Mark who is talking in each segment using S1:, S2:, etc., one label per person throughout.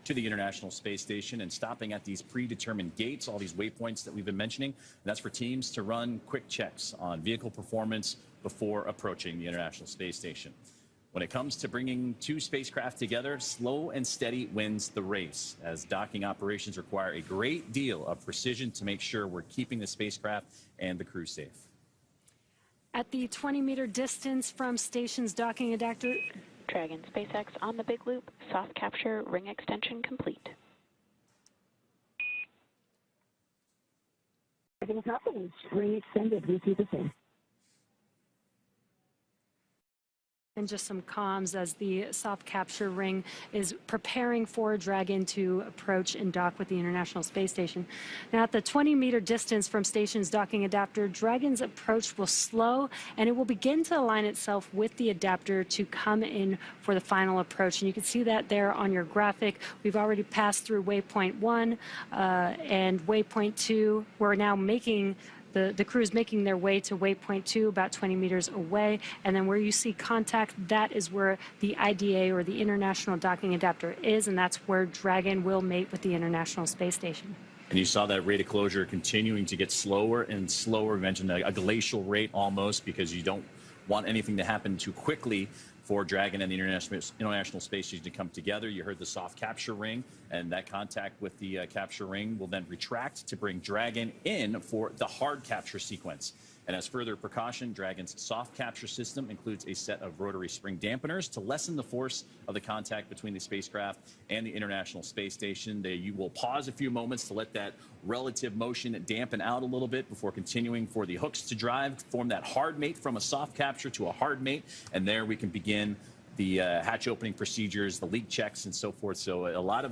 S1: to the International Space Station and stopping at these predetermined gates, all these waypoints that we've been mentioning. And that's for teams to run quick checks on vehicle performance before approaching the International Space Station. When it comes to bringing two spacecraft together, slow and steady wins the race, as docking operations require a great deal of precision to make sure we're keeping the spacecraft and the crew safe.
S2: At the 20-meter distance from station's docking adapter,
S3: Dragon SpaceX on the big loop, soft capture ring extension complete.
S4: Dragon couples, ring extended, we see the same.
S2: And just some comms as the soft capture ring is preparing for Dragon to approach and dock with the International Space Station. Now, at the 20-meter distance from station's docking adapter, Dragon's approach will slow, and it will begin to align itself with the adapter to come in for the final approach. And you can see that there on your graphic. We've already passed through waypoint 1 and waypoint 2. We're now making the crew is making their way to waypoint 2, about 20 meters away. And then where you see contact, that is where the IDA, or the International Docking Adapter, is, and that's where Dragon will mate with the International Space Station.
S1: And you saw that rate of closure continuing to get slower and slower. We mentioned a glacial rate almost, because you don't want anything to happen too quickly for Dragon and the International Space Station to come together. You heard the soft capture ring, and that contact with the capture ring will then retract to bring Dragon in for the hard capture sequence. And as further precaution, Dragon's soft capture system includes a set of rotary spring dampeners to lessen the force of the contact between the spacecraft and the International Space Station. You will pause a few moments to let that relative motion dampen out a little bit before continuing for the hooks to drive, form that hard mate from a soft capture to a hard mate, and there we can begin the hatch opening procedures, the leak checks, and so forth. So a lot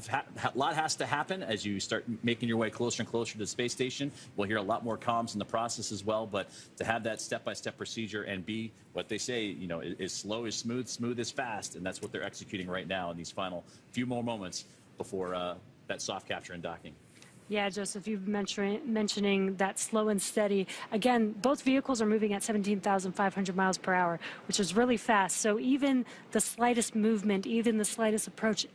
S1: has to happen as you start making your way closer and closer to the space station. We'll hear a lot more comms in the process as well, but to have that step-by-step procedure and be what they say, you know, is slow is smooth, smooth is fast, and that's what they're executing right now in these final few more moments before that soft capture and docking.
S2: Yeah, Joseph, you've mentioning that slow and steady. Again, both vehicles are moving at 17,500 miles per hour, which is really fast. So even the slightest movement, even the slightest approach,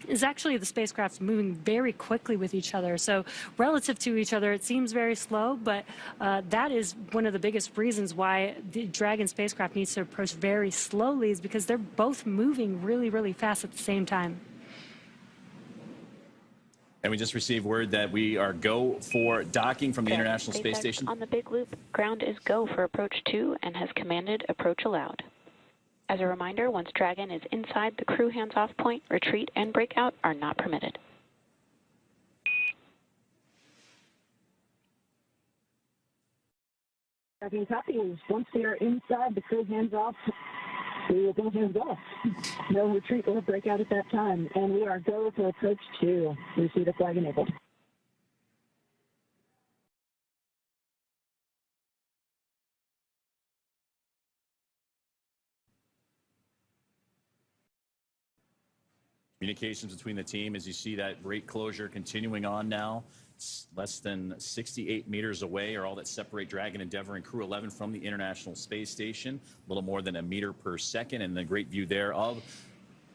S2: is actually the spacecraft moving very quickly with each other. So relative to each other, it seems very slow, but that is one of the biggest reasons why the Dragon spacecraft needs to approach very slowly, is because they're both moving really, really fast at the same time.
S1: And we just received word that we are go for docking from the International Space Station.
S3: On the big loop, ground is go for approach 2 and has commanded approach allowed. As a reminder, once Dragon is inside the crew hands-off point, retreat and breakout are not permitted.
S4: Dragon copies. Once they are inside the crew hands-off, we will go hands off. No retreat or breakout at that time. And we are go for approach 2. We see the flag enabled.
S1: Communications between the team, as you see that rate closure continuing on now. It's less than 68 meters away are all that separate Dragon, Endeavour, and Crew-11 from the International Space Station. A little more than a meter per second, and the great view there of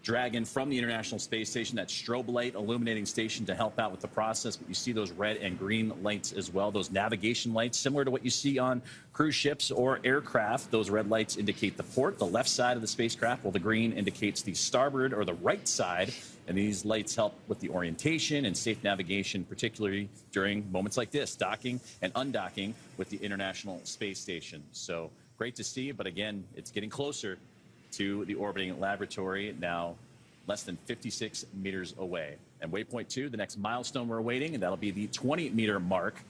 S1: Dragon from the International Space Station, that strobe light illuminating station to help out with the process. But you see those red and green lights as well, those navigation lights, similar to what you see on cruise ships or aircraft. Those red lights indicate the port, the left side of the spacecraft, while the green indicates the starboard or the right side. And these lights help with the orientation and safe navigation, particularly during moments like this, docking and undocking with the International Space Station. So great to see, but again, it's getting closer to the orbiting laboratory, now less than 56 meters away. And waypoint 2, the next milestone we're awaiting, and that'll be the 20-meter mark.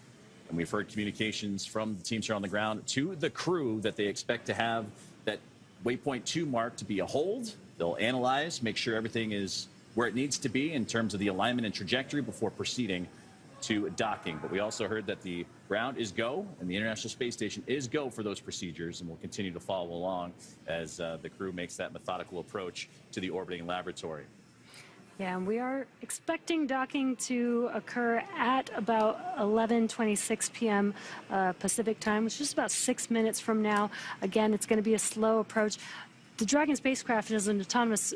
S1: And we've heard communications from the teams here on the ground to the crew that they expect to have that waypoint 2 mark to be a hold. They'll analyze, make sure everything is where it needs to be in terms of the alignment and trajectory before proceeding to docking. But we also heard that the ground is go and the International Space Station is go for those procedures, and we'll continue to follow along as the crew makes that methodical approach to the orbiting laboratory.
S2: Yeah, and we are expecting docking to occur at about 11:26 p.m. Pacific time, which is about 6 minutes from now. Again, it's going to be a slow approach. the Dragon spacecraft is an autonomous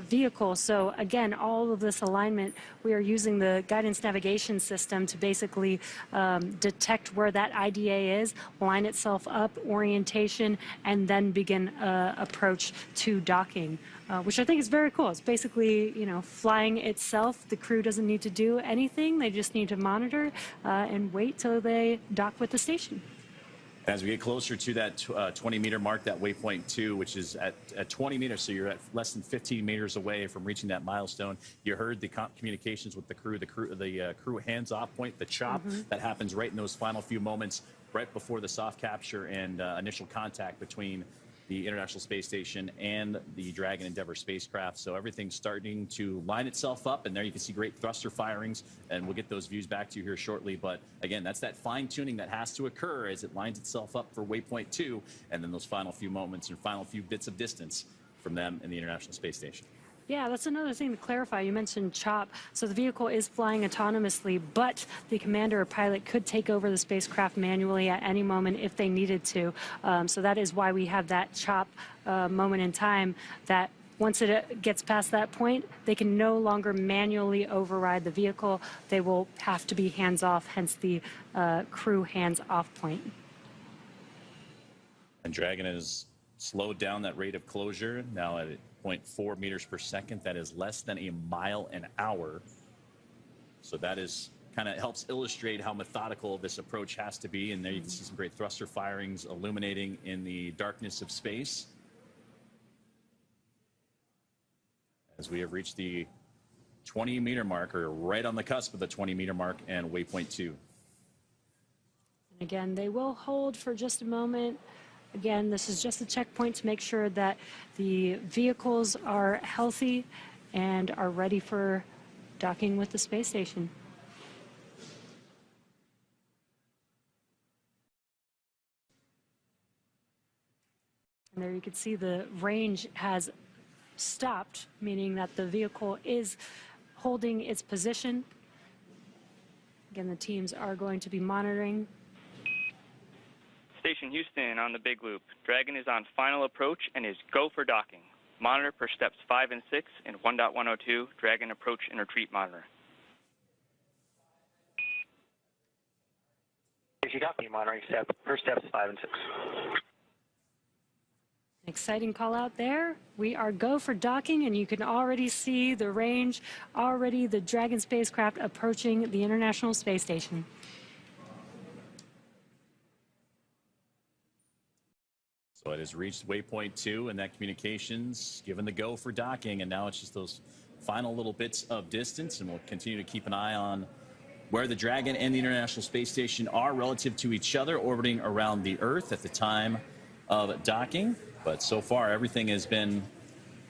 S2: vehicle, so again, all of this alignment, we are using the guidance navigation system to basically detect where that IDA is, line itself up, orientation, and then begin approach to docking, which I think is very cool. It's basically, you know, flying itself. The crew doesn't need to do anything. They just need to monitor and wait till they dock with the station.
S1: As we get closer to that 20-meter mark, that waypoint 2, which is at 20 meters, so you're at less than 15 meters away from reaching that milestone. You heard the communications with the crew hands-off point, the chop, that happens right in those final few moments, right before the soft capture and initial contact between the International Space Station and the Dragon Endeavour spacecraft. So everything's starting to line itself up, and there you can see great thruster firings, and we'll get those views back to you here shortly. But again, that's that fine-tuning that has to occur as it lines itself up for waypoint 2, and then those final few moments and final few bits of distance from them and the International Space Station.
S2: Yeah, that's another thing to clarify. You mentioned CHOP. So the vehicle is flying autonomously, but the commander or pilot could take over the spacecraft manually at any moment if they needed to. So that is why we have that CHOP moment in time, that once it gets past that point, they can no longer manually override the vehicle. They will have to be hands-off, hence the crew hands-off point.
S1: And Dragon has slowed down that rate of closure, now at 0.4 meters per second. That is less than a mile an hour. So that is kind of helps illustrate how methodical this approach has to be. And there you can see some great thruster firings illuminating in the darkness of space. As we have reached the 20-meter mark, or right on the cusp of the 20-meter mark, and waypoint 2.
S2: And again, they will hold for just a moment. Again, this is just a checkpoint to make sure that the vehicles are healthy and are ready for docking with the space station. And there you can see the range has stopped, meaning that the vehicle is holding its position. Again, the teams are going to be monitoring.
S5: Station Houston on the big loop. Dragon is on final approach and is go for docking. Monitor per steps 5 and 6 in 1.102. Dragon approach and retreat monitor.
S6: Station docking monitoring per steps 5 and 6.
S2: Exciting call out there. We are go for docking, and you can already see the range, already the Dragon spacecraft approaching the International Space Station.
S1: So it has reached waypoint 2, and that communications given the go for docking, and now it's just those final little bits of distance, and we'll continue to keep an eye on where the Dragon and the International Space Station are relative to each other, orbiting around the Earth at the time of docking. But so far, everything has been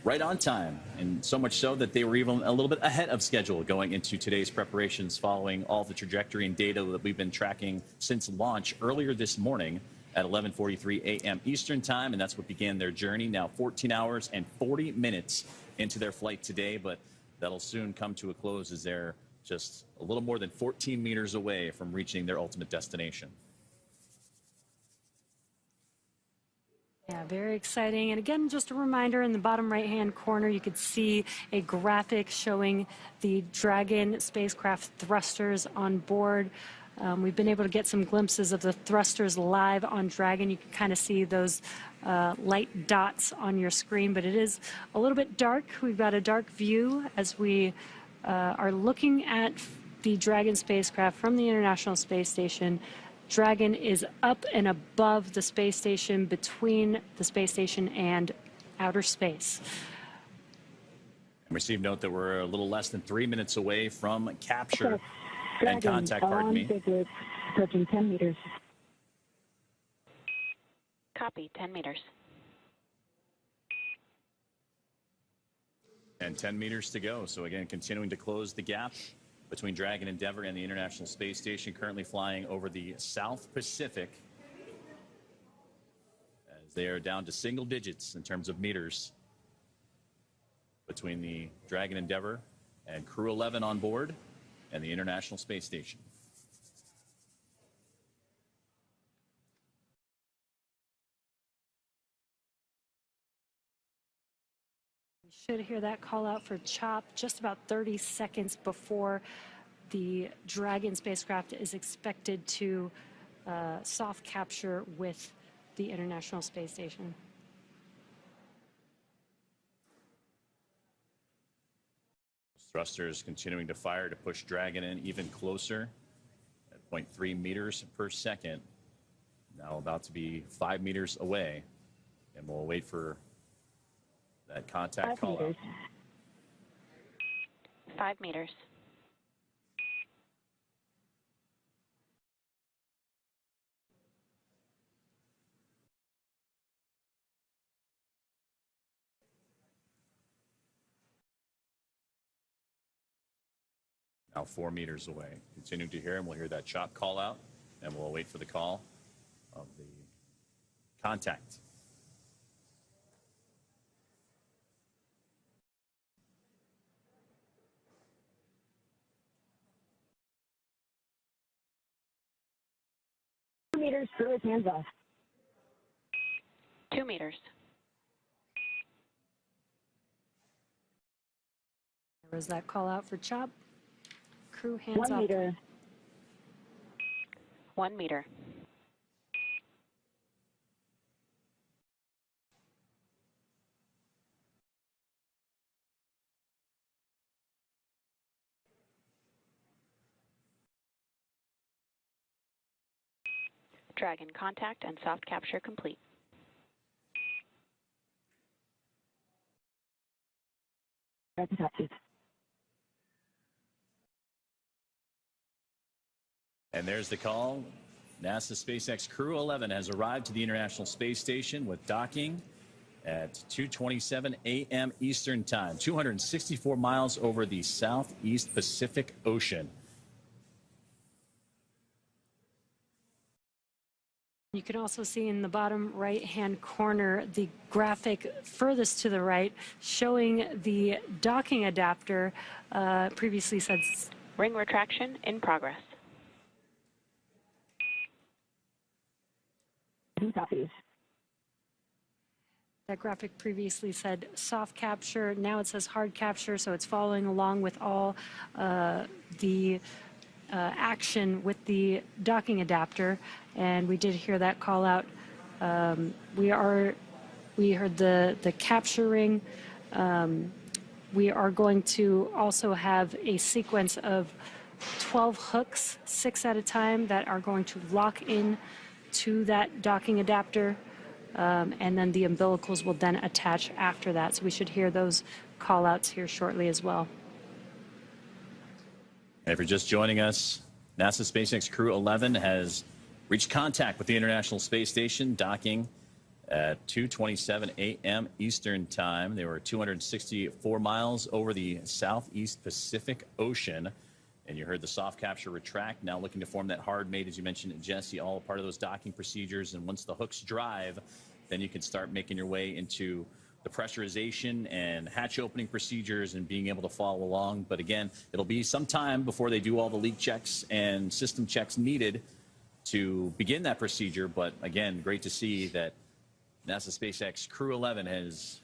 S1: right on time, and so much so that they were even a little bit ahead of schedule going into today's preparations, following all the trajectory and data that we've been tracking since launch earlier this morning at 11:43 a.m. Eastern Time, and that's what began their journey. Now 14 hours and 40 minutes into their flight today, but that'll soon come to a close as they're just a little more than 14 meters away from reaching their ultimate destination.
S2: Yeah, very exciting. And again, just a reminder, in the bottom right-hand corner, you could see a graphic showing the Dragon spacecraft thrusters on board. We've been able to get some glimpses of the thrusters live on Dragon. You can kind of see those light dots on your screen, but it is a little bit dark. We've got a dark view as we are looking at the Dragon spacecraft from the International Space Station. Dragon is up and above the space station, between the space station and outer space.
S1: And receive note that we're a little less than 3 minutes away from capture and
S4: Dragon,
S1: contact, pardon me.
S4: Approaching 10 meters.
S3: Copy, 10 meters.
S1: And 10 meters to go. So again, continuing to close the gap between Dragon Endeavour and the International Space Station, currently flying over the South Pacific, as they are down to single digits in terms of meters between the Dragon Endeavour and Crew-11 on board and the International Space Station.
S2: Should hear that call out for chop just about 30 seconds before the Dragon spacecraft is expected to soft capture with the International Space Station.
S1: Thrusters continuing to fire to push Dragon in even closer at 0.3 meters per second. Now about to be 5 meters away, and we'll wait for that contact call out.
S3: 5 meters.
S1: Now 4 meters away. Continue to hear him. We'll hear that chop call out, and we'll wait for the call of the contact.
S4: Meters, crew is hands off.
S3: 2 meters.
S2: There was that call out for chop. Crew hands
S4: 1
S2: off.
S4: meter.
S3: 1 meter. Dragon contact and soft capture complete.
S4: Dragon copy.
S1: And there's the call. NASA SpaceX Crew-11 has arrived to the International Space Station with docking at 2:27 a.m. Eastern Time, 264 miles over the Southeast Pacific Ocean.
S2: You can also see in the bottom right-hand corner the graphic furthest to the right showing the docking adapter previously said.
S3: Ring retraction in progress.
S4: Copies.
S2: That graphic previously said soft capture. Now it says hard capture, so it's following along with all the action with the docking adapter. And we did hear that call out. We heard the capture ring. We are going to also have a sequence of 12 hooks, 6 at a time, that are going to lock in to that docking adapter, and then the umbilicals will then attach after that. So we should hear those call outs here shortly as well.
S1: And if you're just joining us, NASA SpaceX Crew-11 has reached contact with the International Space Station, docking at 2:27 a.m. Eastern Time. They were 264 miles over the Southeast Pacific Ocean. And you heard the soft capture retract, now looking to form that hard mate, as you mentioned, Jesse, all part of those docking procedures. And once the hooks drive, then you can start making your way into the pressurization and hatch opening procedures and being able to follow along. But again, it'll be some time before they do all the leak checks and system checks needed to begin that procedure. But again, great to see that NASA SpaceX Crew-11 has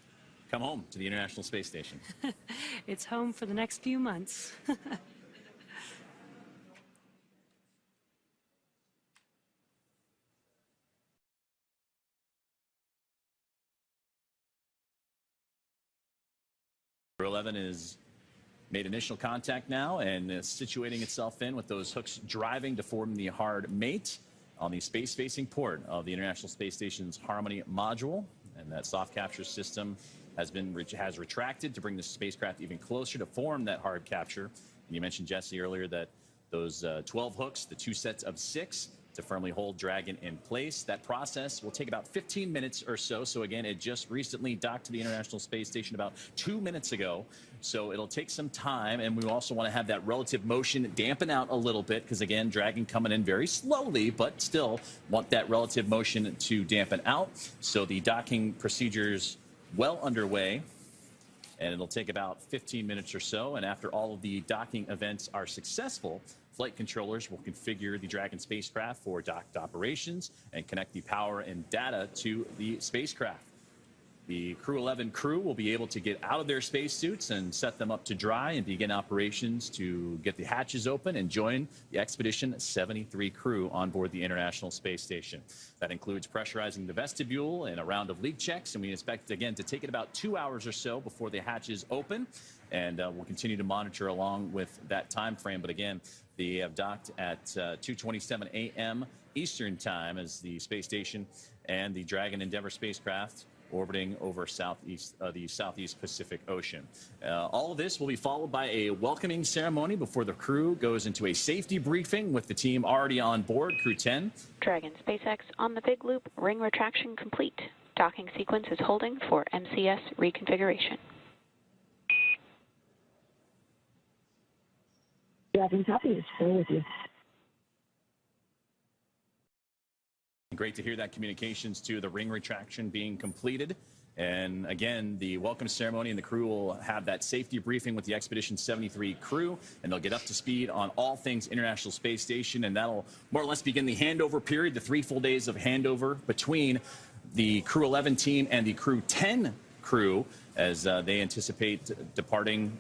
S1: come home to the International Space Station.
S2: It's home for the next few months.
S1: Crew-11 has made initial contact now and is situating itself in with those hooks driving to form the hard mate on the space-facing port of the International Space Station's Harmony module. And that soft capture system has retracted to bring the spacecraft even closer to form that hard capture. And you mentioned, Jesse, earlier that those 12 hooks, the 2 sets of 6, to firmly hold Dragon in place. That process will take about 15 minutes or so. So again, it just recently docked to the International Space Station about 2 minutes ago. So it'll take some time, and we also want to have that relative motion dampen out a little bit, because again, Dragon coming in very slowly, but still want that relative motion to dampen out. So the docking procedures well underway, and it'll take about 15 minutes or so. And after all of the docking events are successful, flight controllers will configure the Dragon spacecraft for docked operations and connect the power and data to the spacecraft. The Crew-11 crew will be able to get out of their spacesuits and set them up to dry and begin operations to get the hatches open and join the Expedition 73 crew on board the International Space Station. That includes pressurizing the vestibule and a round of leak checks, and we expect, again, to take it about 2 hours or so before the hatches open, and we'll continue to monitor along with that time frame. But again, they have docked at 2:27 a.m. Eastern Time as the space station and the Dragon Endeavour spacecraft orbiting over the Southeast Pacific Ocean. All of this will be followed by a welcoming ceremony before the crew goes into a safety briefing with the team already on board, Crew 10.
S3: Dragon SpaceX on the big loop, ring retraction complete. Docking sequence is holding for MCS reconfiguration.
S4: Dragon copy is full with you.
S1: Great to hear that communications to the ring retraction being completed. And again, the welcome ceremony and the crew will have that safety briefing with the Expedition 73 crew, and they'll get up to speed on all things International Space Station, and that'll more or less begin the handover period, the 3 full days of handover between the Crew-11 team and the Crew 10 crew, as they anticipate departing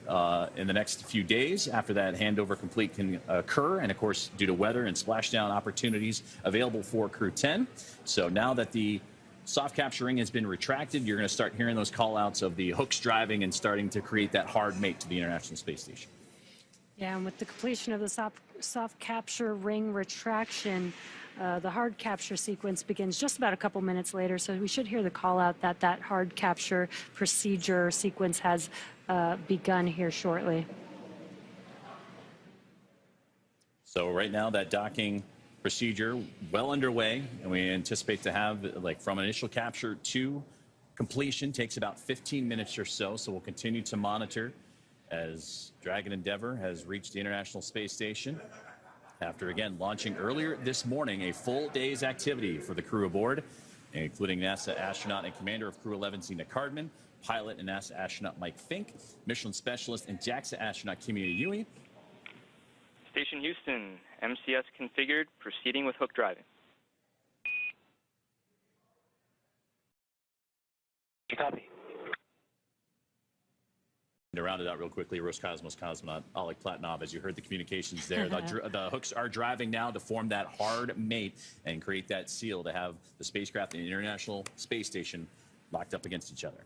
S1: in the next few days after that handover complete can occur, and of course due to weather and splashdown opportunities available for Crew 10. So now that the soft capture ring has been retracted, you're going to start hearing those call outs of the hooks driving and starting to create that hard mate to the International Space Station.
S2: Yeah, and with the completion of the soft capture ring retraction, the hard capture sequence begins just about a couple minutes later, so we should hear the call out that that hard capture procedure sequence has begun here shortly.
S1: So right now that docking procedure well underway, and we anticipate to have, like, from initial capture to completion takes about 15 minutes or so. So we'll continue to monitor as Dragon Endeavour has reached the International Space Station after, again, launching earlier this morning a full day's activity for the crew aboard, including NASA astronaut and commander of Crew-11 Zena Cardman, pilot and NASA astronaut Mike Fincke, mission specialist and JAXA astronaut Kimiya Yui.
S5: Station Houston, MCS configured, proceeding with hook driving.
S6: Copy.
S1: To round it out real quickly, Roscosmos cosmonaut Oleg Platonov, as you heard the communications there, the hooks are driving now to form that hard mate and create that seal to have the spacecraft and the International Space Station locked up against each other.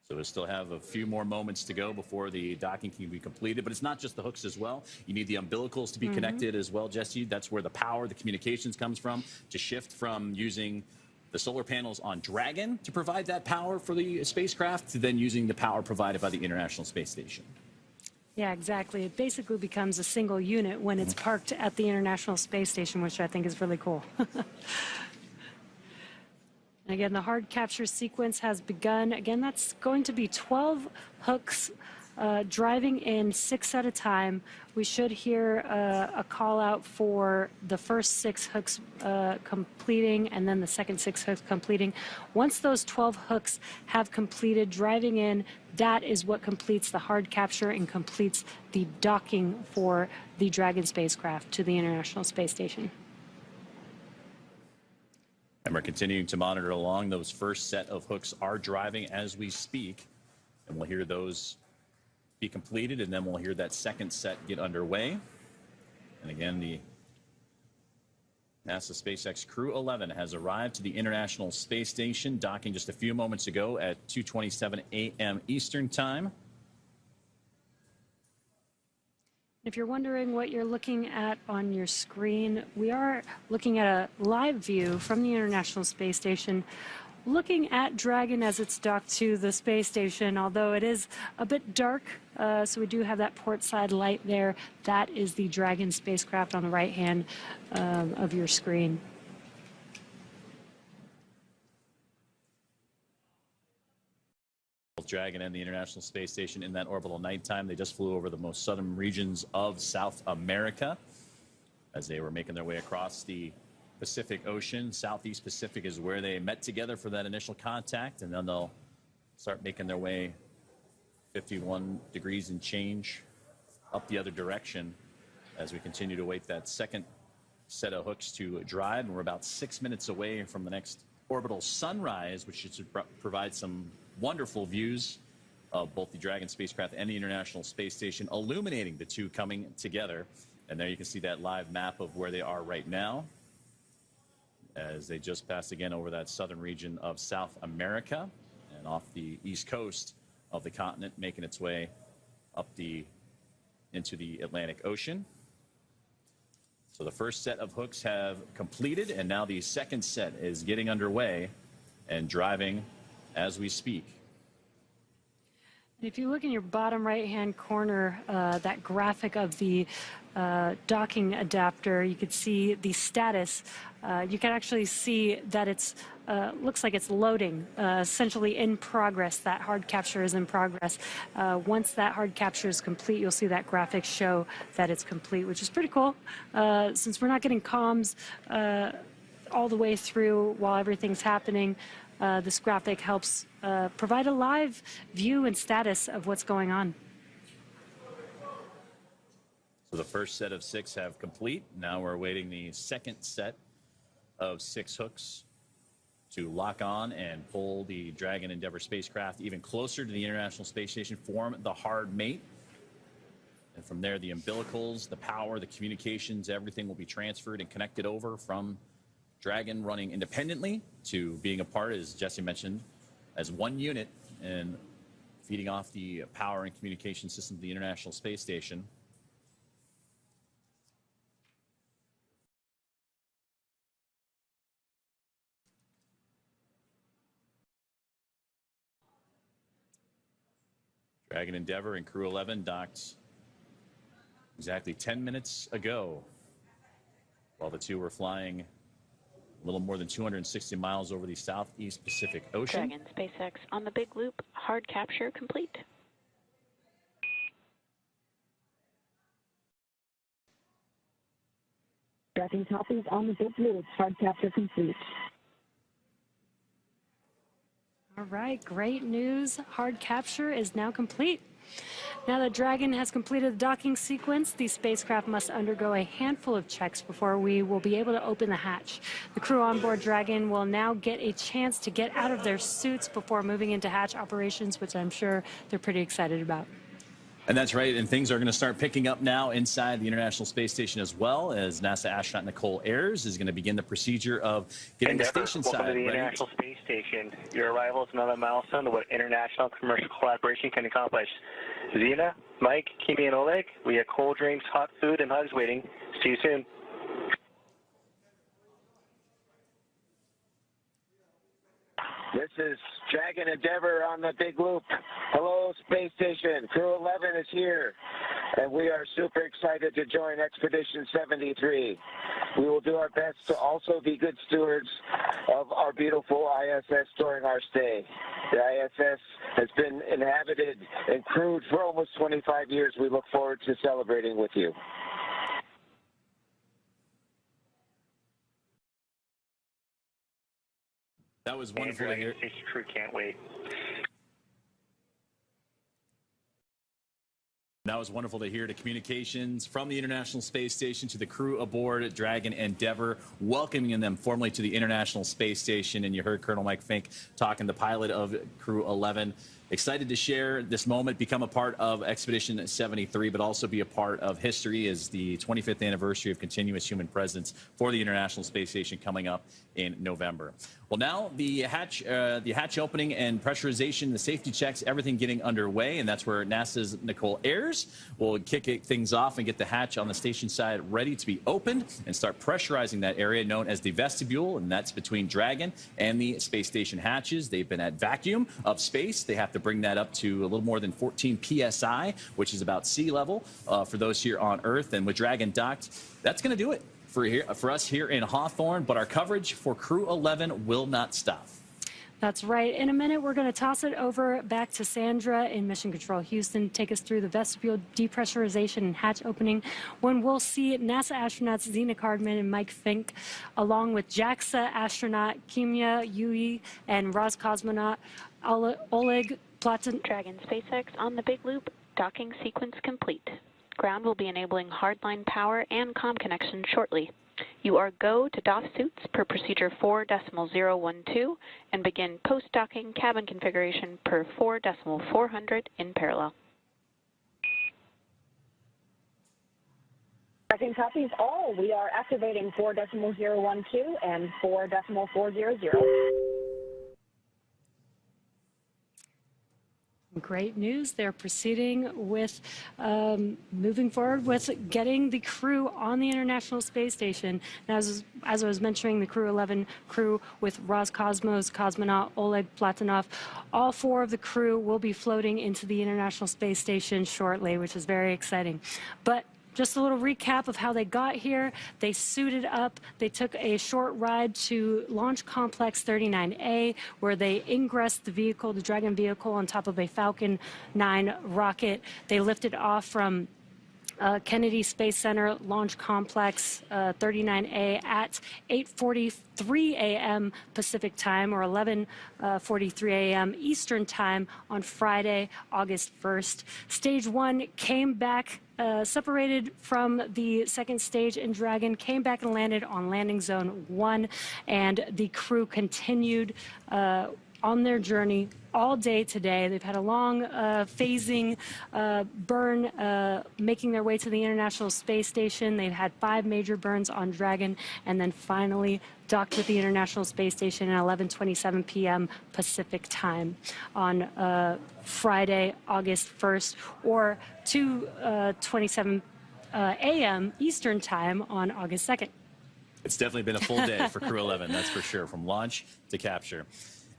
S1: So we still have a few more moments to go before the docking can be completed. But it's not just the hooks as well. You need the umbilicals to be connected as well, Jesse. That's where the power, the communications comes from, to shift from using the solar panels on Dragon to provide that power for the spacecraft to then using the power provided by the International Space Station.
S2: Yeah, exactly. It basically becomes a single unit when it's parked at the International Space Station, which I think is really cool. And again, the hard capture sequence has begun. Again, that's going to be 12 hooks driving in 6 at a time. We should hear a call out for the first 6 hooks completing and then the second 6 hooks completing. Once those 12 hooks have completed driving in, that is what completes the hard capture and completes the docking for the Dragon spacecraft to the International Space Station.
S1: And we're continuing to monitor along. Those first set of hooks are driving as we speak, and we'll hear those be completed, and then we'll hear that second set get underway. And again, the NASA SpaceX Crew-11 has arrived to the International Space Station, docking just a few moments ago at 2:27 a.m. Eastern Time.
S2: If you're wondering what you're looking at on your screen, we are looking at a live view from the International Space Station, looking at Dragon as it's docked to the space station, although it is a bit dark, so we do have that port side light there. That is the Dragon spacecraft on the right hand of your screen.
S1: Dragon and the International Space Station in that orbital nighttime. They just flew over the most southern regions of South America as they were making their way across the Pacific Ocean. Southeast Pacific is where they met together for that initial contact, and then they'll start making their way 51 degrees and change up the other direction as we continue to wait that second set of hooks to drive, and we're about 6 minutes away from the next orbital sunrise, which should provide some wonderful views of both the Dragon spacecraft and the International Space Station, illuminating the two coming together. And there you can see that live map of where they are right now, as they just passed again over that southern region of South America and off the east coast of the continent, making its way up into the Atlantic Ocean. So the first set of hooks have completed, and now the second set is getting underway and driving as we speak.
S2: If you look in your bottom right-hand corner, that graphic of the docking adapter, you could see the status. You can actually see that it's looks like it's loading, essentially in progress. That hard capture is in progress. Once that hard capture is complete, you'll see that graphic show that it's complete, which is pretty cool. Since we're not getting comms all the way through while everything's happening, this graphic helps provide a live view and status of what's going on.
S1: So the first set of 6 have complete. Now we're awaiting the second set of 6 hooks to lock on and pull the Dragon Endeavour spacecraft even closer to the International Space Station, form the hard mate. And from there, the umbilicals, the power, the communications, everything will be transferred and connected over from Dragon running independently to being a part, as Jesse mentioned, as one unit and feeding off the power and communication system of the International Space Station. Dragon Endeavour and Crew-11 docked exactly 10 minutes ago, while the two were flying a little more than 260 miles over the southeast Pacific Ocean.
S3: Dragon SpaceX on the big loop, hard capture complete.
S4: Tracking copies on the big loop, hard capture complete.
S2: All right, great news. Hard capture is now complete. Now that Dragon has completed the docking sequence, the spacecraft must undergo a handful of checks before we will be able to open the hatch. The crew on board Dragon will now get a chance to get out of their suits before moving into hatch operations, which I'm sure they're pretty excited about.
S1: And that's right, and things are going to start picking up now inside the International Space Station as well, as NASA astronaut Nicole Ayers is going to begin the procedure of getting
S6: Endeavour,
S1: the station
S6: welcome
S1: side
S6: to the
S1: ready.
S6: International Space Station. Your arrival is another milestone of what international commercial collaboration can accomplish. Zena, Mike, Kimiya, and Oleg, we have cold drinks, hot food, and hugs waiting. See you soon.
S7: This is Dragon Endeavour on the big loop. Hello, Space Station. Crew-11 is here, and we are super excited to join Expedition 73. We will do our best to also be good stewards of our beautiful ISS during our stay. The ISS has been inhabited and crewed for almost 25 years. We look forward to celebrating with you.
S1: That was wonderful to hear.
S6: Space crew can't wait.
S1: That was wonderful to hear the communications from the International Space Station to the crew aboard Dragon Endeavour, welcoming them formally to the International Space Station. And you heard Colonel Mike Fincke talking, the pilot of Crew-11. Excited to share this moment, become a part of Expedition 73, but also be a part of history as the 25th anniversary of continuous human presence for the International Space Station coming up in November. Well, now the hatch opening and pressurization, the safety checks, everything getting underway, and that's where NASA's Nicole Ayers will kick things off and get the hatch on the station side ready to be opened and start pressurizing that area known as the vestibule, and that's between Dragon and the space station hatches. They've been at vacuum of space. They have to bring that up to a little more than 14 psi, which is about sea level for those here on Earth. And with Dragon docked, that's going to do it for us here in Hawthorne, but our coverage for Crew-11 will not stop.
S2: That's right. In a minute, we're going to toss it over back to Sandra in Mission Control Houston, take us through the vestibule depressurization and hatch opening, when we'll see NASA astronauts Zena Cardman and Mike Fincke, along with JAXA astronaut Kimiya Yui and Roscosmos Oleg Platonov.
S3: Dragon SpaceX on the big loop, docking sequence complete. Ground will be enabling hardline power and comm connection shortly. You are go to doff suits per procedure 4.012 and begin post-docking cabin configuration per 4.400 in parallel.
S4: Tracking copies all. We are activating 4.012 and 4.400.
S2: Great news. They're proceeding with moving forward with getting the crew on the International Space Station. And as I was mentioning, the Crew-11 crew with Roscosmos cosmonaut Oleg Platonov, all 4 of the crew will be floating into the International Space Station shortly, which is very exciting. But just a little recap of how they got here. They suited up. They took a short ride to Launch Complex 39A, where they ingressed the vehicle, the Dragon vehicle, on top of a Falcon 9 rocket. They lifted off from Kennedy Space Center Launch Complex 39A at 8:43 a.m. Pacific time, or 11:43 a.m. Eastern time on Friday, August 1st. Stage 1 came back, separated from the second stage in Dragon, came back and landed on landing zone 1, and the crew continued on their journey all day today. They've had a long phasing burn, making their way to the International Space Station. They've had 5 major burns on Dragon, and then finally docked with the International Space Station at 11:27 p.m. Pacific time on Friday, August 1st, or 2:27 a.m. Eastern time on August 2nd.
S1: It's definitely been a full day for Crew-11, that's for sure, from launch to capture.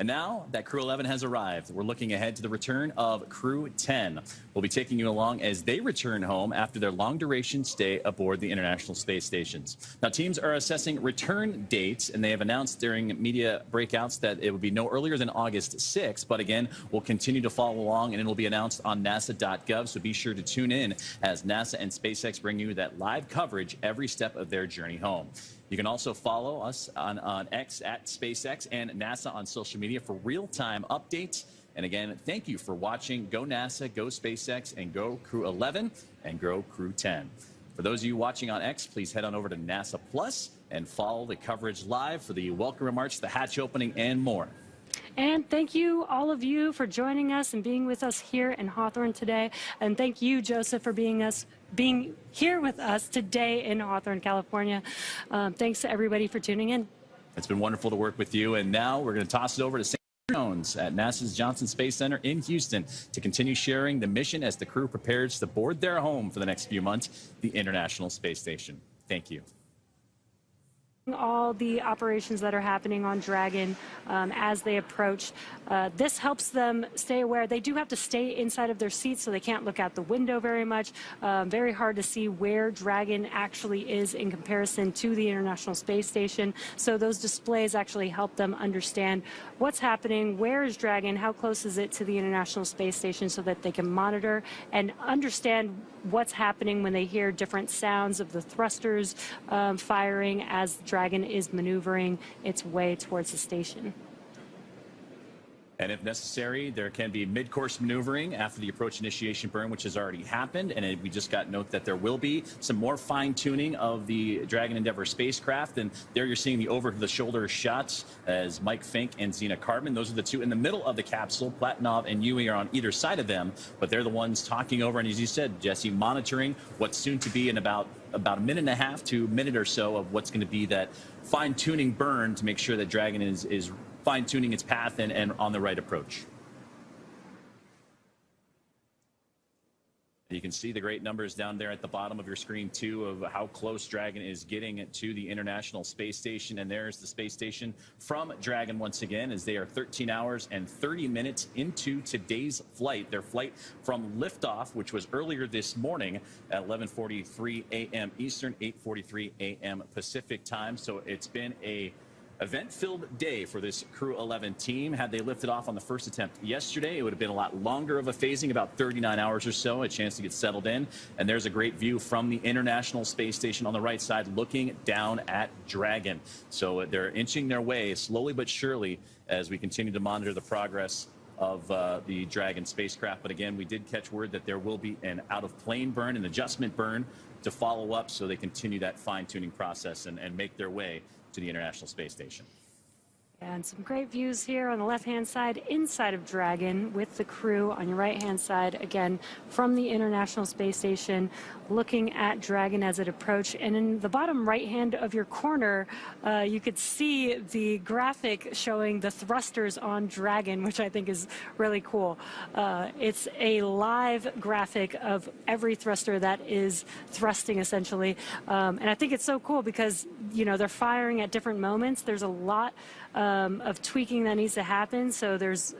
S1: And now that Crew-11 has arrived, we're looking ahead to the return of Crew-10. We'll be taking you along as they return home after their long-duration stay aboard the International Space Stations. Now, teams are assessing return dates, and they have announced during media breakouts that it would be no earlier than August 6th. But again, we'll continue to follow along, and it will be announced on nasa.gov, so be sure to tune in as NASA and SpaceX bring you that live coverage every step of their journey home. You can also follow us on X at SpaceX and NASA on social media for real-time updates. And again, thank you for watching. Go NASA, go SpaceX, and go Crew-11, and go Crew-10. For those of you watching on X, please head on over to NASA Plus and follow the coverage live for the welcome remarks, the hatch opening, and more.
S2: And thank you, all of you, for joining us and being with us here in Hawthorne today. And thank you, Joseph, for being here with us today in Hawthorne, California. Thanks to everybody for tuning in.
S1: It's been wonderful to work with you. And now we're going to toss it over to Sam Jones at NASA's Johnson Space Center in Houston to continue sharing the mission as the crew prepares to board their home for the next few months, the International Space Station. Thank you.
S2: All the operations that are happening on Dragon as they approach. This helps them stay aware. They do have to stay inside of their seats, so they can't look out the window very much. Very hard to see where Dragon actually is in comparison to the International Space Station. So those displays actually help them understand what's happening, where is Dragon, how close is it to the International Space Station, so that they can monitor and understand what's happening when they hear different sounds of the thrusters firing as Dragon is maneuvering its way towards the station.
S1: And if necessary, there can be mid-course maneuvering after the approach initiation burn, which has already happened. And we just got note that there will be some more fine-tuning of the Dragon Endeavour spacecraft. And there you're seeing the over-the-shoulder shots as Mike Fincke and Zena Cardman. Those are the two in the middle of the capsule. Platonov and Yui are on either side of them, but they're the ones talking over. And as you said, Jesse, monitoring what's soon to be in about a minute and a half to a minute or so of what's going to be that fine-tuning burn to make sure that Dragon is fine-tuning its path and on the right approach. You can see the great numbers down there at the bottom of your screen, too, of how close Dragon is getting to the International Space Station. And there's the space station from Dragon once again, as they are 13 hours and 30 minutes into today's flight. Their flight from liftoff, which was earlier this morning at 11:43 a.m. Eastern, 8:43 a.m. Pacific time. So it's been a event-filled day for this Crew-11 team. Had they lifted off on the first attempt yesterday, it would have been a lot longer of a phasing, about 39 hours or so, a chance to get settled in. And there's a great view from the International Space Station on the right side, looking down at Dragon. So they're inching their way slowly but surely as we continue to monitor the progress of the Dragon spacecraft. But again, we did catch word that there will be an out-of-plane burn, an adjustment burn to follow up, so they continue that fine-tuning process and make their way to the International Space Station.
S2: And some great views here on the left-hand side, inside of Dragon, with the crew on your right-hand side, again, from the International Space Station, looking at Dragon as it approached. And in the bottom right-hand of your corner, you could see the graphic showing the thrusters on Dragon, which I think is really cool. It's a live graphic of every thruster that is thrusting, essentially. And I think it's so cool because, you know, they're firing at different moments. There's a lot of tweaking that needs to happen. So there's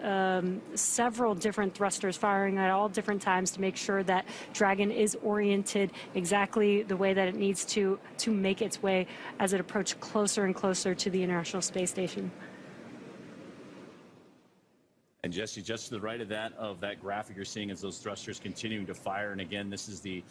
S2: several different thrusters firing at all different times to make sure that Dragon is oriented exactly the way that it needs to make its way as it approaches closer and closer to the International Space Station.
S1: And Jesse, just to the right of that graphic you're seeing as those thrusters continuing to fire. And again, this is the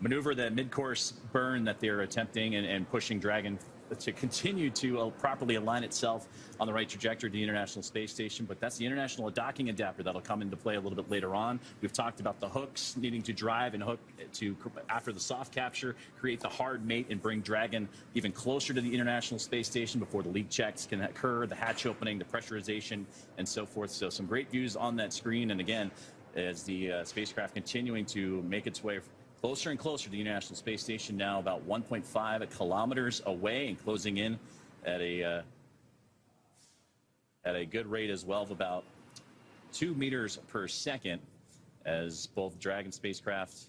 S1: maneuver, that mid-course burn that they're attempting and pushing Dragon to continue to properly align itself on the right trajectory to the International Space Station. But that's the International Docking Adapter that'll come into play a little bit later on. We've talked about the hooks needing to drive and hook to, after the soft capture, create the hard mate and bring Dragon even closer to the International Space Station before the leak checks can occur, the hatch opening, the pressurization, and so forth. So some great views on that screen. And again, as the spacecraft continuing to make its way closer and closer to the International Space Station, now about 1.5 kilometers away and closing in at a good rate as well of about 2 meters per second, as both Dragon spacecraft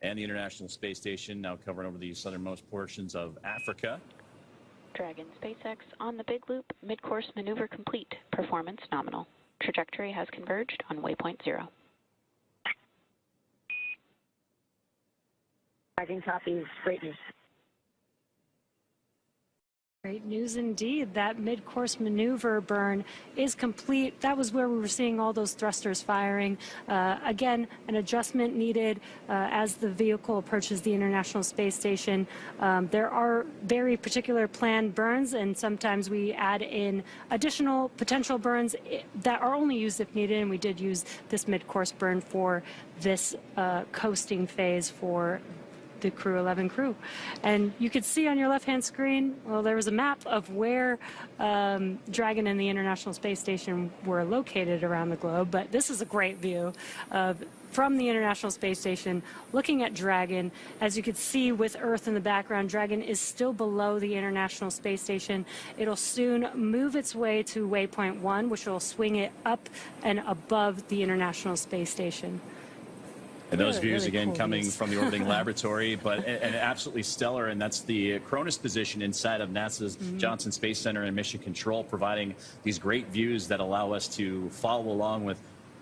S1: and the International Space Station now covering over the southernmost portions of Africa.
S3: Dragon SpaceX on the big loop, mid-course maneuver complete, performance nominal. Trajectory has converged on waypoint 0.
S4: Dragon copies. Great news.
S2: Great news indeed. That mid-course maneuver burn is complete. That was where we were seeing all those thrusters firing. Again, an adjustment needed as the vehicle approaches the International Space Station. There are very particular planned burns, and sometimes we add in additional potential burns that are only used if needed, and we did use this mid-course burn for this coasting phase for the Crew-11 crew. And you could see on your left-hand screen, well, there was a map of where Dragon and the International Space Station were located around the globe, but this is a great view of from the International Space Station, looking at Dragon. As you can see with Earth in the background, Dragon is still below the International Space Station. It'll soon move its way to waypoint 1, which will swing it up and above the International Space Station.
S1: And those views,
S2: really
S1: again,
S2: cool
S1: coming
S2: views.
S1: from the orbiting laboratory, but and absolutely stellar. And that's the Cronus position inside of NASA's Johnson Space Center and Mission Control, providing these great views that allow us to follow along with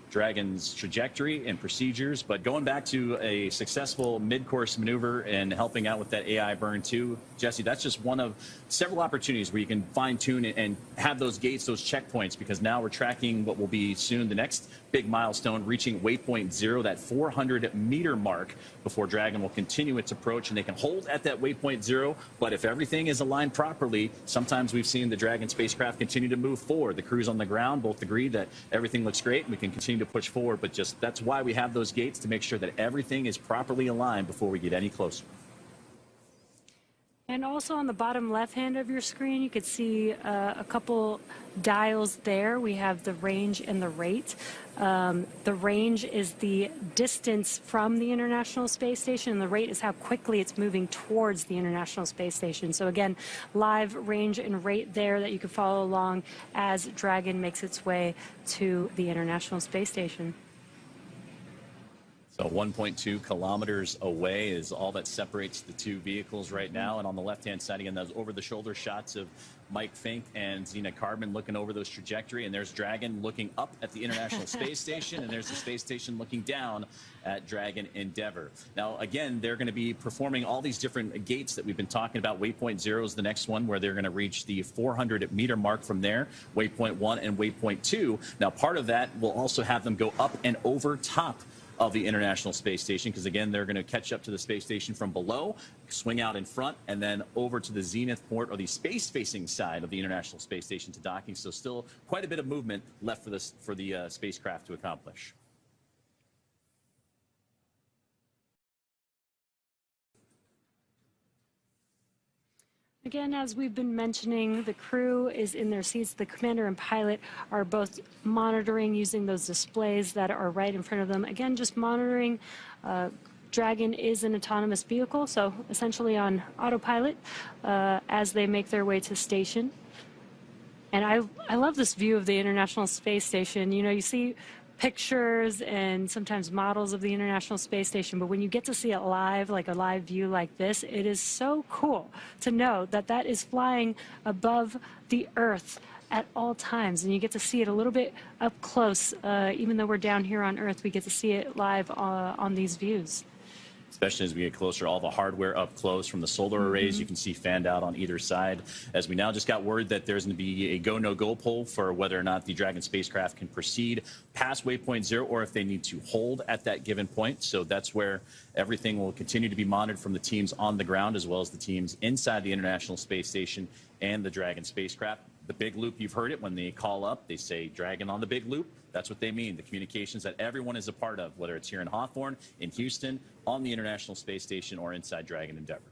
S1: Dragon's trajectory and procedures. But going back to a successful mid-course maneuver and helping out with that AI burn too, Jesse, that's just one of several opportunities where you can fine-tune and have those gates, those checkpoints, because now we're tracking what will be soon the next big milestone, reaching waypoint 0, that 400-meter mark, before Dragon will continue its approach. And they can hold at that waypoint 0, but if everything is aligned properly, sometimes we've seen the Dragon spacecraft continue to move forward. The crews on the ground both agree that everything looks great and we can continue to push forward, but just that's why we have those gates, to make sure that everything is properly aligned before we get any closer.
S2: And also on the bottom left-hand of your screen, you could see a couple dials there. We have the range and the rate. The range is the distance from the International Space Station, and the rate is how quickly it's moving towards the International Space Station. So again, live range and rate there that you can follow along as Dragon makes its way to the International Space Station.
S1: So 1.2 kilometers away is all that separates the two vehicles right now. And on the left-hand side, again, those over-the-shoulder shots of Mike Fincke and Zena Cardman looking over those trajectory. And there's Dragon looking up at the International Space Station, and there's the space station looking down at Dragon Endeavour. Now, again, they're going to be performing all these different gates that we've been talking about. Waypoint 0 is the next one, where they're going to reach the 400-meter mark from there, waypoint 1 and waypoint 2. Now, part of that will also have them go up and over top of the International Space Station, because again, they're going to catch up to the space station from below, swing out in front, and then over to the zenith port or the space-facing side of the International Space Station to docking. So still quite a bit of movement left for the spacecraft to accomplish.
S2: Again, as we've been mentioning, the crew is in their seats. The commander and pilot are both monitoring using those displays that are right in front of them. Again, just monitoring. Dragon is an autonomous vehicle, so essentially on autopilot as they make their way to station. And I love this view of the International Space Station. You know, you see pictures and sometimes models of the International Space Station, but when you get to see it live, like a live view like this, it is so cool to know that that is flying above the Earth at all times, and you get to see it a little bit up close. Even though we're down here on Earth, we get to see it live on these views.
S1: Especially as we get closer, all the hardware up close from the solar arrays you can see fanned out on either side. As we now just got word that there's going to be a go, no-go poll for whether or not the Dragon spacecraft can proceed past waypoint 0 or if they need to hold at that given point. So that's where everything will continue to be monitored from the teams on the ground as well as the teams inside the International Space Station and the Dragon spacecraft. The big loop, you've heard it when they call up, they say Dragon on the big loop. That's what they mean, the communications that everyone is a part of, whether it's here in Hawthorne, in Houston, on the International Space Station, or inside Dragon Endeavour.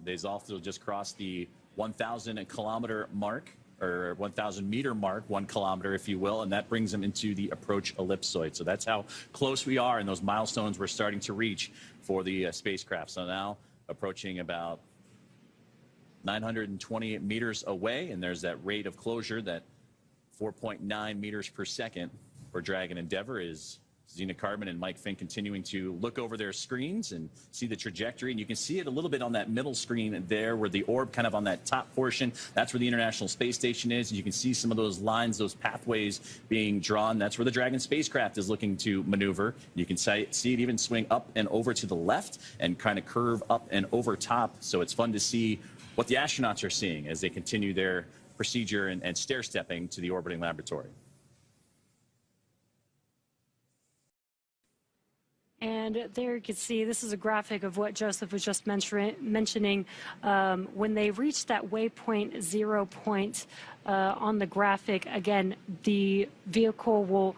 S1: They've also just crossed the 1,000 kilometer mark, or 1,000 meter mark, 1 kilometer, if you will, and that brings them into the approach ellipsoid. So that's how close we are, and those milestones we're starting to reach for the spacecraft. So now approaching about 928 meters away, and there's that rate of closure, that 4.9 meters per second for Dragon Endeavour, is Zena Cardman and Mike Fincke continuing to look over their screens and see the trajectory. And you can see it a little bit on that middle screen there where the orb kind of on that top portion, that's where the International Space Station is. You can see some of those lines, those pathways being drawn. That's where the Dragon spacecraft is looking to maneuver. You can see it even swing up and over to the left and kind of curve up and over top. So it's fun to see what the astronauts are seeing as they continue their procedure and stair-stepping to the orbiting laboratory.
S2: And there you can see, this is a graphic of what Joseph was just mentioning. When they reach that waypoint 0 point on the graphic, again, the vehicle will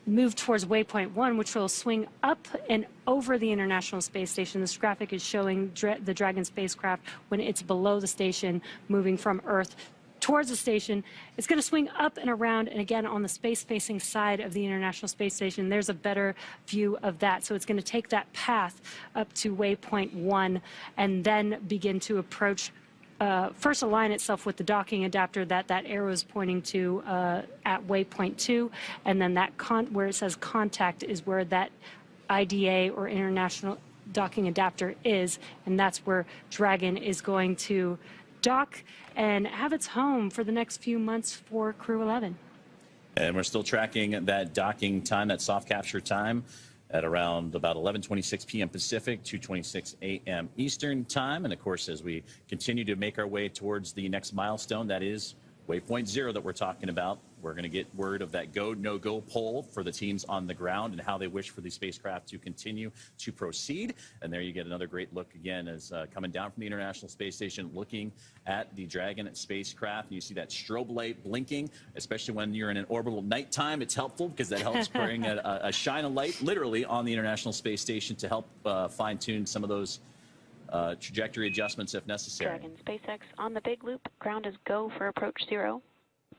S2: move towards waypoint 1, which will swing up and over the International Space Station. This graphic is showing the Dragon spacecraft when it's below the station, moving from Earth towards the station. It's going to swing up and around, and again on the space-facing side of the International Space Station, there's a better view of that. So it's going to take that path up to waypoint 1 and then begin to approach, first align itself with the docking adapter that arrow is pointing to at waypoint 2, and then that where it says contact is where that IDA or International Docking Adapter is, and that's where Dragon is going to dock and have its home for the next few months for Crew-11.
S1: And we're still tracking that docking time, that soft capture time, at around about 11:26 p.m. Pacific, 2:26 a.m. Eastern time. And of course, as we continue to make our way towards the next milestone, that is waypoint 0 that we're talking about, we're going to get word of that go, no-go poll for the teams on the ground and how they wish for the spacecraft to continue to proceed. And there you get another great look again as coming down from the International Space Station, looking at the Dragon spacecraft. And you see that strobe light blinking, especially when you're in an orbital nighttime. It's helpful because that helps bring a shine of light literally on the International Space Station to help fine-tune some of those trajectory adjustments if necessary.
S3: Dragon SpaceX on the big loop. Ground is go for approach 0.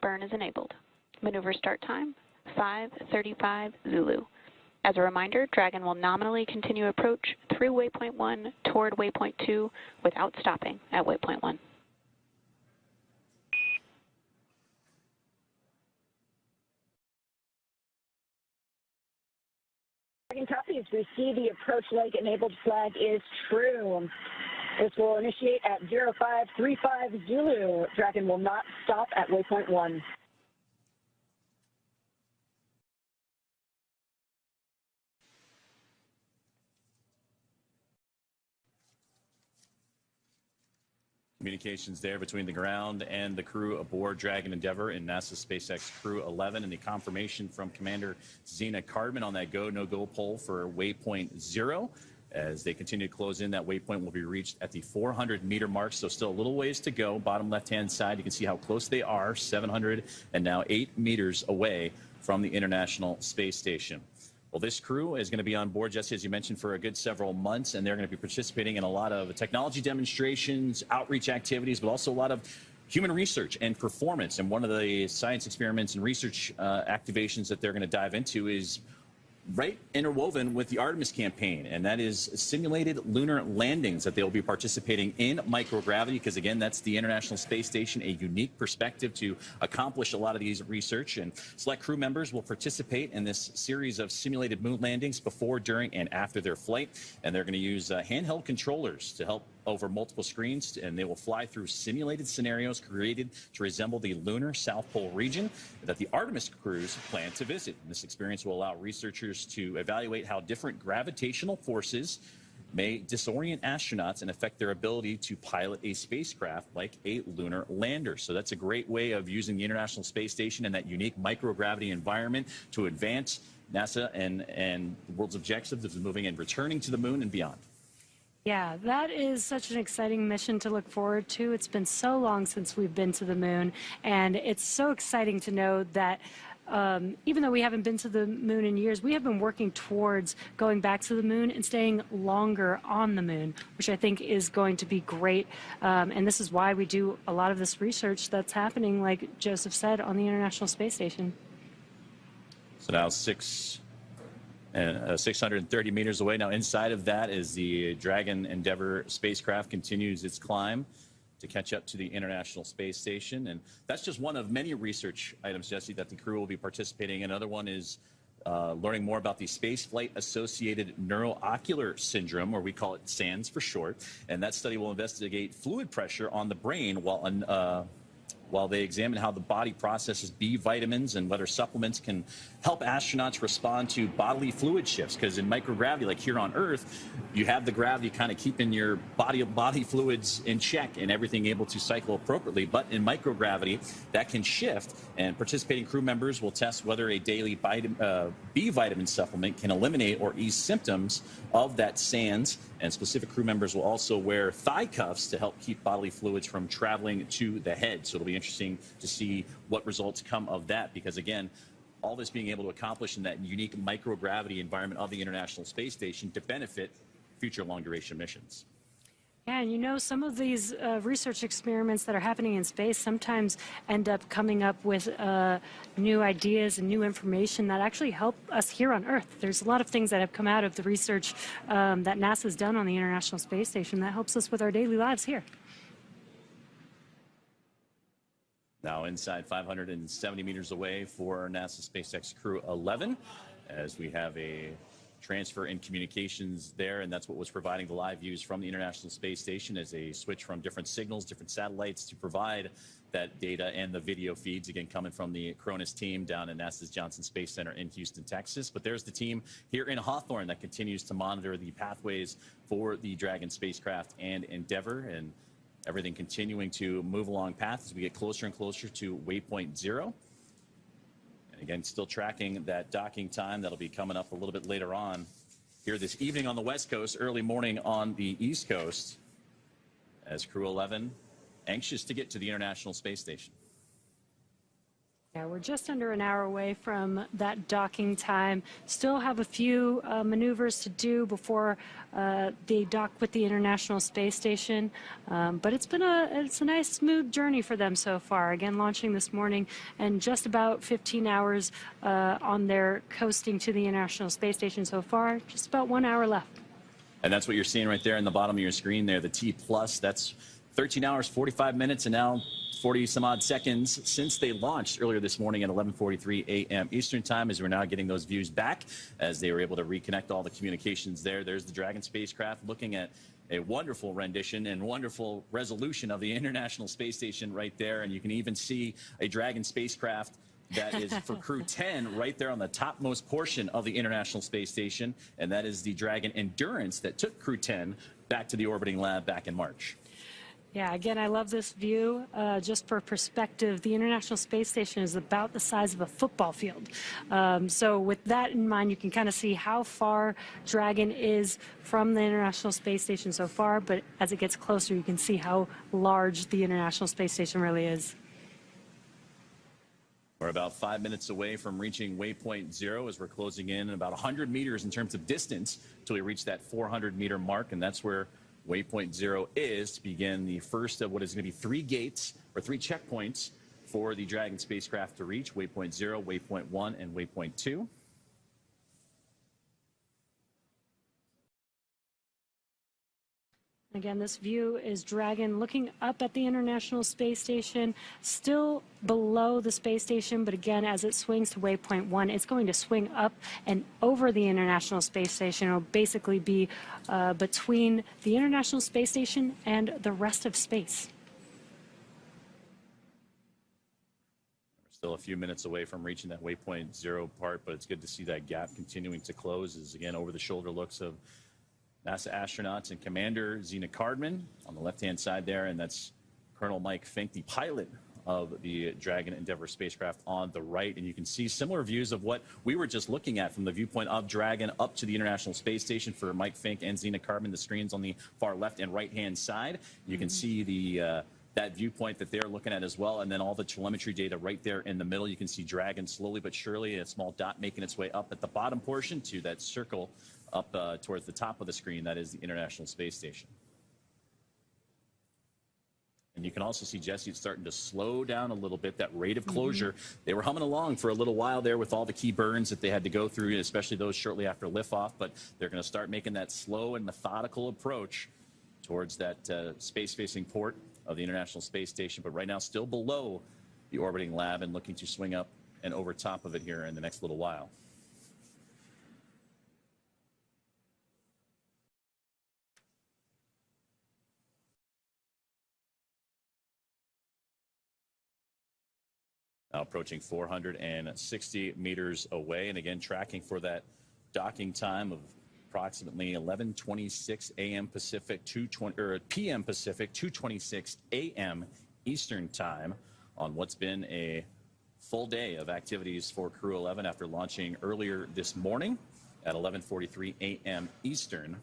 S3: Burn is enabled. Maneuver start time, 5:35 Zulu. As a reminder, Dragon will nominally continue approach through waypoint 1 toward waypoint 2 without stopping at waypoint 1.
S4: Dragon copies. We see the approach leg enabled flag is true. This will initiate at 0535 Zulu. Dragon will not stop at waypoint 1.
S1: Communications there between the ground and the crew aboard Dragon Endeavour in NASA's SpaceX Crew-11, and the confirmation from Commander Zena Cardman on that go, no-go poll for waypoint 0. As they continue to close in, that waypoint will be reached at the 400-meter mark, so still a little ways to go. Bottom left-hand side, you can see how close they are, 700 and now 8 meters away from the International Space Station. Well, this crew is going to be on board, Jesse, as you mentioned, for a good several months, and they're going to be participating in a lot of technology demonstrations, outreach activities, but also a lot of human research and performance. And one of the science experiments and research activations that they're going to dive into is right interwoven with the Artemis campaign, and that is simulated lunar landings that they'll be participating in microgravity, because again, that's the International Space Station, a unique perspective to accomplish a lot of these research. And select crew members will participate in this series of simulated moon landings before, during, and after their flight, and they're going to use handheld controllers to help over multiple screens, and they will fly through simulated scenarios created to resemble the lunar South Pole region that the Artemis crews plan to visit. And this experience will allow researchers to evaluate how different gravitational forces may disorient astronauts and affect their ability to pilot a spacecraft like a lunar lander. So that's a great way of using the International Space Station and that unique microgravity environment to advance NASA and the world's objectives of moving and returning to the moon and beyond.
S2: Yeah, that is such an exciting mission to look forward to. It's been so long since we've been to the moon, and it's so exciting to know that even though we haven't been to the moon in years, we have been working towards going back to the moon and staying longer on the moon, which I think is going to be great. And this is why we do a lot of this research that's happening, like Joseph said, on the International Space Station.
S1: So now 630 meters away. Now inside of that is the Dragon Endeavour spacecraft continues its climb to catch up to the International Space Station. And that's just one of many research items, Jesse, that the crew will be participating in. Another one is learning more about the spaceflight-associated neuroocular syndrome, or we call it SANS for short. And that study will investigate fluid pressure on the brain while they examine how the body processes B vitamins and whether supplements can help astronauts respond to bodily fluid shifts. Because in microgravity, like here on Earth, you have the gravity kind of keeping your body fluids in check and everything able to cycle appropriately. But in microgravity, that can shift, and participating crew members will test whether a daily B vitamin supplement can eliminate or ease symptoms of that SANS. And specific crew members will also wear thigh cuffs to help keep bodily fluids from traveling to the head. So it'll be interesting to see what results come of that, because again, all this being able to accomplish in that unique microgravity environment of the International Space Station to benefit future long-duration missions.
S2: Yeah, and you know, some of these research experiments that are happening in space sometimes end up coming up with new ideas and new information that actually help us here on Earth. There's a lot of things that have come out of the research that NASA's done on the International Space Station that helps us with our daily lives here.
S1: Now inside 570 meters away for NASA SpaceX Crew-11, as we have a transfer in communications there, and that's what was providing the live views from the International Space Station as they switch from different signals, different satellites to provide that data and the video feeds, again, coming from the Cronus team down in NASA's Johnson Space Center in Houston, Texas. But there's the team here in Hawthorne that continues to monitor the pathways for the Dragon spacecraft and Endeavour, and everything continuing to move along path as we get closer and closer to waypoint 0. And again, still tracking that docking time. That'll be coming up a little bit later on here this evening on the West Coast, early morning on the East Coast, as Crew-11 anxious to get to the International Space Station.
S2: Yeah, we're just under an hour away from that docking time. Still have a few maneuvers to do before they dock with the International Space Station. But it's a nice, smooth journey for them so far. Again, launching this morning, and just about 15 hours on their coasting to the International Space Station so far. Just about 1 hour left.
S1: And that's what you're seeing right there in the bottom of your screen there, the T+. That's 13 hours, 45 minutes, and now 40 some odd seconds since they launched earlier this morning at 11:43 a.m. Eastern time, as we're now getting those views back as they were able to reconnect all the communications there. There's the Dragon spacecraft looking at a wonderful rendition and wonderful resolution of the International Space Station right there. And you can even see a Dragon spacecraft that is for Crew 10 right there on the topmost portion of the International Space Station. And that is the Dragon Endurance that took Crew 10 back to the orbiting lab back in March.
S2: Yeah, again, I love this view. Just for perspective, the International Space Station is about the size of a football field. So with that in mind, you can kind of see how far Dragon is from the International Space Station so far, but as it gets closer, you can see how large the International Space Station really is.
S1: We're about 5 minutes away from reaching waypoint 0 as we're closing in about 100 meters in terms of distance until we reach that 400-meter mark, and that's where waypoint 0 is to begin the first of what is going to be 3 gates or 3 checkpoints for the Dragon spacecraft to reach: waypoint 0, waypoint 1, and waypoint 2.
S2: Again, this view is Dragon looking up at the International Space Station, still below the space station, but again, as it swings to waypoint 1, it's going to swing up and over the International Space Station. It'll basically be between the International Space Station and the rest of space.
S1: We're still a few minutes away from reaching that waypoint 0 part, but it's good to see that gap continuing to close as, again, over-the-shoulder looks of NASA astronauts and Commander Zena Cardman on the left-hand side there, and that's Colonel Mike Fincke, the pilot of the Dragon Endeavour spacecraft, on the right. And you can see similar views of what we were just looking at from the viewpoint of Dragon up to the International Space Station for Mike Fincke and Zena Cardman. The screens on the far left and right-hand side. You can see the that viewpoint that they're looking at as well, and then all the telemetry data right there in the middle. You can see Dragon slowly but surely, a small dot making its way up at the bottom portion to that circle up towards the top of the screen. That is the International Space Station. And you can also see, Jesse, it's starting to slow down a little bit, that rate of closure. They were humming along for a little while there with all the key burns that they had to go through, especially those shortly after liftoff, but they're going to start making that slow and methodical approach towards that space-facing port of the International Space Station, but right now still below the orbiting lab and looking to swing up and over top of it here in the next little while. Now approaching 460 meters away, and again tracking for that docking time of approximately 11:26 a.m. Pacific, p.m. Pacific, 2:26 a.m. Eastern Time on what's been a full day of activities for Crew-11 after launching earlier this morning at 11:43 a.m. Eastern.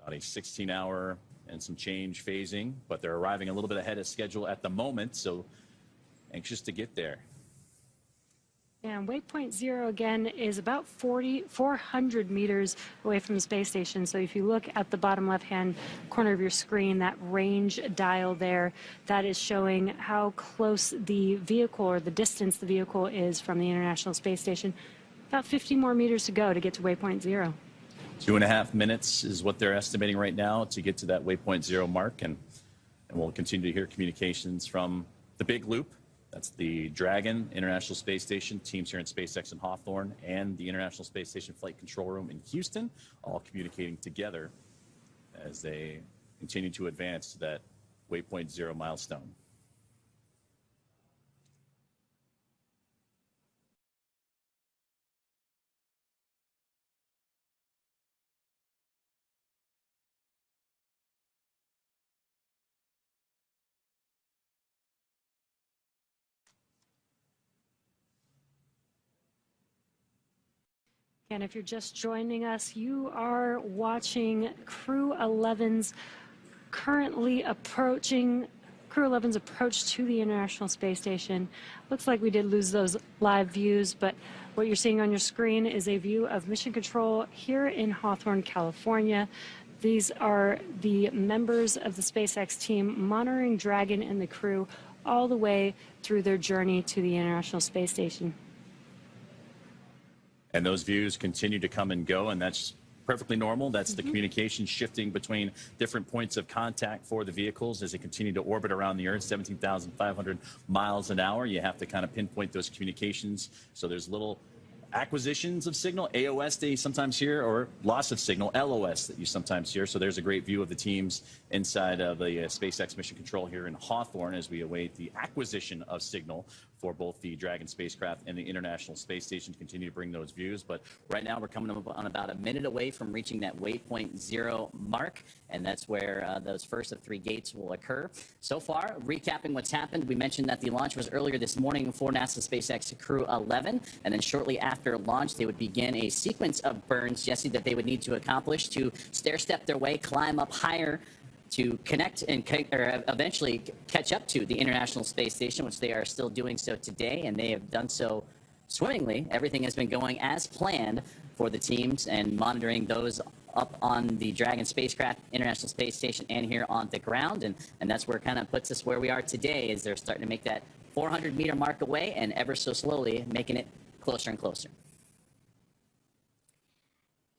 S1: About a 16-hour and some change phasing, but they're arriving a little bit ahead of schedule at the moment, so anxious to get there.
S2: And waypoint 0 again is about 400 meters away from the space station. So if you look at the bottom left-hand corner of your screen, that range dial there, that is showing how close the vehicle, or the distance the vehicle is from the International Space Station. About 50 more meters to go to get to waypoint 0.
S1: 2.5 minutes is what they're estimating right now to get to that waypoint 0 mark, and we'll continue to hear communications from the big loop. That's the Dragon International Space Station, teams here in SpaceX in Hawthorne, and the International Space Station Flight Control Room in Houston, all communicating together as they continue to advance to that waypoint 0 milestone.
S2: And if you're just joining us, you are watching Crew-11's Crew-11's approach to the International Space Station. Looks like we did lose those live views, but what you're seeing on your screen is a view of Mission Control here in Hawthorne, California. These are the members of the SpaceX team monitoring Dragon and the crew all the way through their journey to the International Space Station.
S1: And those views continue to come and go, and that's perfectly normal. That's the communication shifting between different points of contact for the vehicles as they continue to orbit around the Earth, 17,500 miles an hour. You have to kind of pinpoint those communications. So there's little acquisitions of signal, AOS that you sometimes hear, or loss of signal, LOS, that you sometimes hear. So there's a great view of the teams inside of the SpaceX Mission Control here in Hawthorne as we await the acquisition of signal for both the Dragon spacecraft and the International Space Station to continue to bring those views. But right now we're coming up on about a minute away from reaching that waypoint 0 mark, and that's where those first of 3 gates will occur. So far, recapping what's happened, we mentioned that the launch was earlier this morning for NASA SpaceX Crew-11, and then shortly after launch, they would begin a sequence of burns, Jesse, that they would need to accomplish to stair-step their way, climb up higher, to connect and eventually catch up to the International Space Station, which they are still doing so today, and they have done so swimmingly. Everything has been going as planned for the teams and monitoring those up on the Dragon spacecraft, International Space Station, and here on the ground, and that's where it kind of puts us where we are today, is they're starting to make that 400-meter mark away and ever so slowly making it closer and closer.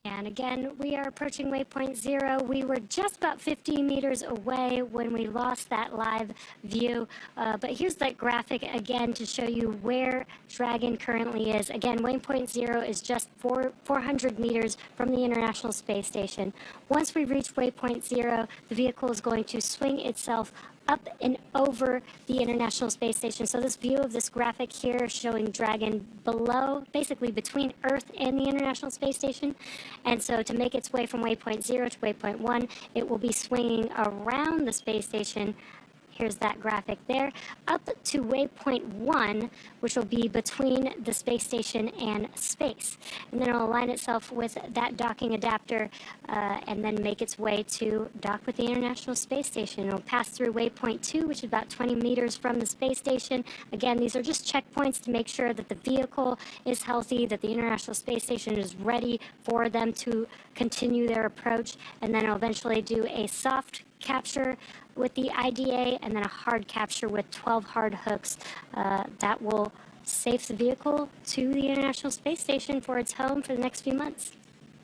S8: And again, we are approaching waypoint 0. We were just about 15 meters away when we lost that live view. But here's that graphic again to show you where Dragon currently is. Again, waypoint 0 is just 400 meters from the International Space Station. Once we reach waypoint 0, the vehicle is going to swing itself up and over the International Space Station. So this view of this graphic here showing Dragon below, basically between Earth and the International Space Station. And so to make its way from waypoint 0 to waypoint 1, it will be swinging around the space station. Here's that graphic there, up to waypoint 1, which will be between the space station and space. And then it'll align itself with that docking adapter and then make its way to dock with the International Space Station. It'll pass through waypoint 2, which is about 20 meters from the space station. Again, these are just checkpoints to make sure that the vehicle is healthy, that the International Space Station is ready for them to continue their approach, and then it'll eventually do a soft capture with the IDA and then a hard capture with 12 hard hooks that will safe the vehicle to the International Space Station for its home for the next few months.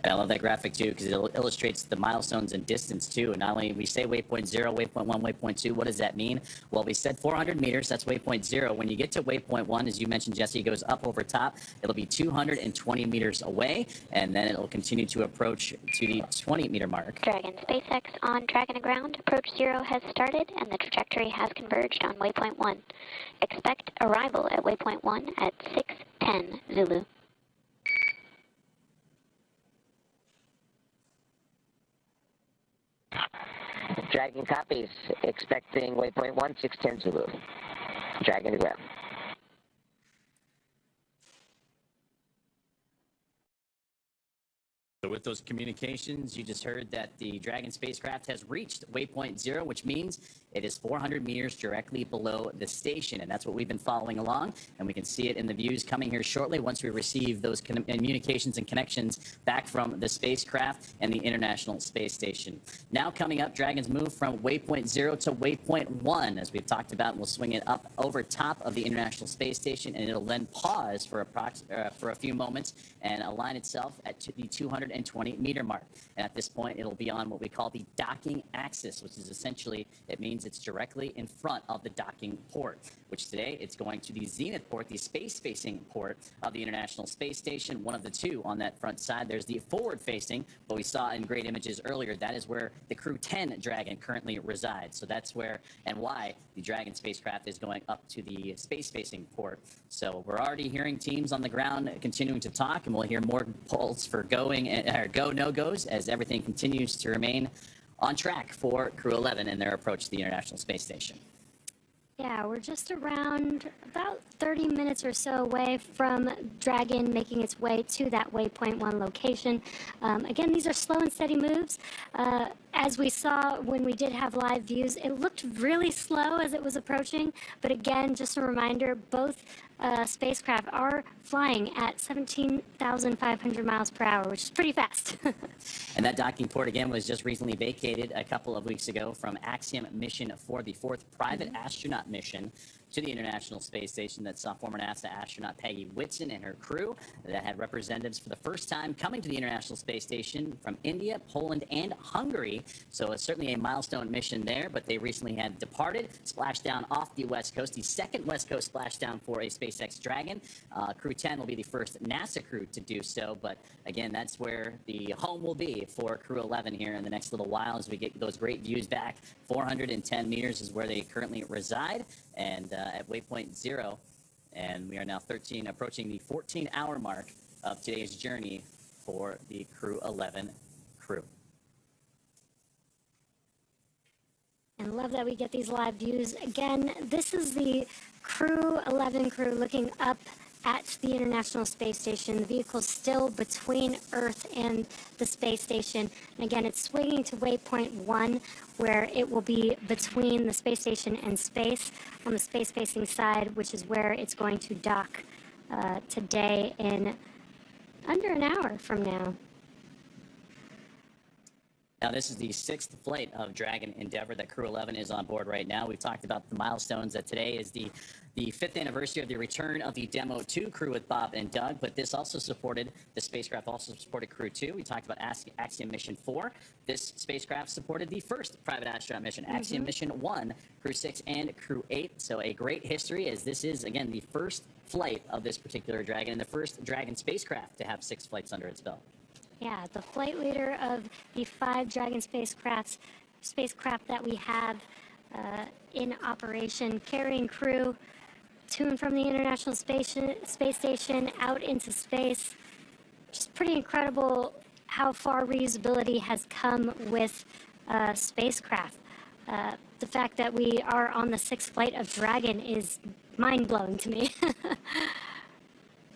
S9: I love that graphic too, because it illustrates the milestones and distance too. And not only we say waypoint 0, waypoint 1, waypoint 2, what does that mean? Well, we said 400 meters, that's waypoint 0. When you get to waypoint 1, as you mentioned, Jesse, it goes up over top. It'll be 220 meters away, and then it'll continue to approach to the 20-meter mark.
S3: Dragon SpaceX on Dragon to ground. Approach 0 has started, and the trajectory has converged on waypoint 1. Expect arrival at waypoint 1 at 6:10 Zulu.
S10: Dragon copies. Expecting waypoint 1, 6:10 Zulu. Dragon to ground.
S9: So with those communications, you just heard that the Dragon spacecraft has reached waypoint 0, which means it is 400 meters directly below the station. And that's what we've been following along. And we can see it in the views coming here shortly once we receive those communications and connections back from the spacecraft and the International Space Station. Now coming up, Dragon's move from waypoint 0 to waypoint 1. As we've talked about, we'll swing it up over top of the International Space Station, and it'll then pause for a few moments and align itself at the 220-meter mark. And at this point, it'll be on what we call the docking axis, which is essentially, it means it's directly in front of the docking port, which today it's going to the zenith port, the space-facing port of the International Space Station, one of the two on that front side. There's the forward-facing, but we saw in great images earlier, that is where the Crew-10 Dragon currently resides. So that's where and why the Dragon spacecraft is going up to the space-facing port. So we're already hearing teams on the ground continuing to talk, and we'll hear more polls for going or go no-goes as everything continues to remain on track for Crew-11 and their approach to the International Space Station.
S8: Yeah, we're just around about 30 minutes or so away from Dragon making its way to that waypoint 1 location. Again, these are slow and steady moves. As we saw when we did have live views, it looked really slow as it was approaching. But again, just a reminder, both spacecraft are flying at 17,500 miles per hour, which is pretty fast.
S9: And that docking port, again, was just recently vacated a couple of weeks ago from Axiom mission for the 4th private astronaut mission to the International Space Station that saw former NASA astronaut Peggy Whitson and her crew that had representatives for the first time coming to the International Space Station from India, Poland, and Hungary. So it's certainly a milestone mission there, but they recently had departed, splashed down off the West Coast, the second West Coast splashdown for a SpaceX Dragon. Crew-10 will be the first NASA crew to do so, but again, that's where the home will be for Crew-11 here in the next little while as we get those great views back. 410 meters is where they currently reside, and at waypoint 0, And we are now approaching the 14-hour mark of today's journey for the Crew-11 crew.
S8: And love that we get these live views. Again, this is the Crew-11 crew looking up at the International Space Station. The vehicle's still between Earth and the space station. And again, it's swinging to waypoint 1, where it will be between the space station and space on the space-facing side, which is where it's going to dock today in under an hour from now.
S9: Now, this is the 6th flight of Dragon Endeavour that Crew-11 is on board right now. We've talked about the milestones, that today is the 5th anniversary of the return of the Demo 2 crew with Bob and Doug, but this also supported, the spacecraft also supported Crew-2. We talked about Axiom Mission 4. This spacecraft supported the first private astronaut mission, Axiom Mission 1, Crew-6, and Crew-8. So a great history, as this is, again, the first flight of this particular Dragon and the first Dragon spacecraft to have 6 flights under its belt.
S8: Yeah, the flight leader of the 5 Dragon spacecraft that we have in operation, carrying crew to and from the International Space Station out into space. Just pretty incredible how far reusability has come with spacecraft. The fact that we are on the 6th flight of Dragon is mind-blowing to me.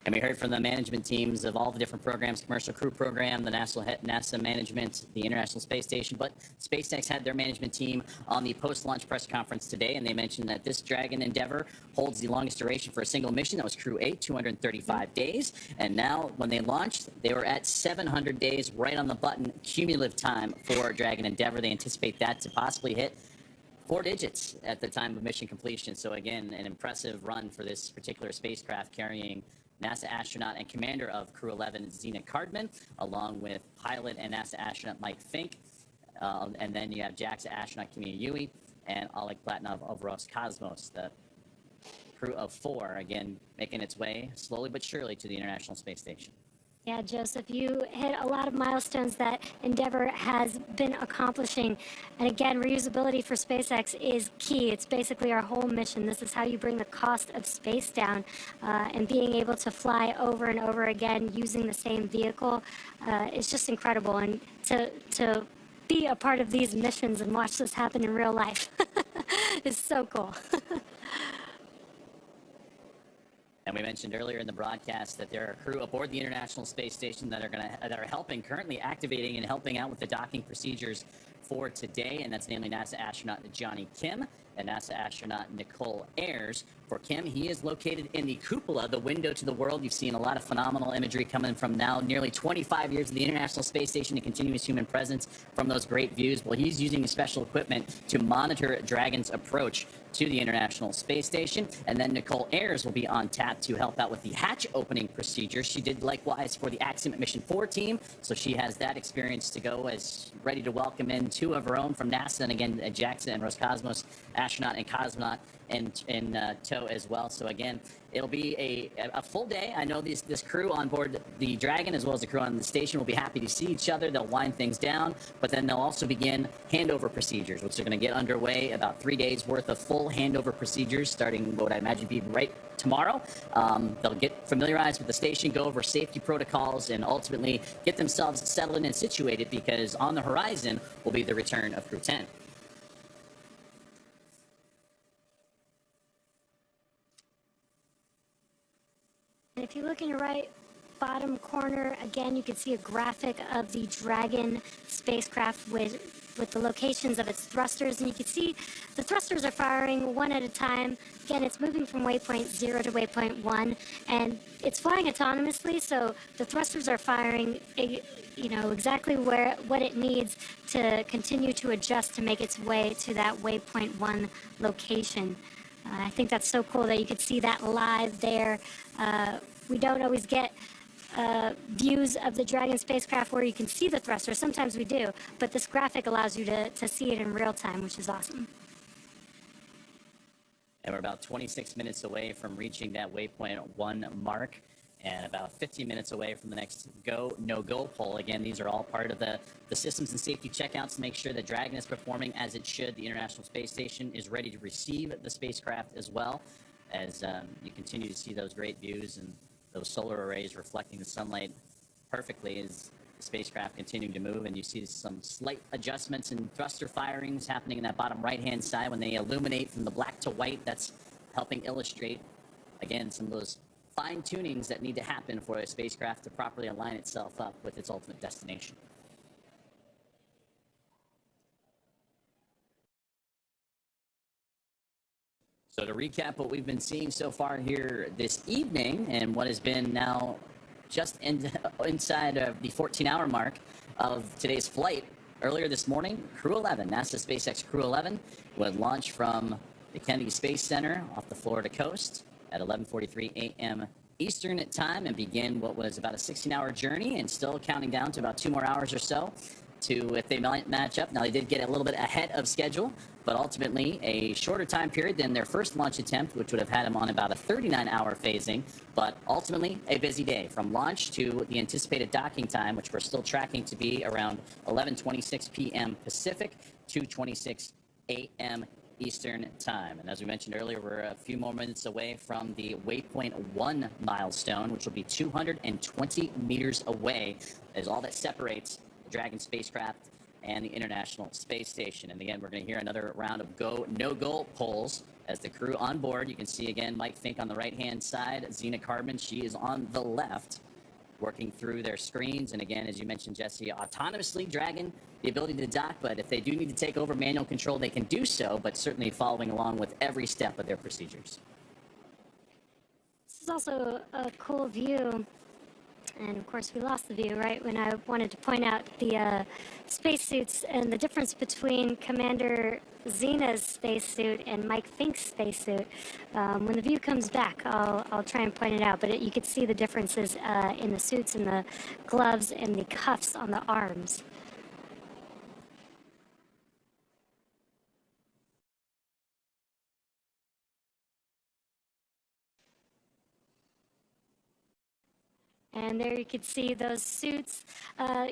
S9: And we heard from the management teams of all the different programs, Commercial Crew Program, the NASA management, the International Space Station. But SpaceX had their management team on the post-launch press conference today, and they mentioned that this Dragon Endeavour holds the longest duration for a single mission. That was Crew-8, 235 days. And now, when they launched, they were at 700 days, right on the button, cumulative time for Dragon Endeavour. They anticipate that to possibly hit 4 digits at the time of mission completion. So again, an impressive run for this particular spacecraft, carrying NASA astronaut and commander of Crew-11, Zena Cardman, along with pilot and NASA astronaut Mike Fincke. And then you have JAXA astronaut Kimiya Yui and Oleg Platonov of Roscosmos, the crew of 4, again, making its way slowly but surely to the International Space Station.
S8: Yeah, Joseph, you hit a lot of milestones that Endeavour has been accomplishing. And again, reusability for SpaceX is key. It's basically our whole mission. This is how you bring the cost of space down. And being able to fly over and over again using the same vehicle is just incredible. And to be a part of these missions and watch this happen in real life is so cool.
S9: And we mentioned earlier in the broadcast that there are crew aboard the International Space Station that are helping, currently activating and helping out with the docking procedures for today, and that's namely NASA astronaut Johnny Kim and NASA astronaut Nicole Ayers. For Kim, he is located in the cupola, the window to the world. You've seen a lot of phenomenal imagery coming from now nearly 25 years of the International Space Station and continuous human presence from those great views. Well, he's using special equipment to monitor Dragon's approach to the International Space Station. And then Nicole Ayers will be on tap to help out with the hatch opening procedure. She did likewise for the Axiom Mission 4 team, so she has that experience to go, as ready to welcome in 2 of her own from NASA, and again, JAXA and Roscosmos astronaut and cosmonaut in tow as well. So again, it'll be a full day. I know this crew on board the Dragon, as well as the crew on the station, will be happy to see each other. They'll wind things down, but then they'll also begin handover procedures, which are going to get underway, about 3 days worth of full handover procedures, starting what I imagine be right tomorrow. They'll get familiarized with the station, go over safety protocols, and ultimately get themselves settled in and situated, because on the horizon will be the return of Crew 10.
S8: And if you look in your right bottom corner, again, you can see a graphic of the Dragon spacecraft with the locations of its thrusters. And you can see the thrusters are firing one at a time. Again, it's moving from waypoint 0 to waypoint 1, and it's flying autonomously, so the thrusters are firing exactly what it needs to continue to adjust to make its way to that waypoint 1 location. I think that's so cool that you could see that live there. We don't always get views of the Dragon spacecraft where you can see the thrusters. Sometimes we do, but this graphic allows you to see it in real time, which is awesome.
S9: And we're about 26 minutes away from reaching that waypoint 1 mark, and about 15 minutes away from the next no-go poll. Again, these are all part of the systems and safety checkouts to make sure that Dragon is performing as it should. The International Space Station is ready to receive the spacecraft as well. as you continue to see those great views and those solar arrays reflecting the sunlight perfectly as the spacecraft continuing to move. And you see some slight adjustments in thruster firings happening in that bottom right-hand side when they illuminate from the black to white. That's helping illustrate, again, some of those fine tunings that need to happen for a spacecraft to properly align itself up with its ultimate destination. So to recap what we've been seeing so far here this evening and what has been now just inside of the 14-hour mark of today's flight, earlier this morning, Crew-11, NASA SpaceX Crew-11, would launch from the Kennedy Space Center off the Florida coast at 11:43 a.m. Eastern time and begin what was about a 16-hour journey and still counting down to about 2 more hours or so to if they might match up. Now, they did get a little bit ahead of schedule, but ultimately a shorter time period than their first launch attempt, which would have had them on about a 39-hour phasing, but ultimately a busy day from launch to the anticipated docking time, which we're still tracking to be around 11:26 p.m. Pacific, 2:26 a.m. Eastern time. And as we mentioned earlier, we're a few more minutes away from the Waypoint 1 milestone, which will be 220 meters away, as all that separates the Dragon spacecraft and the International Space Station. And again, we're going to hear another round of go, no-go polls as the crew on board. You can see again Mike Fincke on the right-hand side, Zena Cardman, she is on the left, working through their screens. And again, as you mentioned, Jesse, autonomously Dragon, the ability to dock, but if they do need to take over manual control, they can do so, but certainly following along with every step of their procedures.
S8: This is also a cool view. And of course, we lost the view right when I wanted to point out the spacesuits and the difference between Commander Zena's spacesuit and Mike Fincke's spacesuit. When the view comes back, I'll try and point it out, but you could see the differences in the suits and the gloves and the cuffs on the arms. And there you could see those suits.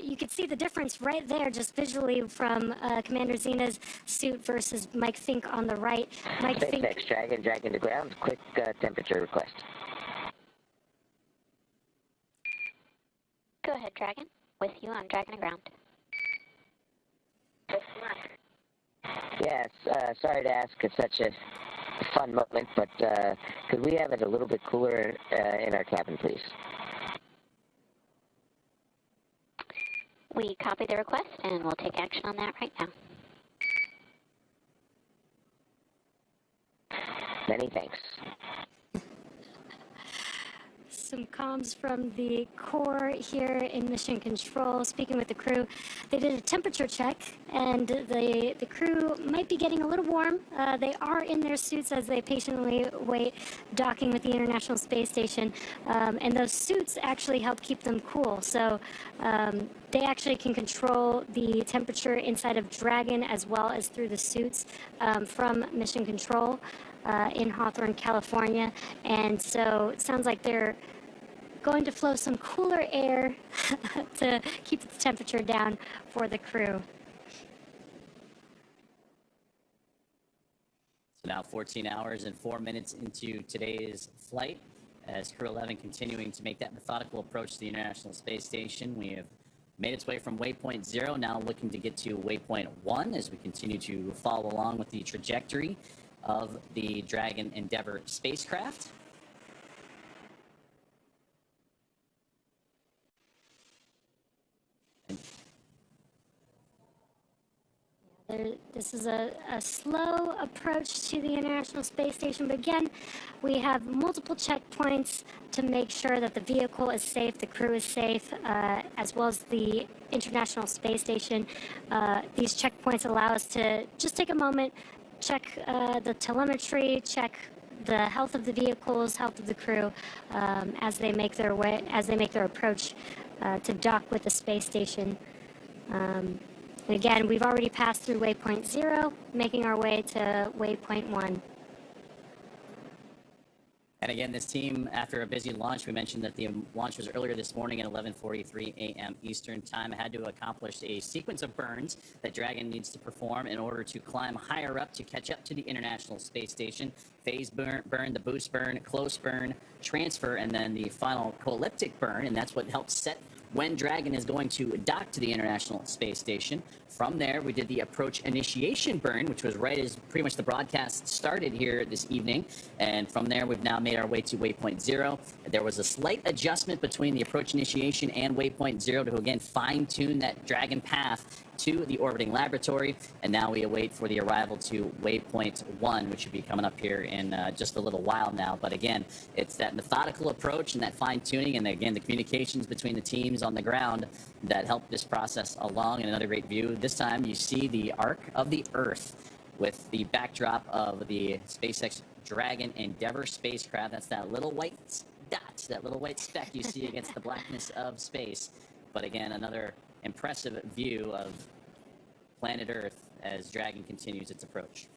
S8: You could see the difference right there just visually from Commander Zena's suit versus Mike Fincke on the right. Mike Fincke.
S10: SpaceX Dragon to ground. Quick temperature request.
S3: Go ahead, Dragon. With you on Dragon to ground.
S10: Yes, sorry to ask at such a fun moment, but could we have it a little bit cooler in our cabin, please?
S3: We copy the request, and we'll take action on that right now.
S10: Many thanks.
S8: Some comms from the core here in mission control, speaking with the crew. They did a temperature check, and the crew might be getting a little warm. They are in their suits as they patiently wait docking with the International Space Station, and those suits actually help keep them cool. So they actually can control the temperature inside of Dragon as well as through the suits from mission control in Hawthorne, California. And so it sounds like they're going to flow some cooler air to keep the temperature down for the crew.
S9: So now 14 hours and 4 minutes into today's flight, as Crew-11 continuing to make that methodical approach to the International Space Station. We have made its way from Waypoint 0, now looking to get to Waypoint 1 as we continue to follow along with the trajectory of the Dragon Endeavour spacecraft.
S8: This is a slow approach to the International Space Station, but again, we have multiple checkpoints to make sure that the vehicle is safe, the crew is safe, as well as the International Space Station. These checkpoints allow us to just take a moment, check the telemetry, check the health of the vehicles, health of the crew, as they make their approach to dock with the space station. And again, we've already passed through Waypoint 0, making our way to Waypoint 1.
S9: And again, this team, after a busy launch, we mentioned that the launch was earlier this morning at 11:43 a.m. Eastern Time, had to accomplish a sequence of burns that Dragon needs to perform in order to climb higher up to catch up to the International Space Station. Phase burn, the boost burn, close burn, transfer, and then the final elliptic burn, and that's what helps set when Dragon is going to dock to the International Space Station. From there, we did the approach initiation burn, which was right as pretty much the broadcast started here this evening. And from there, we've now made our way to waypoint 0. There was a slight adjustment between the approach initiation and waypoint 0 to, again, fine-tune that Dragon path to the orbiting laboratory. And now we await for the arrival to waypoint 1, which should be coming up here in just a little while now. But again, it's that methodical approach and that fine-tuning, and again, the communications between the teams on the ground that help this process along. And another great view. This time you see the arc of the Earth with the backdrop of the SpaceX Dragon Endeavour spacecraft. That's that little white dot, that little white speck you see against the blackness of space. But again, another impressive view of planet Earth as Dragon continues its approach.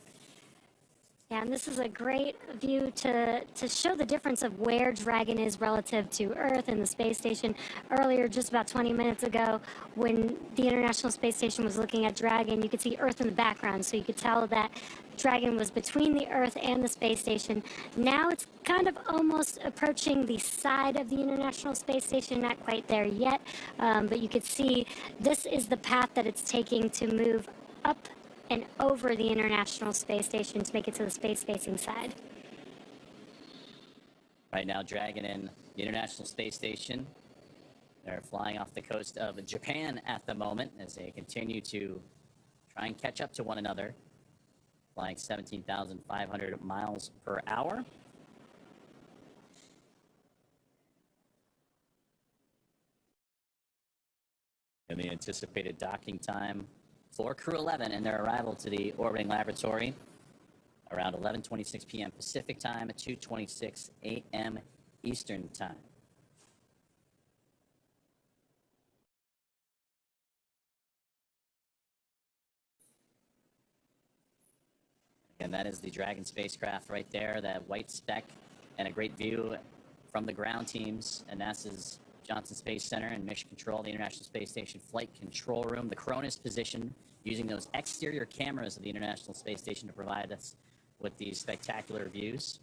S8: Yeah, and this is a great view to show the difference of where Dragon is relative to Earth and the space station. Earlier, just about 20 minutes ago, when the International Space Station was looking at Dragon, you could see Earth in the background, so you could tell that Dragon was between the Earth and the space station. Now it's kind of almost approaching the side of the International Space Station, not quite there yet, but you could see this is the path that it's taking to move up and over the International Space Station to make it to the space-facing side.
S9: Right now, Dragon and the International Space Station, they're flying off the coast of Japan at the moment as they continue to try and catch up to one another, flying 17,500 miles per hour. And the anticipated docking time for Crew-11 and their arrival to the orbiting laboratory around 11:26 p.m. Pacific time at 2:26 a.m. Eastern time. And that is the Dragon spacecraft right there, that white speck, and a great view from the ground teams and NASA's Johnson Space Center and Mission Control, the International Space Station Flight Control Room, the Cronus position, using those exterior cameras of the International Space Station to provide us with these spectacular views.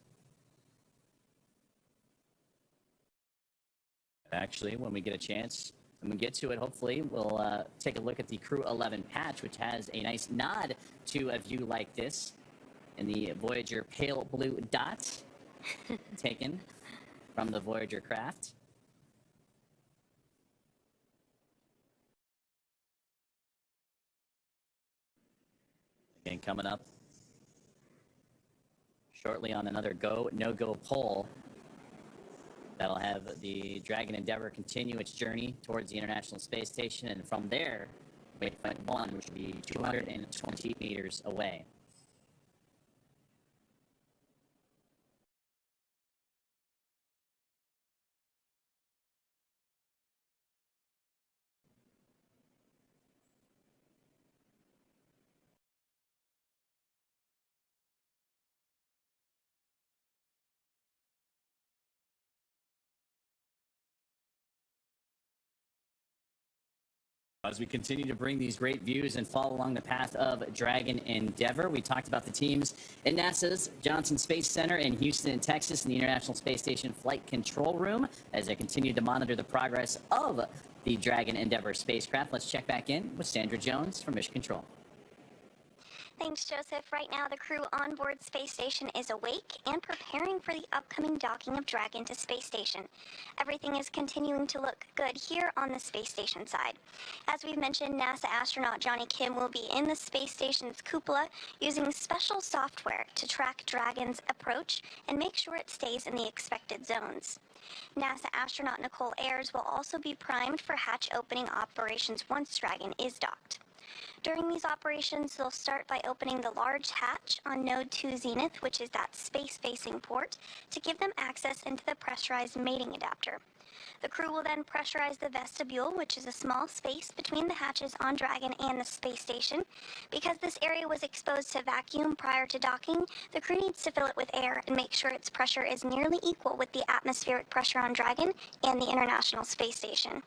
S9: Actually, when we get a chance, when we get to it, hopefully, we'll take a look at the Crew-11 patch, which has a nice nod to a view like this in the Voyager pale blue dot taken from the Voyager craft. Again, coming up shortly on another go, no-go poll. That'll have the Dragon Endeavour continue its journey towards the International Space Station, and from there, waypoint 1, which will be 220 meters away. As we continue to bring these great views and follow along the path of Dragon Endeavour, we talked about the teams in NASA's Johnson Space Center in Houston, Texas, and the International Space Station Flight Control Room as they continue to monitor the progress of the Dragon Endeavour spacecraft. Let's check back in with Sandra Jones from Mission Control.
S11: Thanks, Joseph. Right now, the crew on board Space Station is awake and preparing for the upcoming docking of Dragon to Space Station. Everything is continuing to look good here on the Space Station side. As we've mentioned, NASA astronaut Johnny Kim will be in the Space Station's cupola using special software to track Dragon's approach and make sure it stays in the expected zones. NASA astronaut Nicole Ayers will also be primed for hatch opening operations once Dragon is docked. During these operations, they'll start by opening the large hatch on Node 2 Zenith, which is that space-facing port, to give them access into the pressurized mating adapter. The crew will then pressurize the vestibule, which is a small space between the hatches on Dragon and the space station. Because this area was exposed to vacuum prior to docking, the crew needs to fill it with air and make sure its pressure is nearly equal with the atmospheric pressure on Dragon and the International Space Station.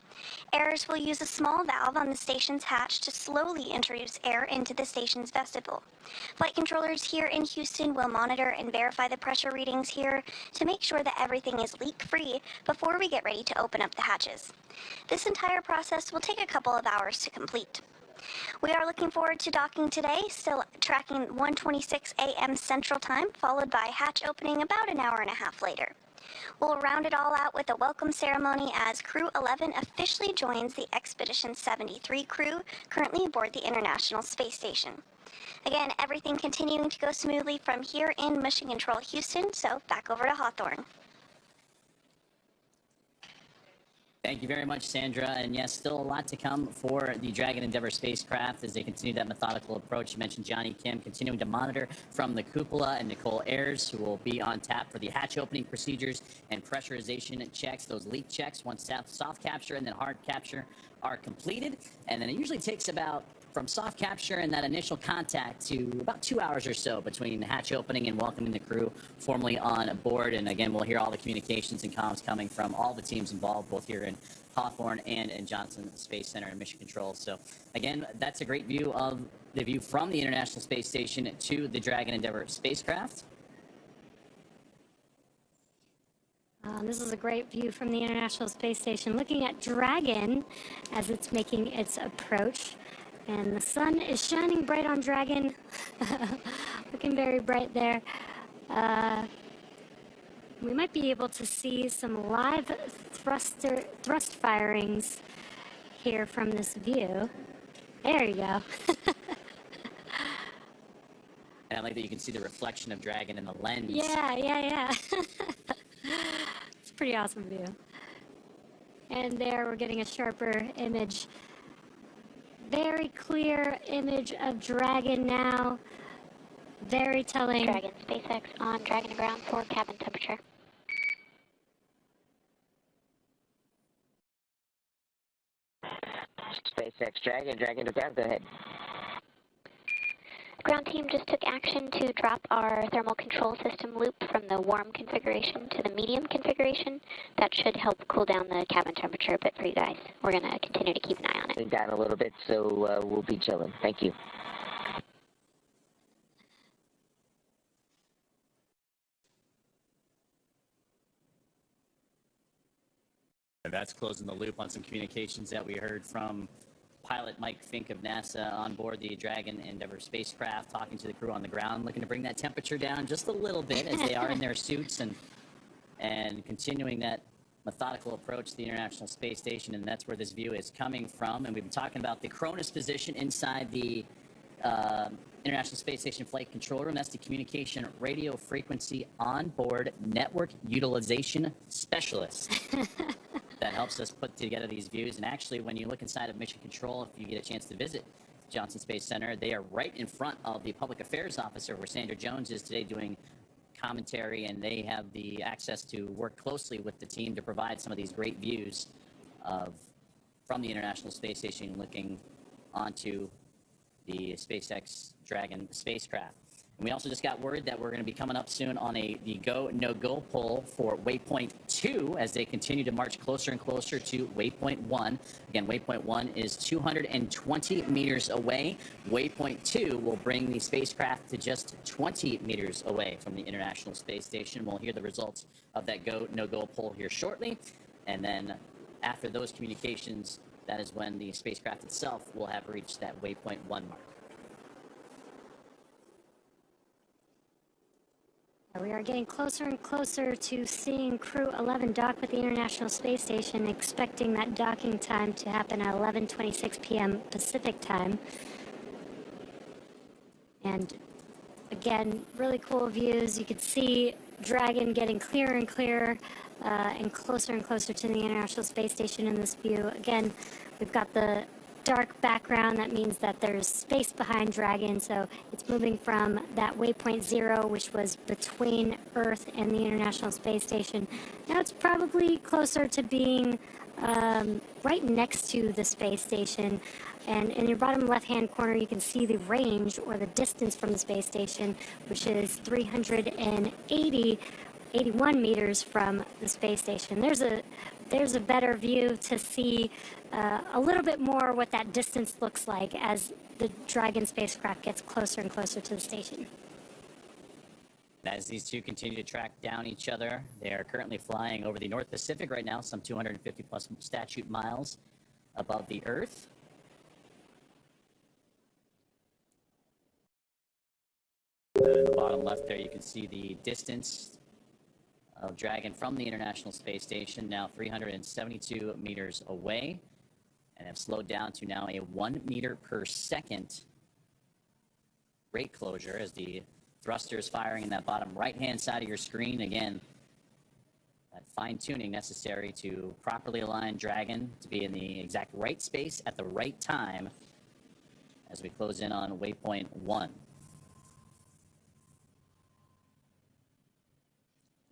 S11: Airers will use a small valve on the station's hatch to slowly introduce air into the station's vestibule. Flight controllers here in Houston will monitor and verify the pressure readings here to make sure that everything is leak-free before we get ready to open up the hatches. This entire process will take a couple of hours to complete. We are looking forward to docking today, still tracking 1:26 a.m. Central Time, followed by hatch opening about an hour and a half later. We'll round it all out with a welcome ceremony as Crew-11 officially joins the Expedition 73 crew currently aboard the International Space Station. Again, everything continuing to go smoothly from here in Mission Control Houston, so back over to Hawthorne.
S9: Thank you very much, Sandra. And yes, still a lot to come for the Dragon Endeavour spacecraft as they continue that methodical approach. You mentioned Johnny Kim continuing to monitor from the cupola, and Nicole Ayers, who will be on tap for the hatch opening procedures and pressurization checks, those leak checks once soft capture and then hard capture are completed. And then it usually takes about from soft capture and that initial contact to about 2 hours or so between the hatch opening and welcoming the crew formally on board. And again, we'll hear all the communications and comms coming from all the teams involved, both here in Hawthorne and in Johnson Space Center and Mission Control. So again, that's a great view of the view from the International Space Station to the Dragon Endeavour spacecraft.
S8: This is a great view from the International Space Station, looking at Dragon as it's making its approach. And the sun is shining bright on Dragon, looking very bright there. We might be able to see some live thrust firings here from this view. There you go.
S9: And I like that you can see the reflection of Dragon in the lens.
S8: Yeah. It's a pretty awesome view. And there we're getting a sharper image. Very clear image of Dragon now. Very telling.
S3: Dragon, SpaceX on Dragon to ground for cabin temperature.
S10: SpaceX Dragon, Dragon to ground, go ahead.
S3: Ground team just took action to drop our thermal control system loop from the warm configuration to the medium configuration. That should help cool down the cabin temperature a bit for you guys. We're going to continue to keep an eye on it.
S10: Down a little bit, so we'll be chilling. Thank you.
S9: And that's closing the loop on some communications that we heard from pilot Mike Fincke of NASA on board the Dragon Endeavour spacecraft, talking to the crew on the ground, looking to bring that temperature down just a little bit as they are in their suits and continuing that methodical approach to the International Space Station. And that's where this view is coming from. And we've been talking about the Cronus position inside the International Space Station Flight Control Room. That's the Communication Radio Frequency Onboard Network Utilization Specialist. That helps us put together these views. And actually, when you look inside of Mission Control, if you get a chance to visit Johnson Space Center, they are right in front of the Public Affairs Officer, where Sandra Jones is today doing commentary, and they have the access to work closely with the team to provide some of these great views from the International Space Station looking onto the SpaceX Dragon spacecraft. And we also just got word that we're going to be coming up soon on the go, no-go poll for Waypoint 2 as they continue to march closer and closer to Waypoint 1. Again, Waypoint 1 is 220 meters away. Waypoint 2 will bring the spacecraft to just 20 meters away from the International Space Station. We'll hear the results of that go, no-go poll here shortly. And then after those communications, that is when the spacecraft itself will have reached that Waypoint 1 mark.
S8: We are getting closer and closer to seeing Crew-11 dock with the International Space Station, expecting that docking time to happen at 11:26 p.m. Pacific time. And again, really cool views. You could see Dragon getting clearer and clearer and closer to the International Space Station in this view. Again, we've got the dark background. That means that there's space behind Dragon, so it's moving from that waypoint 0, which was between Earth and the International Space Station. Now it's probably closer to being right next to the space station. And in your bottom left-hand corner, you can see the range or the distance from the space station, which is 81 meters from the space station. There's a better view to see a little bit more what that distance looks like as the Dragon spacecraft gets closer and closer to the station.
S9: As these two continue to track down each other, they are currently flying over the North Pacific right now, some 250 plus statute miles above the Earth. And in the bottom left there, you can see the distance of Dragon from the International Space Station, now 372 meters away, and have slowed down to now a 1 meter per second rate closure as the thrusters firing in that bottom right-hand side of your screen. Again, that fine-tuning necessary to properly align Dragon to be in the exact right space at the right time as we close in on waypoint 1.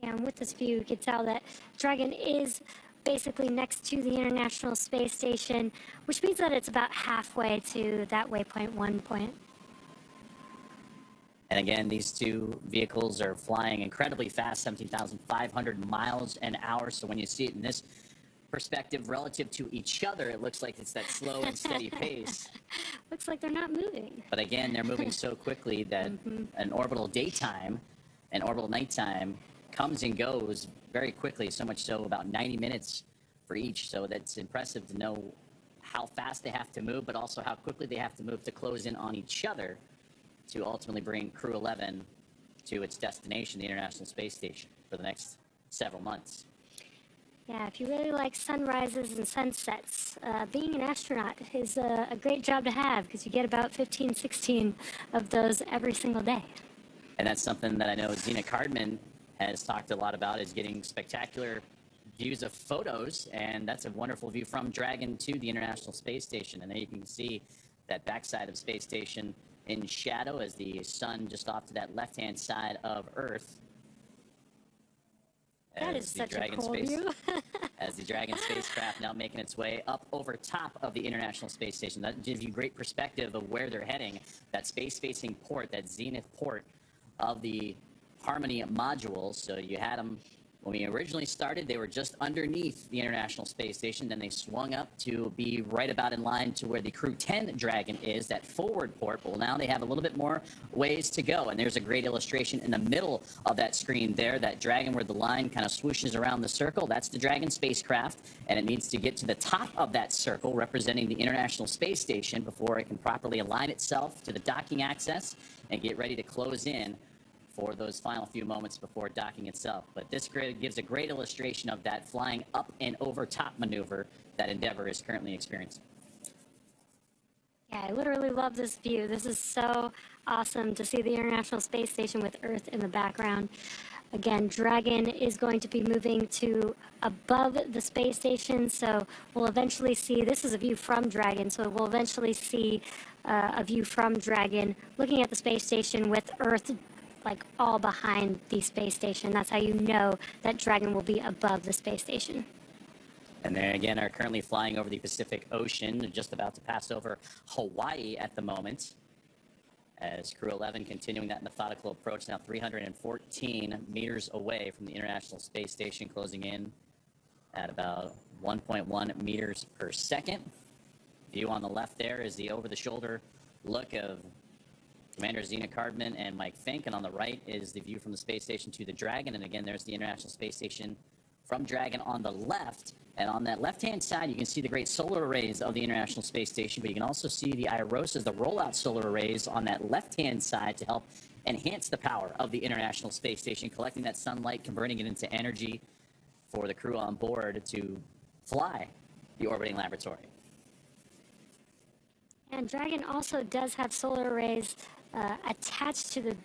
S8: And with this view, you can tell that Dragon is basically next to the International Space Station, which means that it's about halfway to that waypoint 1 point.
S9: And again, these two vehicles are flying incredibly fast, 17,500 miles an hour. So when you see it in this perspective relative to each other, it looks like it's that slow and steady pace.
S8: Looks like they're not moving.
S9: But again, they're moving so quickly that an orbital daytime and orbital nighttime comes and goes very quickly, so much so about 90 minutes for each. So that's impressive to know how fast they have to move, but also how quickly they have to move to close in on each other to ultimately bring Crew-11 to its destination, the International Space Station, for the next several months.
S8: Yeah, if you really like sunrises and sunsets, being an astronaut is a great job to have because you get about 15, 16 of those every single day.
S9: And that's something that I know Zena Cardman has talked a lot about, is getting spectacular views of photos, and that's a wonderful view from Dragon to the International Space Station. And there you can see that backside of Space Station in shadow as the sun just off to that left-hand side of Earth.
S8: That is such a cool view.
S9: As the Dragon spacecraft now making its way up over top of the International Space Station. That gives you great perspective of where they're heading. That space-facing port, that zenith port of the Harmony modules. So you had them when we originally started, they were just underneath the International Space Station. Then they swung up to be right about in line to where the Crew-10 Dragon is, that forward port. Well, now they have a little bit more ways to go. And there's a great illustration in the middle of that screen there, that Dragon where the line kind of swooshes around the circle. That's the Dragon spacecraft, and it needs to get to the top of that circle representing the International Space Station before it can properly align itself to the docking access and get ready to close in for those final few moments before docking itself. But this grid gives a great illustration of that flying up and over top maneuver that Endeavour is currently experiencing.
S8: Yeah, I literally love this view. This is so awesome to see the International Space Station with Earth in the background. Again, Dragon is going to be moving to above the space station, so we'll eventually see, this is a view from Dragon, so we'll eventually see a view from Dragon looking at the space station with Earth like all behind the space station. That's how you know that Dragon will be above the space station.
S9: And they again are currently flying over the Pacific Ocean. They're just about to pass over Hawaii at the moment, as Crew-11 continuing that methodical approach, now 314 meters away from the International Space Station, closing in at about 1.1 meters per second. View on the left there is the over-the-shoulder look of Commander Zena Cardman and Mike Fincke, and on the right is the view from the space station to the Dragon. And again, there's the International Space Station from Dragon on the left. And on that left-hand side, you can see the great solar arrays of the International Space Station, but you can also see the IROSAs, the rollout solar arrays on that left-hand side to help enhance the power of the International Space Station, collecting that sunlight, converting it into energy for the crew on board to fly the orbiting laboratory.
S8: And Dragon also does have solar arrays attached to the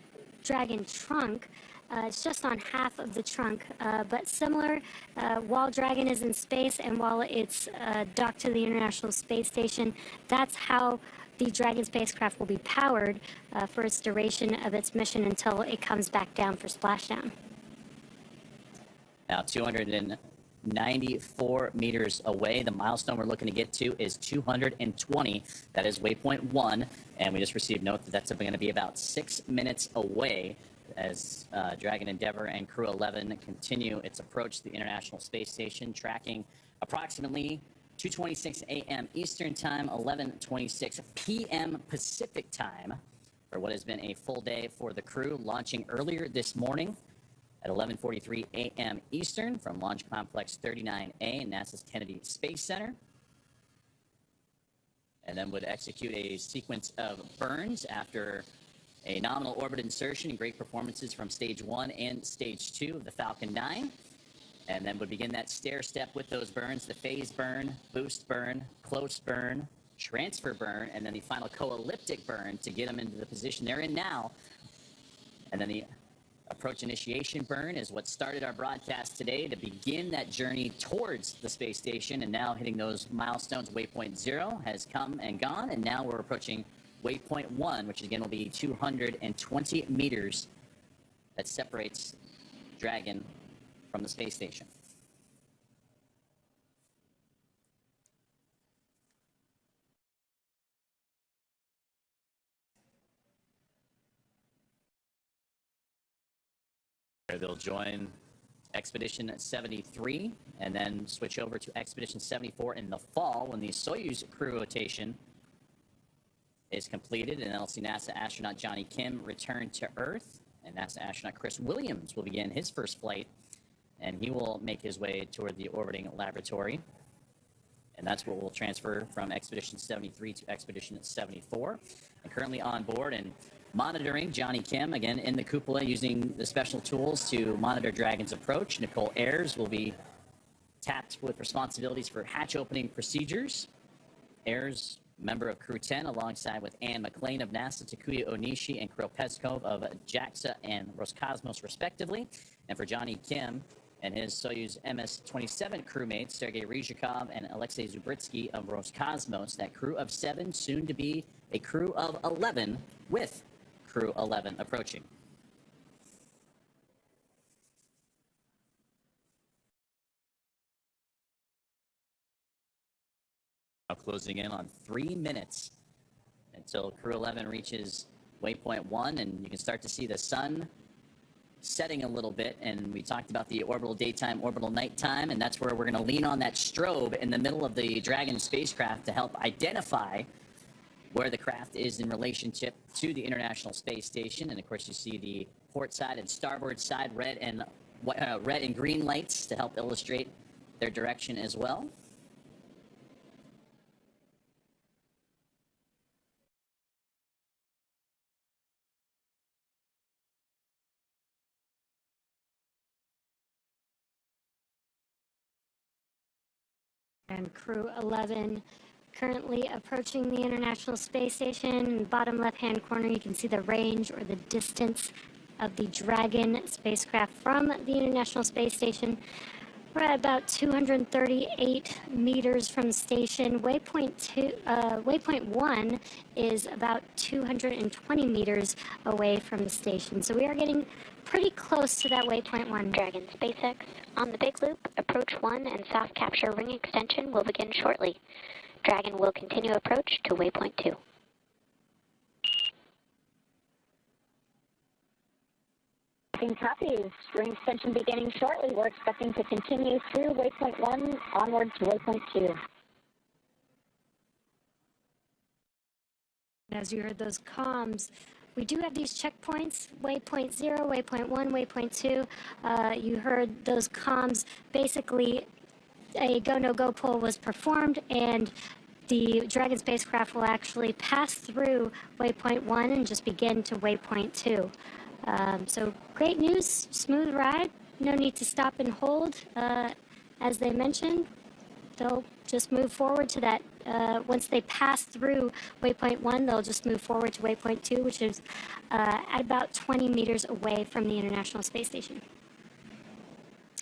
S8: Dragon trunk It's just on half of the trunk, but similar. While Dragon is in space and while it's docked to the International Space Station, that's how the Dragon spacecraft will be powered for its duration of its mission until it comes back down for splashdown.
S9: Now 294 meters away. The milestone we're looking to get to is 220. That is waypoint 1. And we just received note that that's going to be about 6 minutes away as Dragon Endeavour and Crew-11 continue its approach to the International Space Station, tracking approximately 2:26 a.m. Eastern Time, 11:26 p.m. Pacific Time, for what has been a full day for the crew, launching earlier this morning at 11:43 a.m. Eastern from Launch Complex 39A in NASA's Kennedy Space Center, and then would execute a sequence of burns after a nominal orbit insertion and great performances from Stage 1 and Stage 2 of the Falcon 9. And then would begin that stair step with those burns, the phase burn, boost burn, close burn, transfer burn, and then the final co-elliptic burn to get them into the position they're in now. And then the approach initiation burn is what started our broadcast today to begin that journey towards the space station. And now hitting those milestones, waypoint 0 has come and gone, and now we're approaching waypoint 1, which again will be 220 meters that separates Dragon from the space station. They'll join Expedition 73 and then switch over to Expedition 74 in the fall when the Soyuz crew rotation is completed, and then I'll see NASA astronaut Johnny Kim return to Earth, and NASA astronaut Chris Williams will begin his first flight, and he will make his way toward the orbiting laboratory, and that's what will transfer from Expedition 73 to Expedition 74. And currently on board and monitoring Johnny Kim, again in the cupola using the special tools to monitor Dragon's approach, Nicole Ayers will be tapped with responsibilities for hatch opening procedures. Ayers, member of Crew 10, alongside with Anne McLean of NASA, Takuya Onishi and Kirill Peskov of JAXA and Roscosmos, respectively. And for Johnny Kim and his Soyuz MS-27 crewmates, Sergei Ryzhikov and Alexei Zubritsky of Roscosmos, that crew of 7, soon to be a crew of 11, with Crew-11 approaching. Now closing in on 3 minutes until Crew-11 reaches waypoint 1, and you can start to see the sun setting a little bit. And we talked about the orbital daytime, orbital nighttime, and that's where we're going to lean on that strobe in the middle of the Dragon spacecraft to help identify where the craft is in relationship to the International Space Station. And of course, you see the port side and starboard side red and green lights to help illustrate their direction as well.
S8: And Crew-11 currently approaching the International Space Station. In the bottom left-hand corner, you can see the range or the distance of the Dragon spacecraft from the International Space Station. We're at about 238 meters from the station. Waypoint 1 is about 220 meters away from the station. So we are getting pretty close to that waypoint 1.
S3: Dragon SpaceX on the big loop, approach 1 and soft capture ring extension will begin shortly. Dragon will continue approach to waypoint 2.
S4: Copies. Ring extension beginning shortly. We're expecting to continue through waypoint 1 onward to waypoint 2.
S8: As you heard those comms, we do have these checkpoints, waypoint 0, waypoint 1, waypoint 2. You heard those comms. Basically, a go-no-go poll was performed, and the Dragon spacecraft will actually pass through waypoint 1 and just begin to waypoint 2. So great news, smooth ride, no need to stop and hold. As they mentioned, they'll just move forward to that. Once they pass through waypoint 1, they'll just move forward to waypoint 2, which is at about 20 meters away from the International Space Station.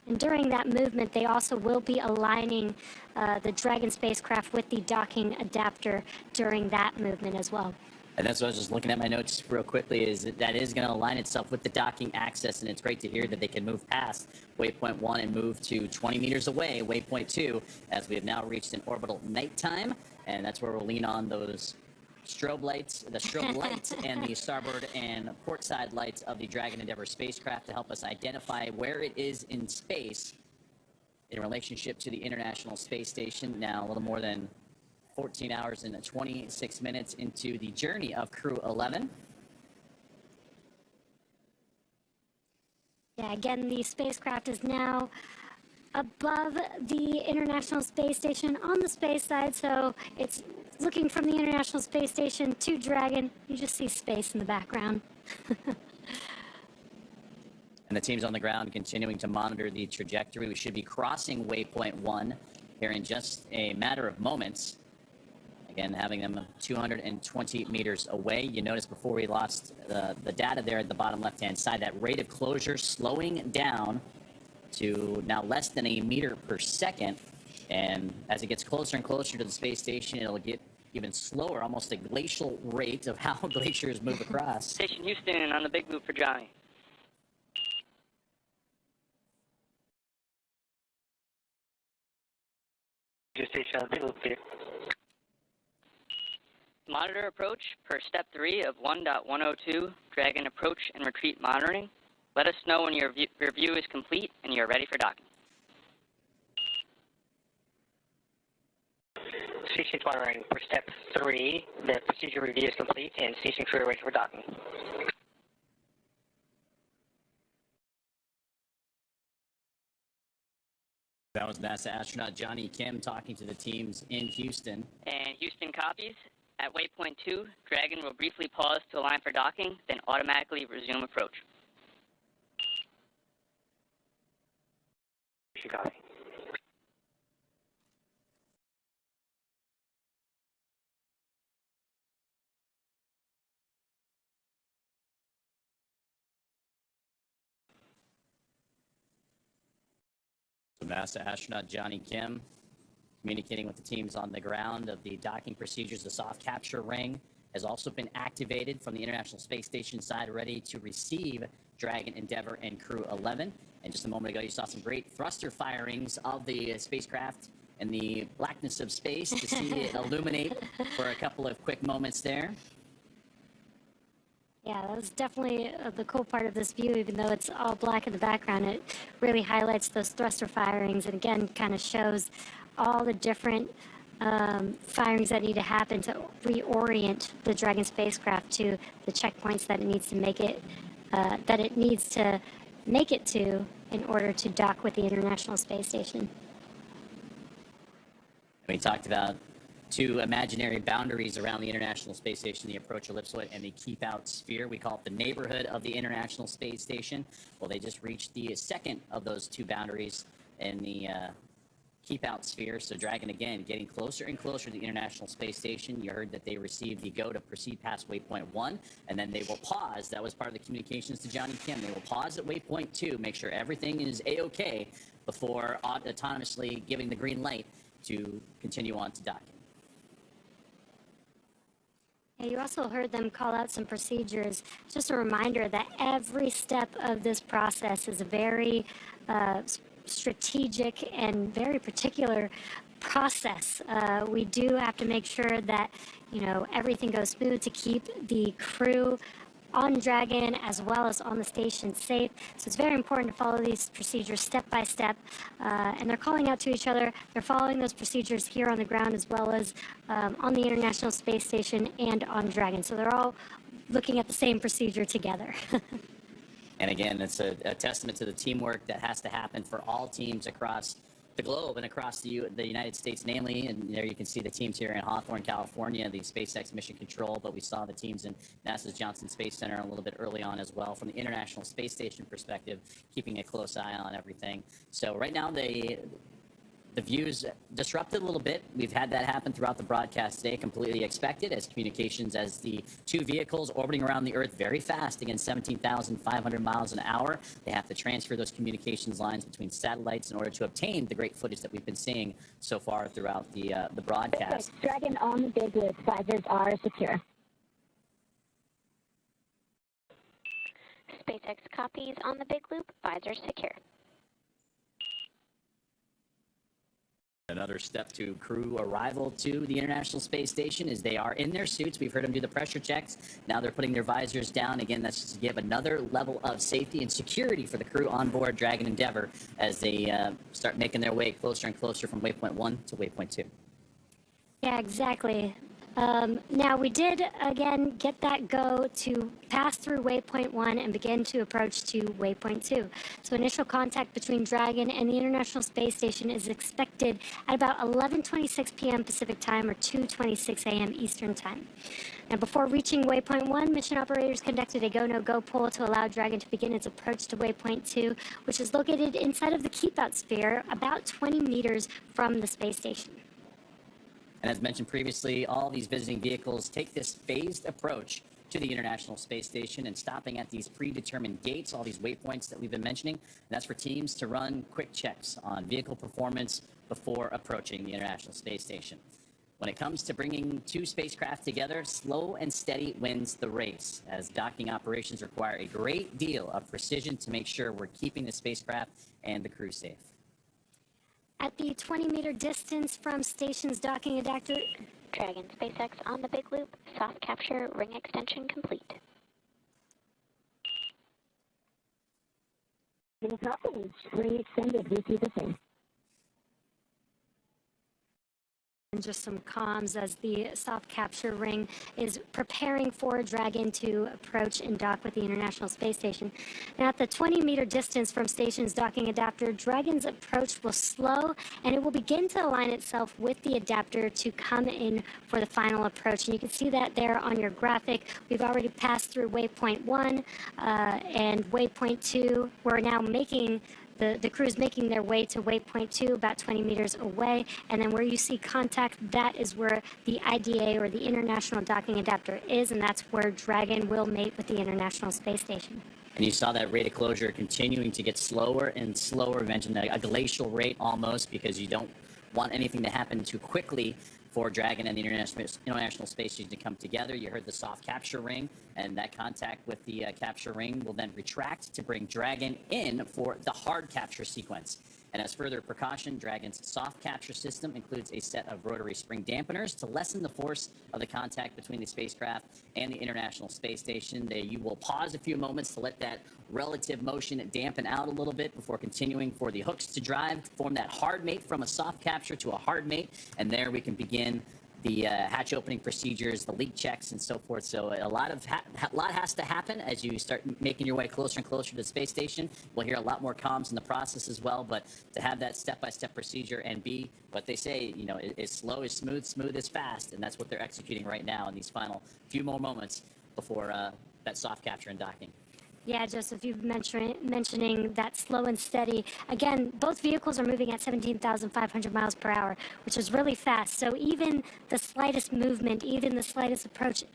S8: And during that movement, they also will be aligning the Dragon spacecraft with the docking adapter during that movement as well.
S9: And that's what I was just looking at my notes real quickly, is that is going to align itself with the docking axis, and it's great to hear that they can move past waypoint 1 and move to 20 meters away, waypoint 2, as we have now reached an orbital nighttime, and that's where we'll lean on those strobe lights, the strobe lights and the starboard and port side lights of the Dragon Endeavour spacecraft to help us identify where it is in space in relationship to the International Space Station. Now, a little more than 14 hours and 26 minutes into the journey of Crew-11.
S8: Yeah, again, the spacecraft is now above the International Space Station on the space side, so it's looking from the International Space Station to Dragon. You just see space in the background.
S9: And the team's on the ground continuing to monitor the trajectory. We should be crossing waypoint 1 here in just a matter of moments. Again, having them 220 meters away. You notice before we lost the data there at the bottom left-hand side, that rate of closure slowing down to now less than a meter per second. And as it gets closer and closer to the space station, it'll get even slower, almost a glacial rate of how glaciers move across.
S12: Station Houston on the big loop for Johnny.
S6: Station on the big loop here.
S12: Monitor approach per step 3 of 1.102, Dragon approach and retreat monitoring. Let us know when your review is complete and you're ready for docking.
S6: Station monitoring for step 3. The procedure review is complete and station crew are ready for docking.
S9: That was NASA astronaut Johnny Kim talking to the teams in Houston.
S12: And Houston copies. At waypoint 2, Dragon will briefly pause to align for docking, then automatically resume approach.
S6: Copy.
S9: So NASA astronaut Johnny Kim communicating with the teams on the ground of the docking procedures. The soft capture ring has also been activated from the International Space Station side, ready to receive Dragon Endeavour and Crew-11. And just a moment ago, you saw some great thruster firings of the spacecraft in the blackness of space to see it illuminate for a couple of quick moments there.
S8: Yeah, that was definitely the cool part of this view. Even though it's all black in the background, it really highlights those thruster firings and again kind of shows all the different firings that need to happen to reorient the Dragon spacecraft to the checkpoints that it needs to make it to in order to dock with the International Space Station.
S9: We talked about two imaginary boundaries around the International Space Station, the approach ellipsoid and the keep out sphere. We call it the neighborhood of the International Space Station. Well, they just reached the second of those two boundaries in the keep out sphere. So Dragon, again, getting closer and closer to the International Space Station. You heard that they received the go to proceed past waypoint 1, and then they will pause. That was part of the communications to Johnny Kim. They will pause at waypoint 2, make sure everything is A-OK before autonomously giving the green light to continue on to docking.
S8: Yeah, you also heard them call out some procedures. Just a reminder that every step of this process is a very strategic and very particular process. We do have to make sure that, you know, everything goes smooth to keep the crew on Dragon as well as on the station safe. So it's very important to follow these procedures step by step. And they're calling out to each other. They're following those procedures here on the ground as well as on the International Space Station and on Dragon. So they're all looking at the same procedure together.
S9: And again, it's a testament to the teamwork that has to happen for all teams across the globe and across the United States, namely, and there you can see the teams here in Hawthorne, California, the SpaceX Mission Control, but we saw the teams in NASA's Johnson Space Center a little bit early on as well from the International Space Station perspective, keeping a close eye on everything. So right now, the the views disrupted a little bit. We've had that happen throughout the broadcast today, completely expected, as communications, as the two vehicles orbiting around the Earth very fast, again, 17,500 miles an hour. They have to transfer those communications lines between satellites in order to obtain the great footage that we've been seeing so far throughout the broadcast.
S8: Dragon on the big loop. Visors are secure.
S3: SpaceX copies on the big loop. Visors secure.
S9: Another step to crew arrival to the International Space Station is they are in their suits. We've heard them do the pressure checks. Now they're putting their visors down. Again, that's just to give another level of safety and security for the crew on board Dragon Endeavour as they start making their way closer and closer from waypoint 1 to waypoint 2.
S8: Yeah, exactly. Now, we did, again, get that go to pass through waypoint 1 and begin to approach to waypoint 2. So initial contact between Dragon and the International Space Station is expected at about 11:26 p.m. Pacific Time or 2:26 a.m. Eastern Time. Now, before reaching waypoint 1, mission operators conducted a go-no-go poll to allow Dragon to begin its approach to waypoint 2, which is located inside of the keep-out sphere about 20 meters from the space station.
S9: And as mentioned previously, all these visiting vehicles take this phased approach to the International Space Station and stopping at these predetermined gates, all these waypoints that we've been mentioning. And that's for teams to run quick checks on vehicle performance before approaching the International Space Station. When it comes to bringing two spacecraft together, slow and steady wins the race, as docking operations require a great deal of precision to make sure we're keeping the spacecraft and the crew safe.
S8: At the 20-meter distance from station's docking adapter,
S3: Dragon SpaceX on the big loop. Soft capture ring extension complete.
S4: It happens. Ring extended. We see the same.
S2: And just some comms as the soft capture ring is preparing for Dragon to approach and dock with the International Space Station. Now, at the 20-meter distance from station's docking adapter, Dragon's approach will slow, and it will begin to align itself with the adapter to come in for the final approach. And you can see that there on your graphic. We've already passed through waypoint 1 and waypoint 2. We're now making the crew is making their way to waypoint 2, about 20 meters away, and then where you see contact, that is where the IDA, or the International Docking Adapter, is, and that's where Dragon will mate with the International Space Station.
S9: And you saw that rate of closure continuing to get slower and slower. We mentioned a glacial rate almost, because you don't want anything to happen too quickly for Dragon and the International Space Station to come together. You heard the soft capture ring, and that contact with the capture ring will then retract to bring Dragon in for the hard capture sequence. And as further precaution, Dragon's soft capture system includes a set of rotary spring dampeners to lessen the force of the contact between the spacecraft and the International Space Station. You will pause a few moments to let that relative motion dampen out a little bit before continuing for the hooks to drive, form that hard mate from a soft capture to a hard mate, and there we can begin the hatch opening procedures, the leak checks, and so forth. So a lot has to happen as you start making your way closer and closer to the space station. We'll hear a lot more comms in the process as well, but to have that step-by-step procedure and be what they say, you know, is slow is smooth, smooth is fast, and that's what they're executing right now in these final few more moments before that soft capture and docking.
S8: Yeah, Joseph, you've mentioning that slow and steady. Again, both vehicles are moving at 17,500 miles per hour, which is really fast. So even the slightest movement, even the slightest approach,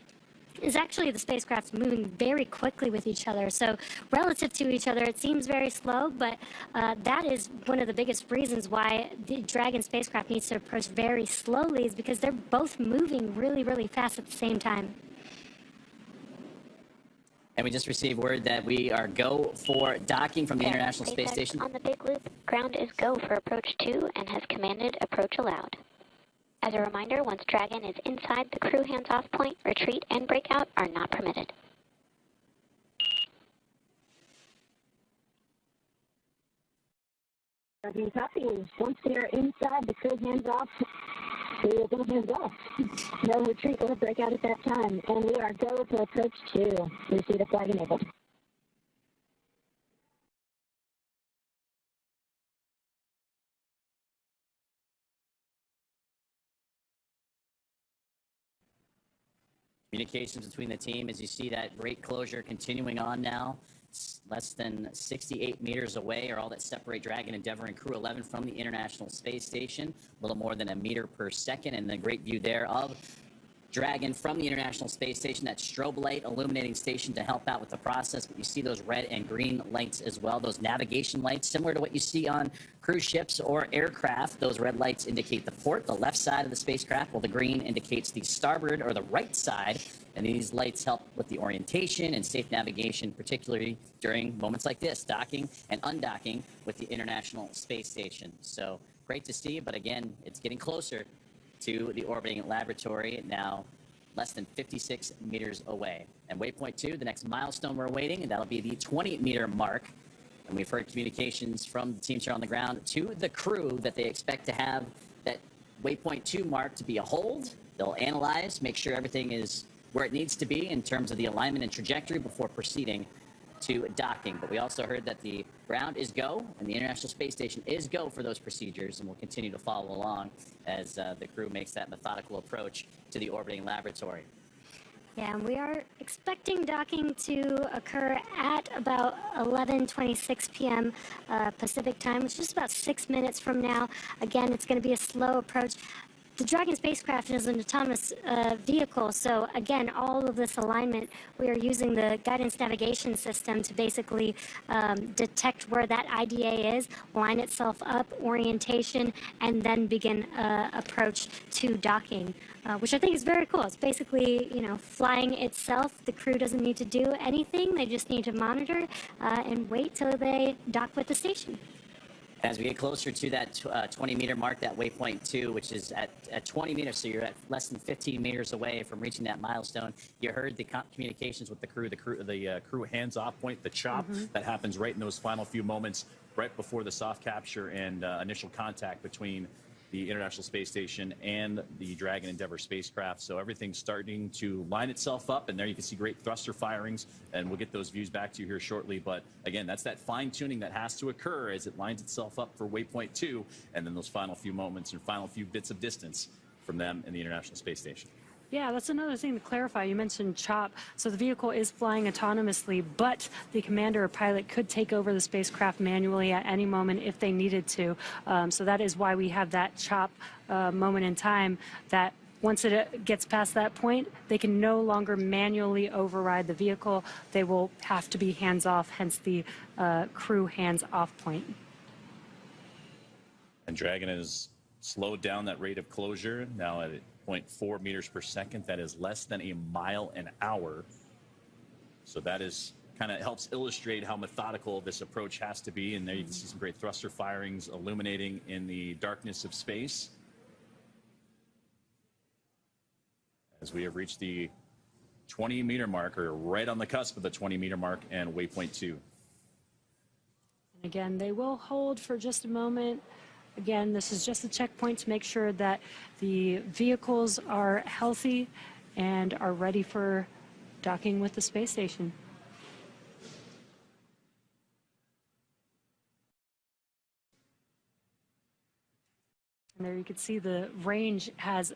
S8: is actually the spacecraft moving very quickly with each other. So relative to each other, it seems very slow, but that is one of the biggest reasons why the Dragon spacecraft needs to approach very slowly, is because they're both moving really, really fast at the same time.
S9: And we just received word that we are go for docking from the International Space Station.
S3: On the big loop, ground is go for approach 2 and has commanded approach allowed. As a reminder, once Dragon is inside the crew hands-off point, retreat and breakout are not permitted.
S4: Dragon copies. Once they are inside the crew hands-off, we will go hands off. No retreat or breakout at that time, and we are go to approach 2. We see the flag enabled.
S9: Communications between the team, as you see that rate closure continuing on now. less than 68 meters away are all that separate Dragon, Endeavour, and Crew-11 from the International Space Station. A little more than a meter per second, and the great view there of Dragon from the International Space Station, that strobe light illuminating station to help out with the process. But you see those red and green lights as well, those navigation lights, similar to what you see on cruise ships or aircraft. Those red lights indicate the port, the left side of the spacecraft, while the green indicates the starboard or the right side. And these lights help with the orientation and safe navigation, particularly during moments like this, docking and undocking with the International Space Station. So great to see, but again, it's getting closer to the orbiting laboratory, now less than 56 meters away. And waypoint 2, the next milestone we're awaiting, and that'll be the 20-meter mark. And we've heard communications from the teams here on the ground to the crew that they expect to have that waypoint 2 mark to be a hold. They'll analyze, make sure everything is where it needs to be in terms of the alignment and trajectory before proceeding to docking. But we also heard that the ground is go and the International Space Station is go for those procedures, and we'll continue to follow along as the crew makes that methodical approach to the orbiting laboratory.
S8: Yeah, and we are expecting docking to occur at about 11:26 p.m. Pacific time, which is about 6 minutes from now. Again, it's going to be a slow approach. The Dragon spacecraft is an autonomous vehicle, so again, all of this alignment, we are using the guidance navigation system to basically detect where that IDA is, line itself up, orientation, and then begin approach to docking, which I think is very cool. It's basically, you know, flying itself. The crew doesn't need to do anything. They just need to monitor and wait till they dock with the station.
S9: As we get closer to that 20-meter mark, that waypoint 2, which is at 20 meters, so you're at less than 15 meters away from reaching that milestone. You heard the communications with the crew hands-off point, the chop that happens right in those final few moments, right before the soft capture and initial contact between the International Space Station and the Dragon Endeavour spacecraft. So everything's starting to line itself up, and there you can see great thruster firings, and we'll get those views back to you here shortly. But again, that's that fine-tuning that has to occur as it lines itself up for waypoint 2, and then those final few moments and final few bits of distance from them and the International Space Station.
S2: Yeah, that's another thing to clarify. You mentioned CHOP. So the vehicle is flying autonomously, but the commander or pilot could take over the spacecraft manually at any moment if they needed to. So that is why we have that CHOP moment in time, that once it gets past that point, they can no longer manually override the vehicle. They will have to be hands-off, hence the crew hands-off point.
S1: And Dragon has slowed down that rate of closure, now at 0.4 meters per second. That is less than a mile an hour. So that is kind of helps illustrate how methodical this approach has to be. And there you can see some great thruster firings illuminating in the darkness of space. As we have reached the 20-meter mark, or right on the cusp of the 20-meter mark, and waypoint 2.
S2: Again, they will hold for just a moment. Again, this is just a checkpoint to make sure that the vehicles are healthy and are ready for docking with the space station. And there you can see the range has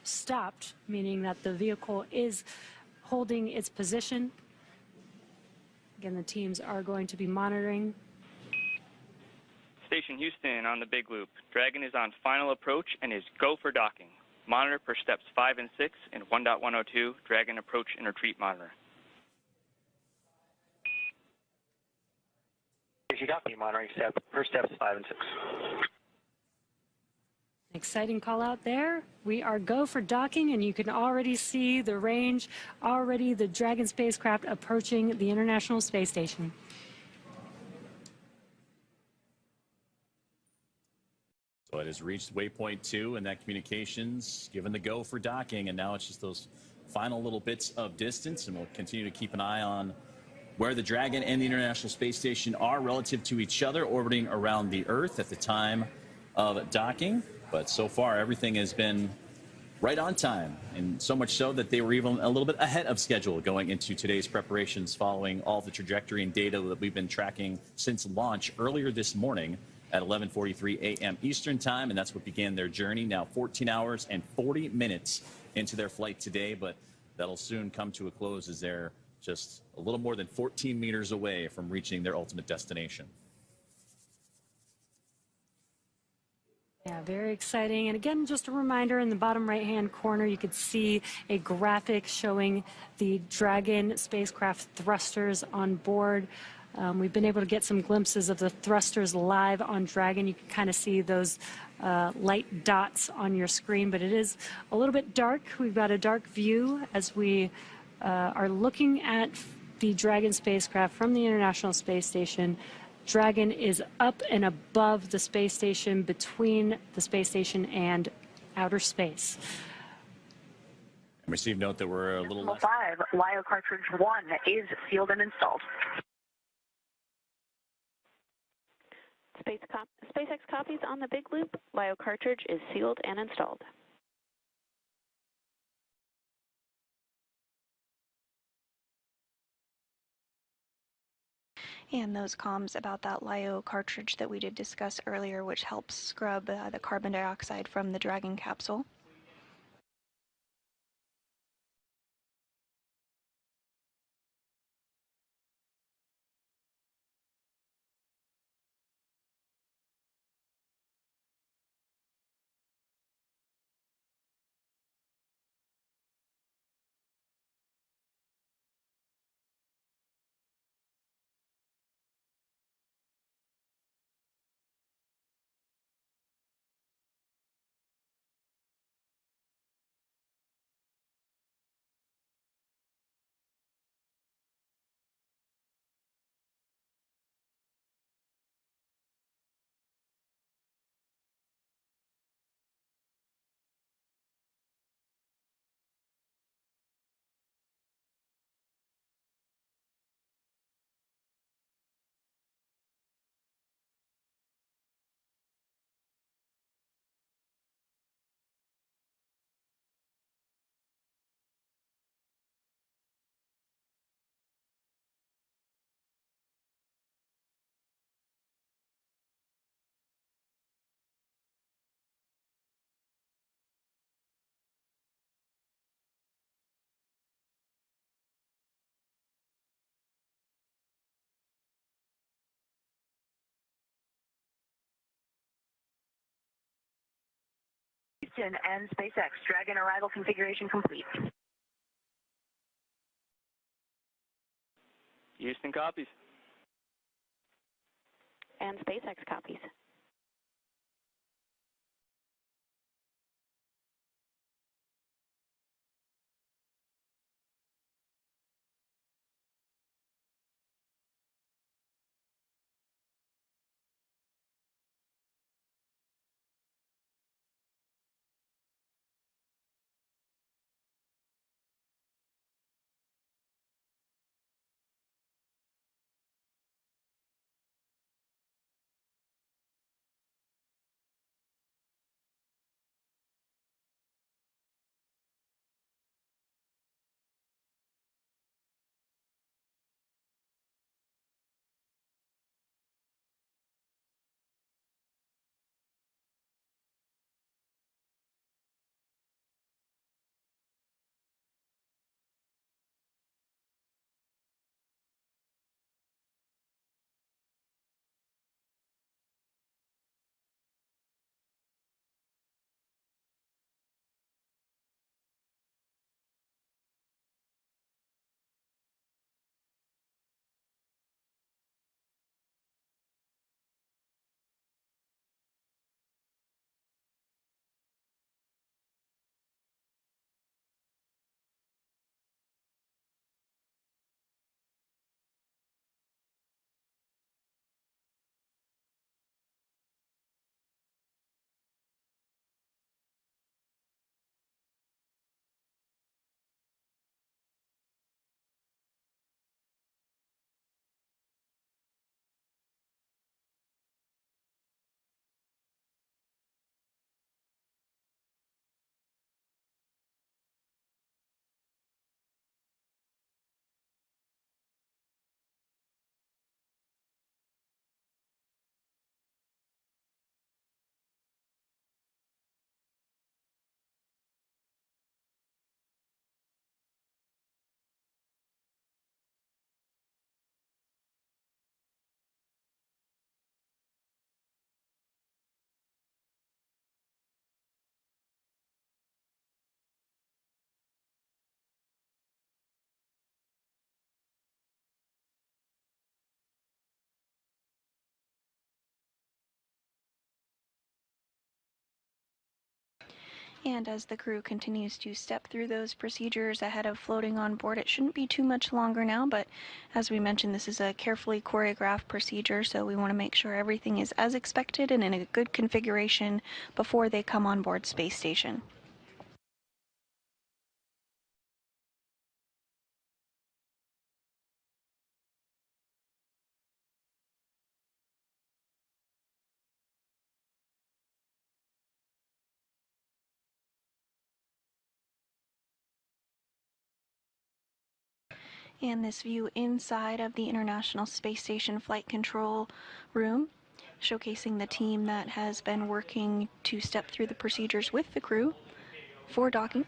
S2: stopped, meaning that the vehicle is holding its position. Again, the teams are going to be monitoring.
S5: Station Houston on the Big Loop. Dragon is on final approach and is go for docking. Monitor per steps 5 and 6 in 1.102 Dragon approach and retreat monitor.
S6: Station copy, monitoring per steps 5 and 6.
S2: Exciting call out there. We are go for docking, and you can already see the range, already the Dragon spacecraft approaching the International Space Station.
S1: So it has reached waypoint 2, and that communications given the go for docking, and now it's just those final little bits of distance, and we'll continue to keep an eye on where the Dragon and the International Space Station are relative to each other, orbiting around the Earth at the time of docking. But so far, everything has been right on time, and so much so that they were even a little bit ahead of schedule going into today's preparations, following all the trajectory and data that we've been tracking since launch earlier this morning at 11:43 a.m. Eastern Time, and that's what began their journey. Now 14 hours and 40 minutes into their flight today, but that'll soon come to a close as they're just a little more than 14 meters away from reaching their ultimate destination.
S2: Yeah, very exciting. And again, just a reminder, in the bottom right-hand corner, you could see a graphic showing the Dragon spacecraft thrusters on board. We've been able to get some glimpses of the thrusters live on Dragon. You can kind of see those light dots on your screen, but it is a little bit dark. We've got a dark view as we are looking at the Dragon spacecraft from the International Space Station. Dragon is up and above the space station, between the space station and outer space.
S1: And receive note that we're a little less.
S13: 5, LIO cartridge 1 is sealed and installed.
S3: SpaceX copies on the big loop. LIO cartridge is sealed and installed.
S14: And those comms about that LIO cartridge that we did discuss earlier, which helps scrub the carbon dioxide from the Dragon capsule.
S13: Houston and SpaceX, Dragon arrival configuration complete.
S5: Houston copies.
S3: And SpaceX copies.
S14: And as the crew continues to step through those procedures ahead of floating on board, it shouldn't be too much longer now, but as we mentioned, this is a carefully choreographed procedure, so we want to make sure everything is as expected and in a good configuration before they come on board Space Station. And this view inside of the International Space Station Flight Control Room, showcasing the team that has been working to step through the procedures with the crew for docking.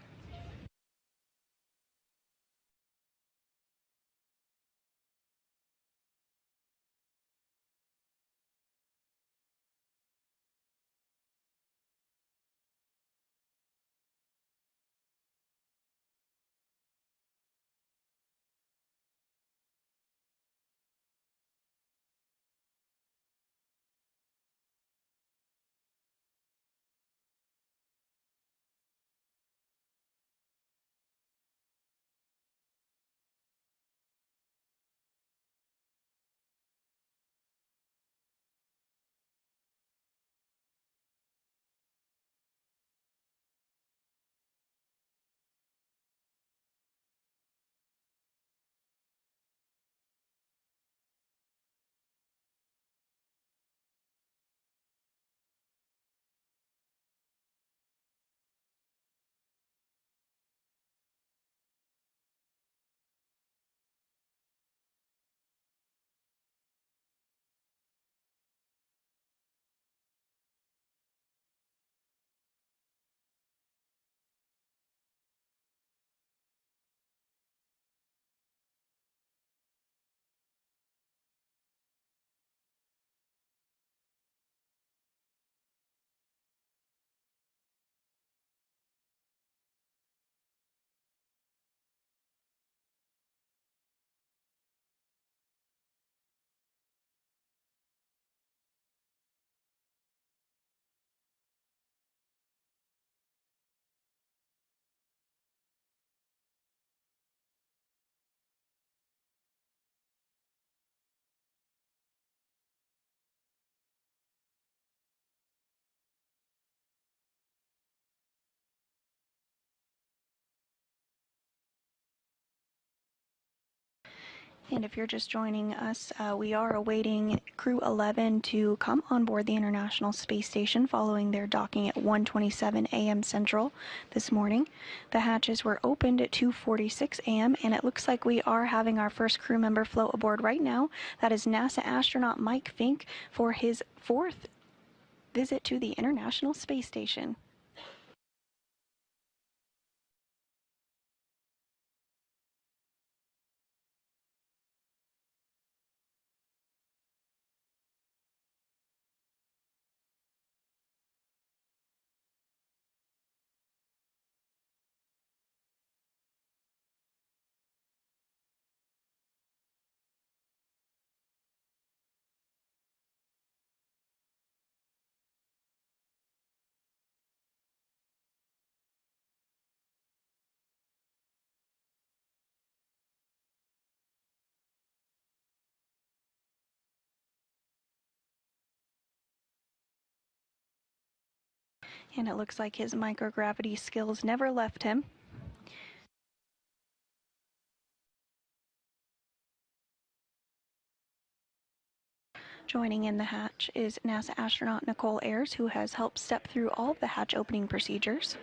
S14: And if you're just joining us, we are awaiting Crew-11 to come on board the International Space Station following their docking at 1:27 a.m. Central this morning. The hatches were opened at 2:46 a.m. and it looks like we are having our first crew member float aboard right now. That is NASA astronaut Mike Fincke for his 4th visit to the International Space Station. And it looks like his microgravity skills never left him. Joining in the hatch is NASA astronaut Nicole Ayers, who has helped step through all of the hatch opening procedures.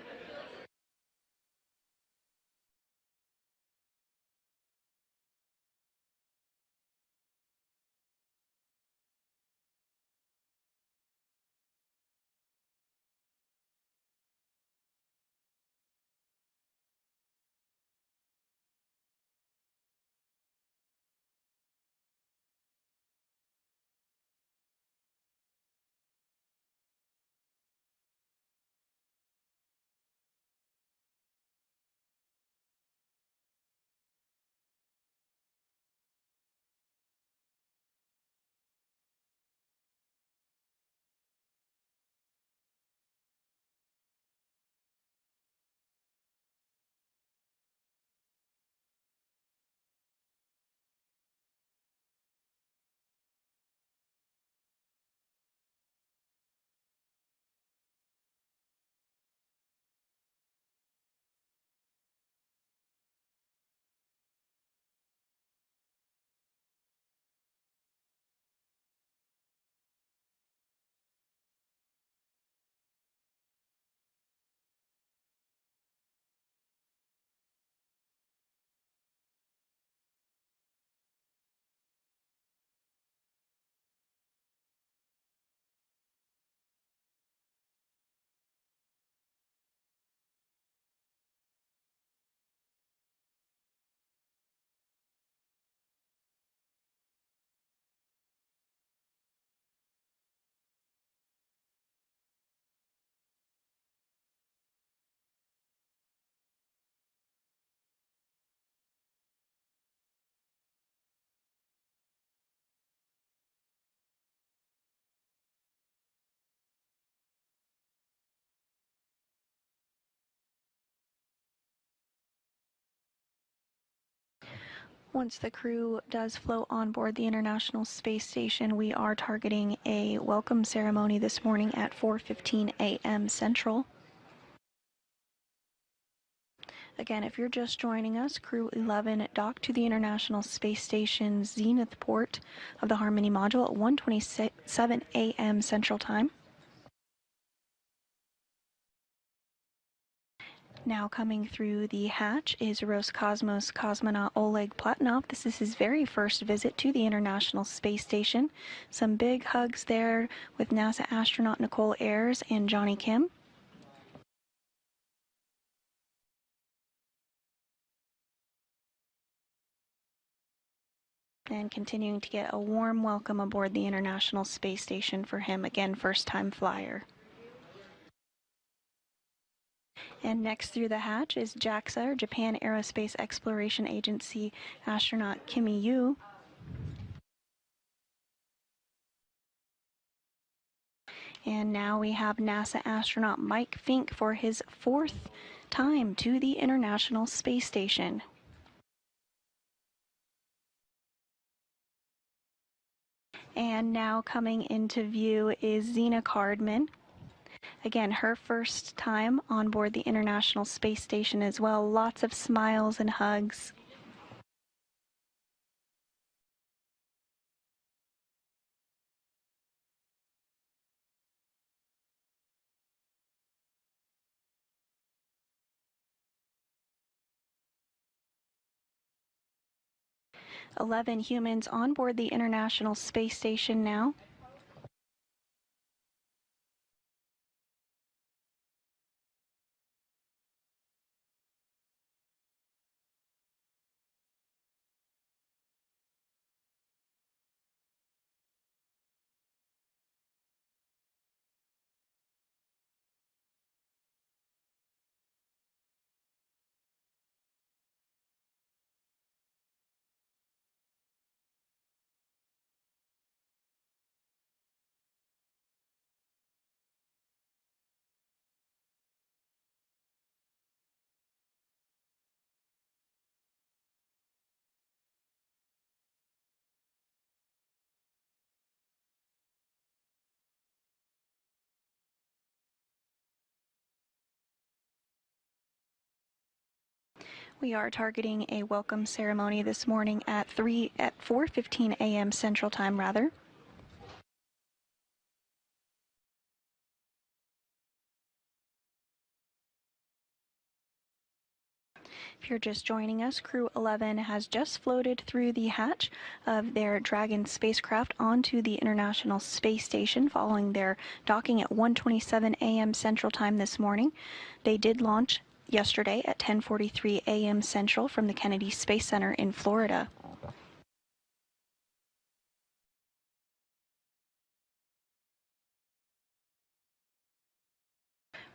S14: Once the crew does float on board the International Space Station, we are targeting a welcome ceremony this morning at 4:15 a.m. Central. Again, if you're just joining us, Crew-11 docked to the International Space Station's zenith port of the Harmony module at 1:27 a.m. Central Time. Now coming through the hatch is Roscosmos cosmonaut Oleg Platonov. This is his very first visit to the International Space Station. Some big hugs there with NASA astronaut Nicole Ayers and Johnny Kim. And continuing to get a warm welcome aboard the International Space Station for him, again, first-time flyer. And next through the hatch is JAXA, or Japan Aerospace Exploration Agency astronaut Kimiya Yui. And now we have NASA astronaut Mike Fincke for his fourth time to the International Space Station. And now coming into view is Zena Cardman. Again, her first time on board the International Space Station as well. Lots of smiles and hugs. "11 humans on board the International Space Station now. We are targeting a welcome ceremony this morning at 4:15 a.m. Central Time, rather. If you're just joining us, Crew-11 has just floated through the hatch of their Dragon spacecraft onto the International Space Station following their docking at 1:27 a.m. Central Time this morning. They did launch yesterday at 10:43 a.m. Central from the Kennedy Space Center in Florida.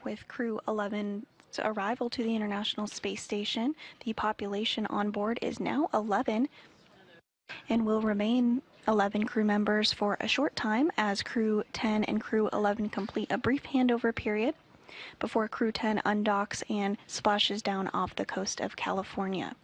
S14: With Crew-11's arrival to the International Space Station, the population on board is now 11 and will remain 11 crew members for a short time as Crew-10 and Crew-11 complete a brief handover period before Crew-10 undocks and splashes down off the coast of California.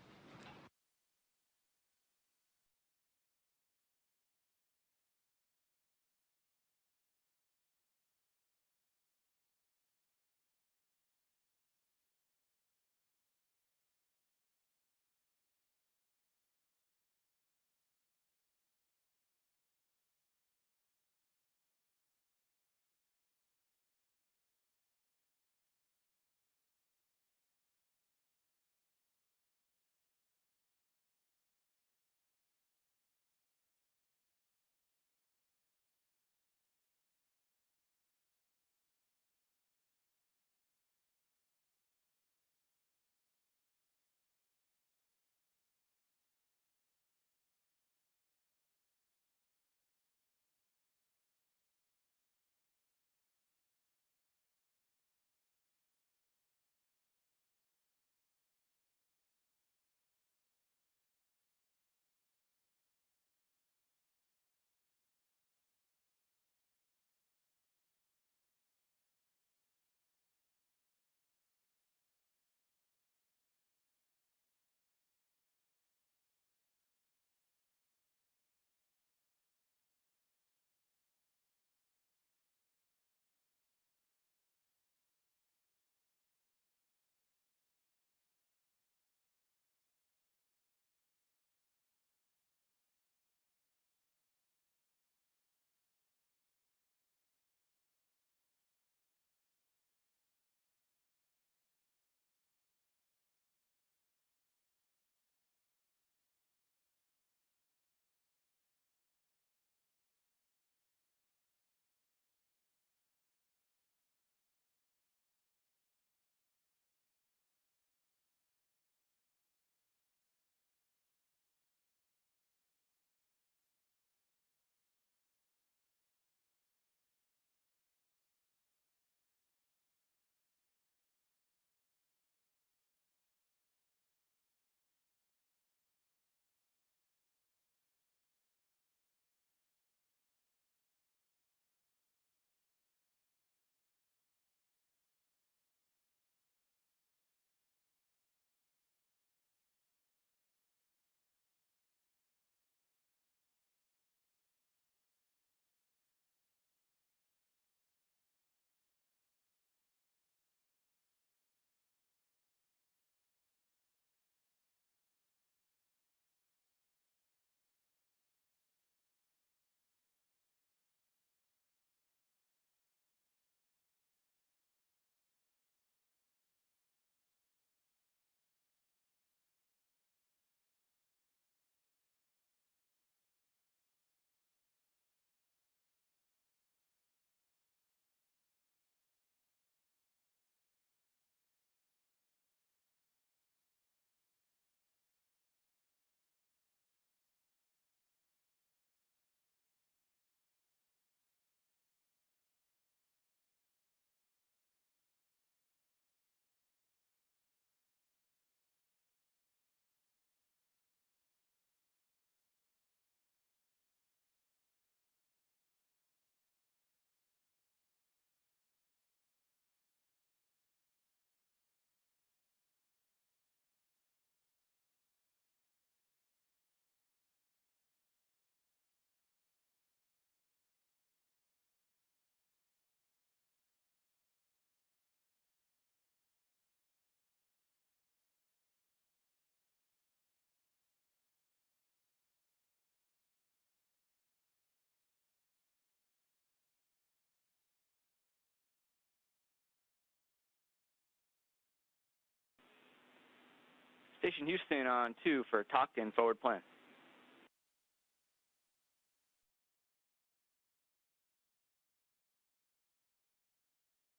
S5: Station Houston on 2 for talked-in forward plan.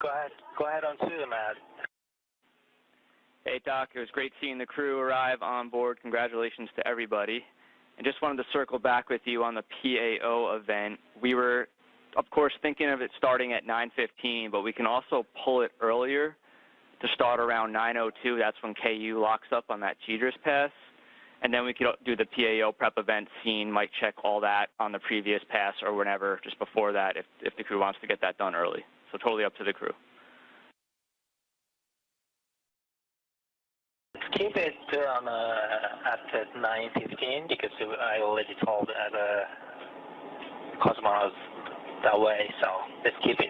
S6: Go ahead on 2, Matt.
S5: Hey, Doc, it was great seeing the crew arrive on board. Congratulations to everybody. And just wanted to circle back with you on the PAO event. We were, of course, thinking of it starting at 9:15, but we can also pull it earlier to start around 9:02. That's when KU locks up on that GDRS pass. And then we could do the PAO prep event scene, might check all that on the previous pass or whenever, just before that, if the crew wants to get that done early. So totally up to the crew.
S6: Keep it on at 9:15 because I already told the cosmonauts that way, so let's keep it.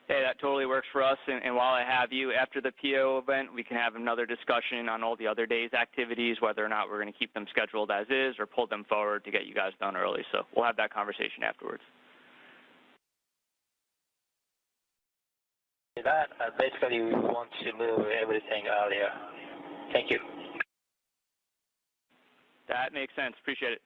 S5: Hey, that totally works for us. And while I have you, after the PO event, we can have another discussion on all the other days' activities, whether or not we're going to keep them scheduled as is or pull them forward to get you guys done early. So we'll have that conversation afterwards.
S6: That basically we want to move everything earlier. Thank you.
S5: That makes sense. Appreciate it.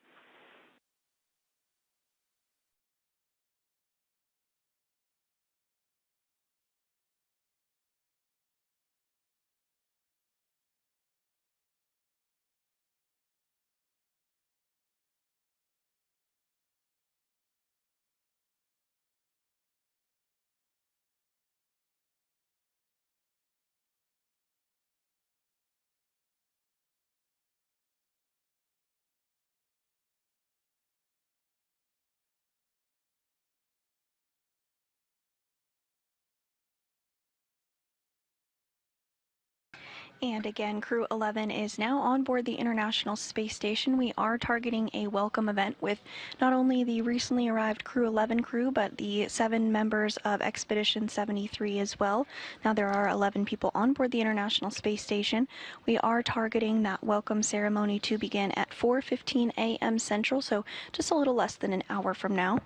S14: And again, Crew-11 is now on board the International Space Station. We are targeting a welcome event with not only the recently arrived Crew-11 crew, but the 7 members of Expedition 73 as well. Now there are 11 people on board the International Space Station. We are targeting that welcome ceremony to begin at 4:15 a.m. Central, so just a little less than an hour from now.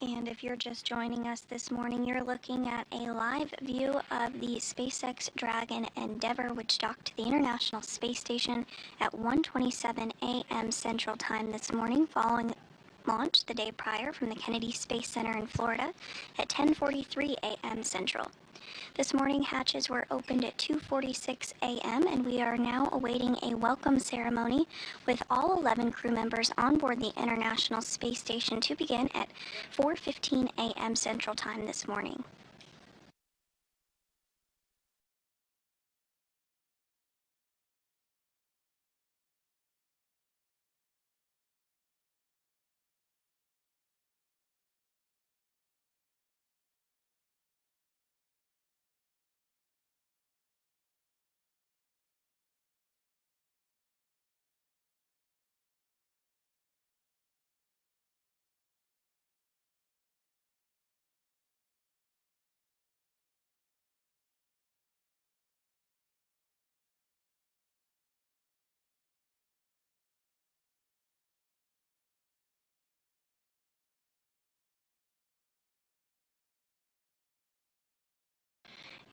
S11: And if you're just joining us this morning, you're looking at a live view of the SpaceX Dragon Endeavour, which docked to the International Space Station at 1:27 a.m. Central Time this morning, following launch the day prior from the Kennedy Space Center in Florida at 10:43 a.m. Central. This morning, hatches were opened at 2:46 a.m., and we are now awaiting a welcome ceremony with all 11 crew members on board the International Space Station to begin at 4:15 a.m. Central Time this morning.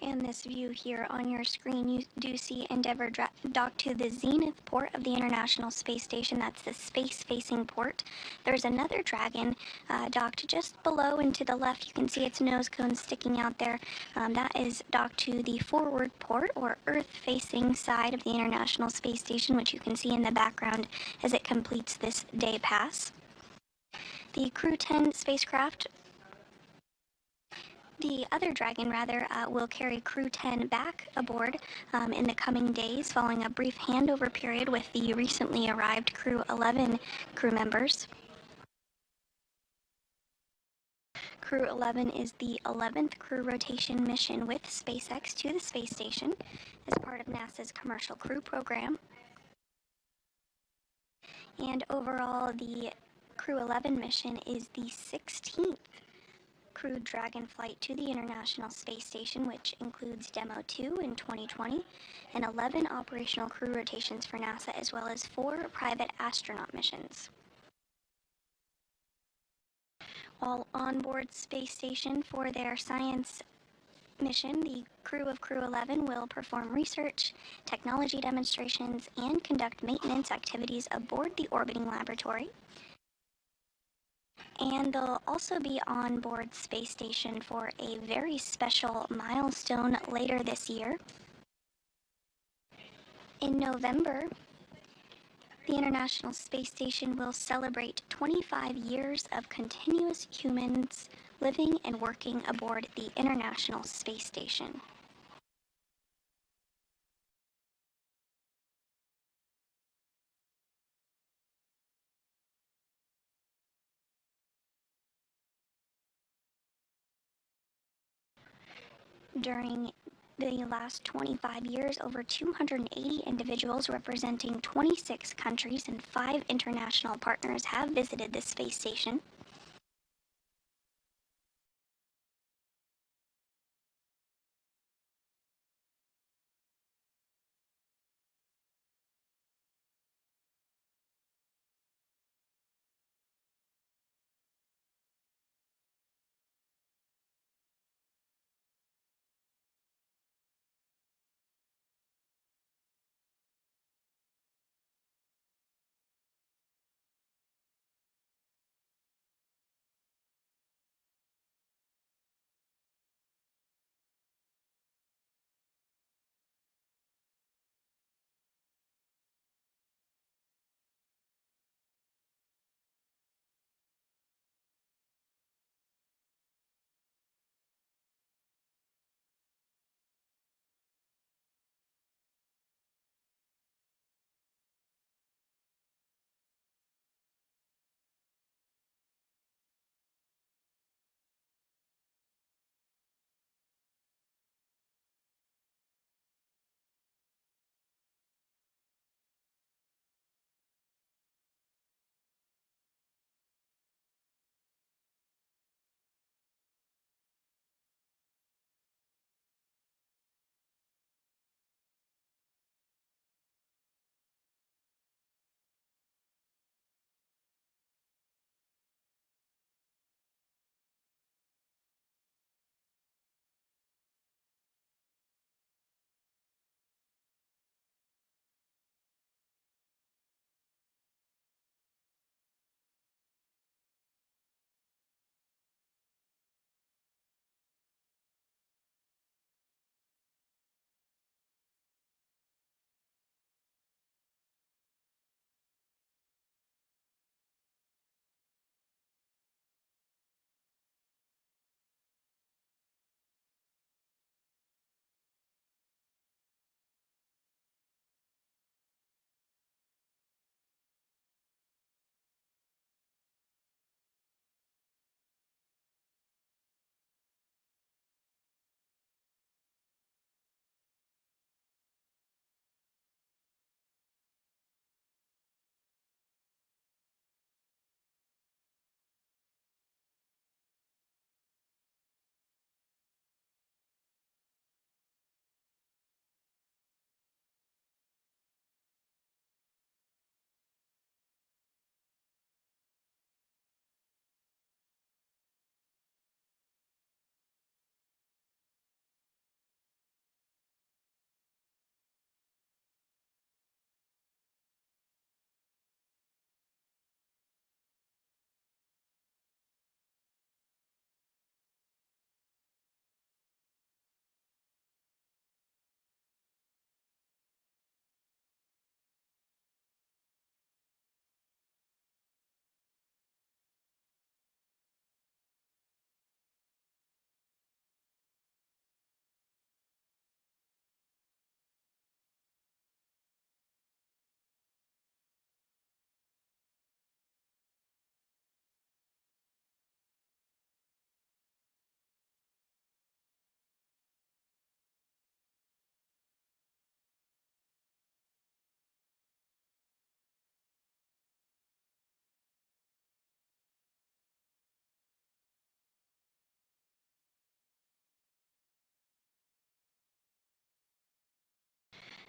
S11: And this view here on your screen, you do see Endeavour docked to the zenith port of the International Space Station. That's the space-facing port. There's another Dragon docked just below and to the left. You can see its nose cone sticking out there. That is docked to the forward port, or Earth-facing side of the International Space Station, which you can see in the background as it completes this day pass. The Crew-10 spacecraft, the other Dragon, will carry Crew-10 back aboard in the coming days, following a brief handover period with the recently arrived Crew-11 crew members. Crew-11 is the 11th crew rotation mission with SpaceX to the space station as part of NASA's Commercial Crew program. And overall, the Crew-11 mission is the 16th crewed Dragon flight to the International Space Station, which includes Demo 2 in 2020 and 11 operational crew rotations for NASA, as well as 4 private astronaut missions. While on board Space Station for their science mission, the crew of Crew-11 will perform research, technology demonstrations, and conduct maintenance activities aboard the orbiting laboratory. And they'll also be on board Space Station for a very special milestone later this year. In November, the International Space Station will celebrate 25 years of continuous humans living and working aboard the International Space Station. During the last 25 years, over 280 individuals representing 26 countries and 5 international partners have visited the space station.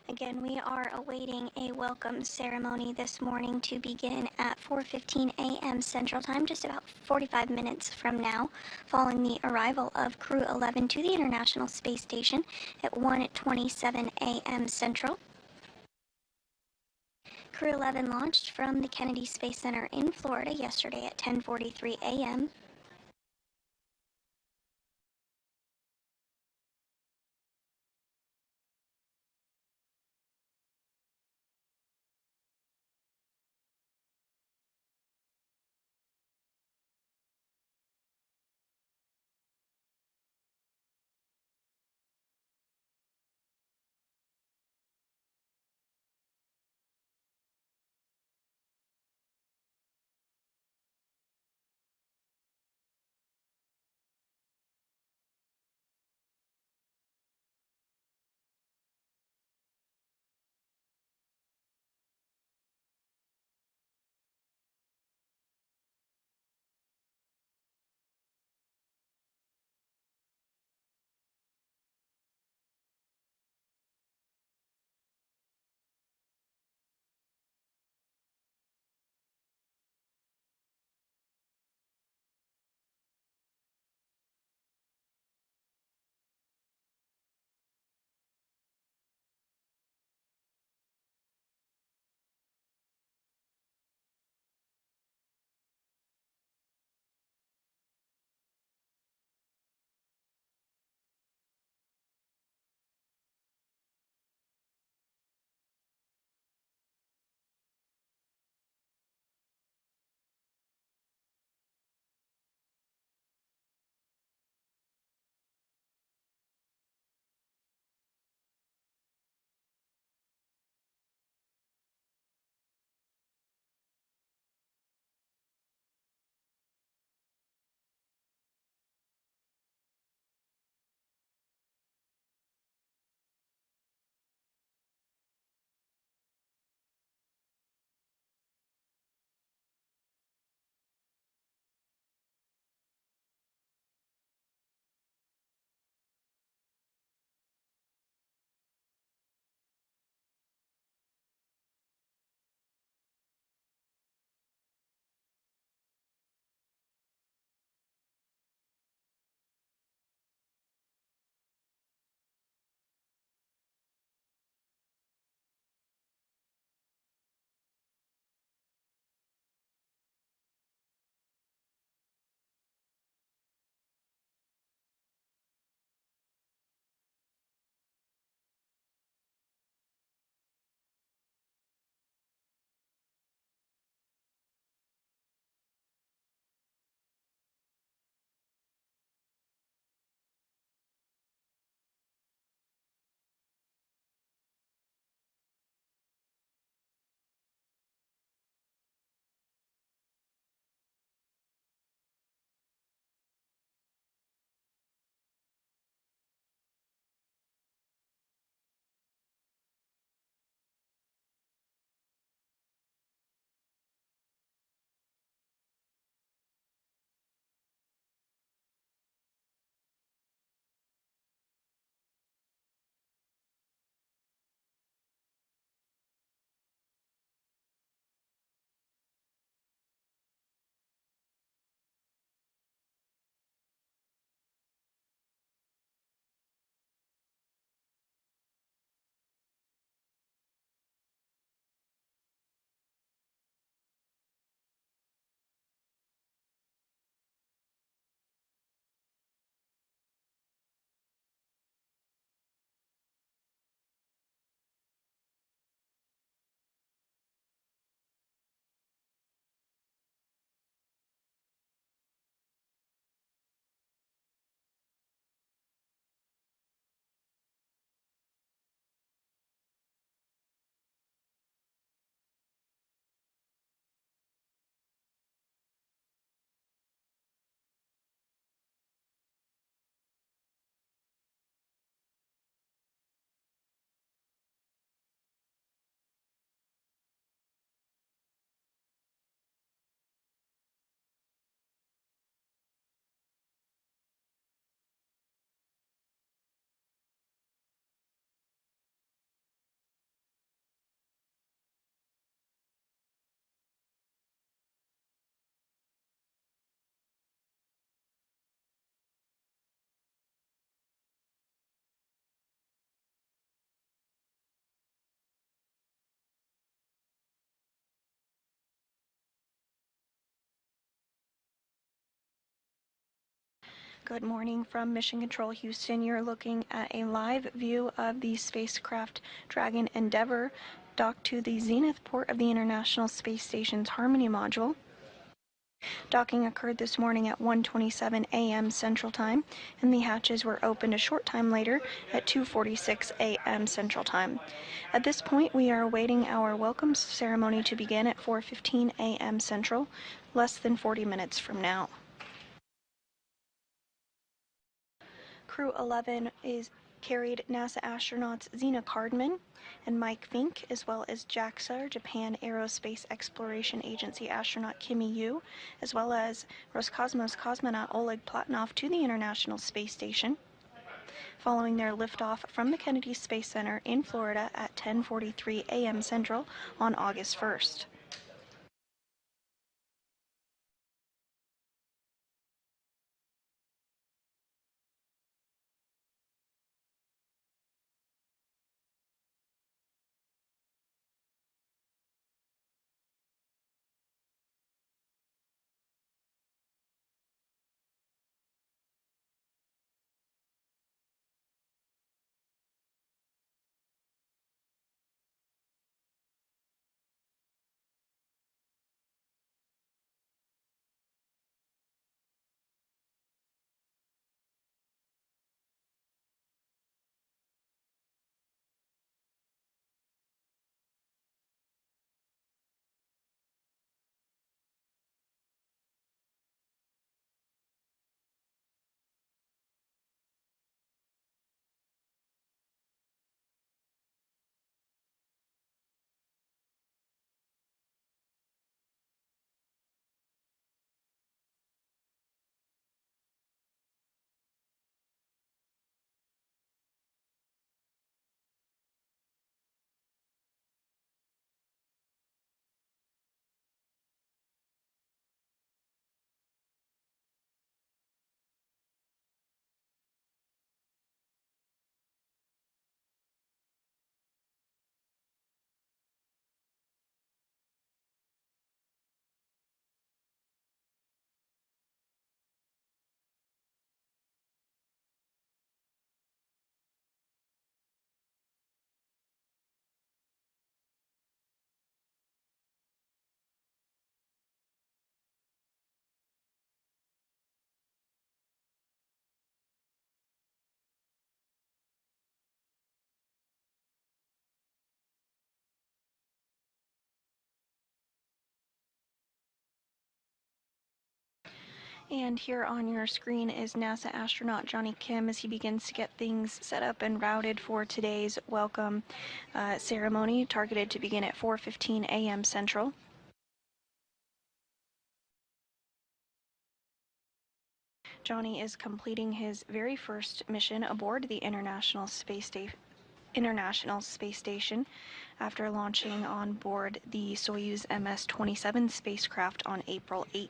S11: Again, we are awaiting a welcome ceremony this morning to begin at 4:15 a.m. Central Time, just about 45 minutes from now, following the arrival of Crew-11 to the International Space Station at 1:27 a.m. Central. Crew-11 launched from the Kennedy Space Center in Florida yesterday at 10:43 a.m.
S14: Good morning from Mission Control Houston. You're looking at a live view of the spacecraft Dragon Endeavour docked to the zenith port of the International Space Station's Harmony module. Docking occurred this morning at 1:27 a.m. Central Time, and the hatches were opened a short time later at 2:46 a.m. Central Time. At this point, we are awaiting our welcome ceremony to begin at 4:15 a.m. Central, less than 40 minutes from now. Crew-11 carried NASA astronauts Zena Cardman and Mike Fincke, as well as JAXA, Japan Aerospace Exploration Agency astronaut Kimiya Yui, as well as Roscosmos cosmonaut Oleg Platonov to the International Space Station, following their liftoff from the Kennedy Space Center in Florida at 10:43 a.m. Central on August 1st. And here on your screen is NASA astronaut Johnny Kim as he begins to get things set up and routed for today's welcome ceremony, targeted to begin at 4:15 a.m. Central. Johnny is completing his very first mission aboard the International Space Station after launching on board the Soyuz MS-27 spacecraft on April 8th.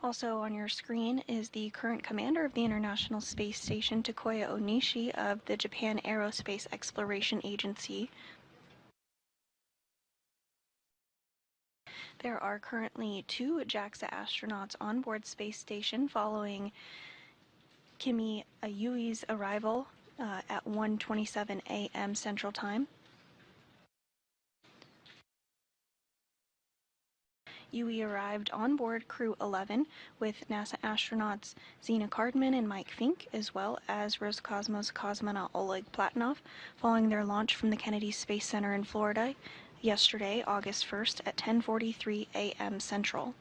S14: Also on your screen is the current commander of the International Space Station, Takuya Onishi of the Japan Aerospace Exploration Agency. There are currently 2 JAXA astronauts on board Space Station following Kimiya Yui's arrival at 1:27 a.m. Central Time. Yui arrived on board Crew-11 with NASA astronauts Zena Cardman and Mike Fincke, as well as Roscosmos cosmonaut Oleg Platonov, following their launch from the Kennedy Space Center in Florida yesterday, August 1st at 10:43 a.m. Central.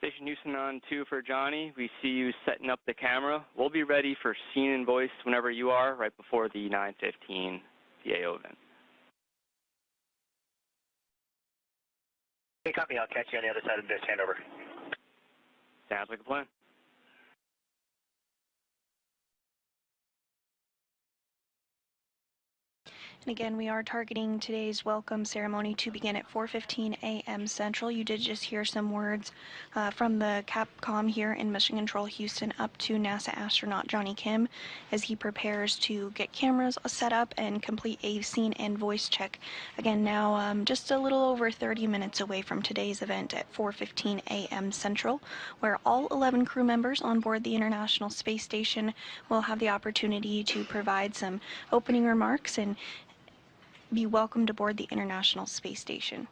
S5: Station Houston on 2 for Johnny. We see you setting up the camera. We'll be ready for scene and voice whenever you are, right before the 9:15 PAO event.
S6: Hey, copy. I'll catch you on the other side of this handover.
S5: Sounds like a plan.
S14: And again, we are targeting today's welcome ceremony to begin at 4:15 a.m. Central. You did just hear some words from the Capcom here in Mission Control Houston up to NASA astronaut Johnny Kim as he prepares to get cameras set up and complete a scene and voice check. Again, now just a little over 30 minutes away from today's event at 4:15 a.m. Central, where all 11 crew members on board the International Space Station will have the opportunity to provide some opening remarks and be welcomed aboard the International Space Station.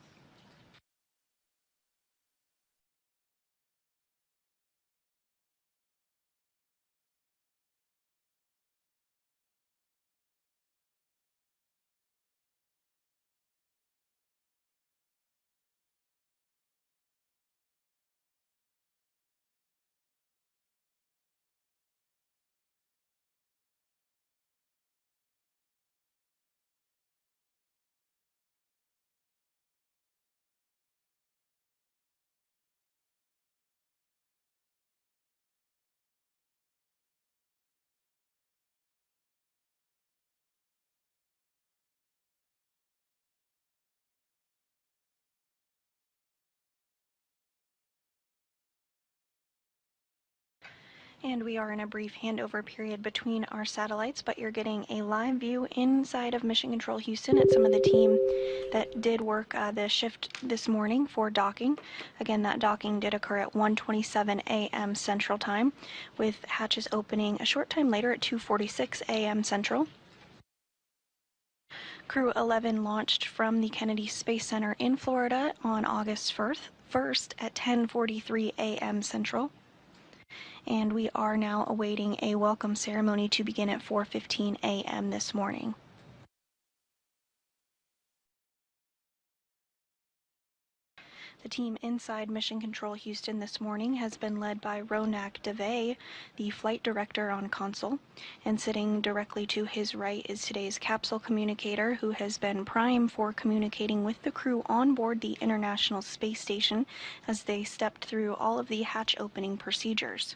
S14: And we are in a brief handover period between our satellites, but you're getting a live view inside of Mission Control Houston at some of the team that did work the shift this morning for docking. Again, that docking did occur at 1:27 a.m. Central Time, with hatches opening a short time later at 2:46 a.m. Central. Crew-11 launched from the Kennedy Space Center in Florida on August 1st at 10:43 a.m. Central. And we are now awaiting a welcome ceremony to begin at 4:15 a.m. this morning. The team inside Mission Control Houston this morning has been led by Ronak Dave, the flight director on console, and sitting directly to his right is today's capsule communicator, who has been prime for communicating with the crew on board the International Space Station as they stepped through all of the hatch opening procedures.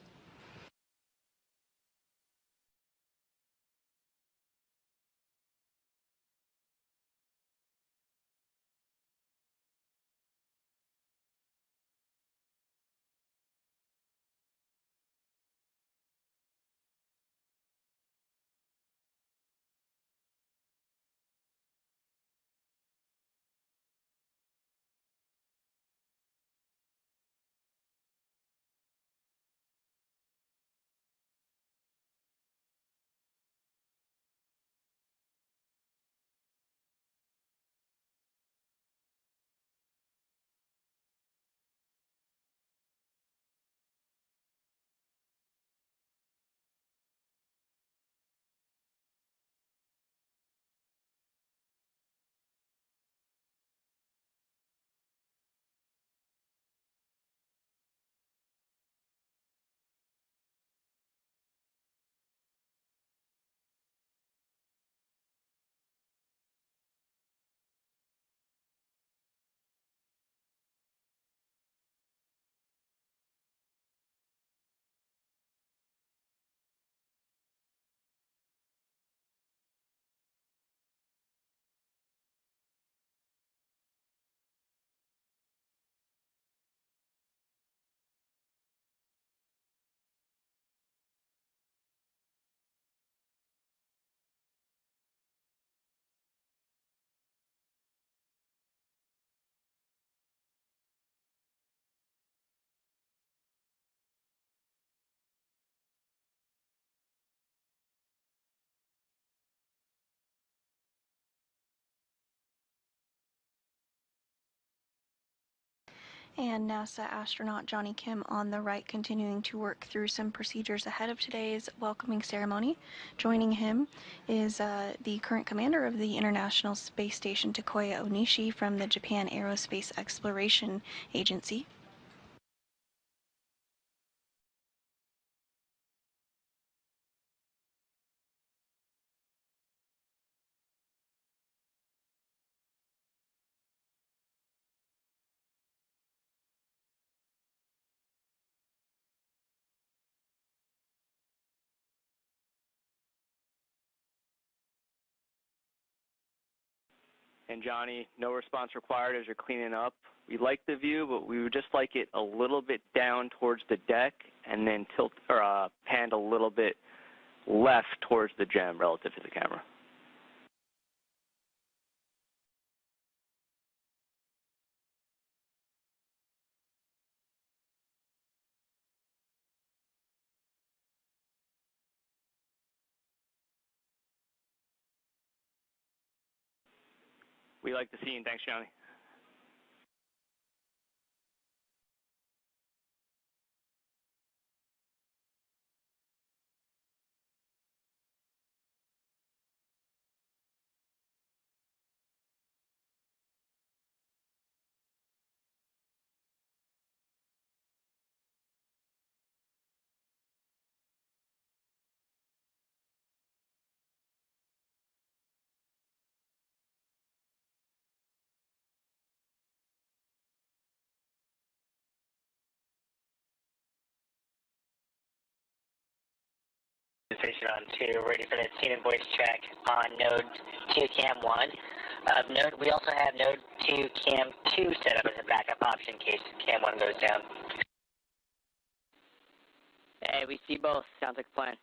S14: And NASA astronaut Johnny Kim on the right, continuing to work through some procedures ahead of today's welcoming ceremony. Joining him is the current commander of the International Space Station, Takuya Onishi, from the Japan Aerospace Exploration Agency.
S5: And Johnny, no response required as you're cleaning up. We like the view, but we would just like it a little bit down towards the deck and then tilt or panned a little bit left towards the gem relative to the camera. We like the scene. Thanks, Johnny.
S10: Station on 2, ready for the scene and voice check on node 2 cam 1. We also have node 2 cam 2 set up as a backup option in case cam 1 goes down.
S12: Hey, we see both. Sounds like a plan.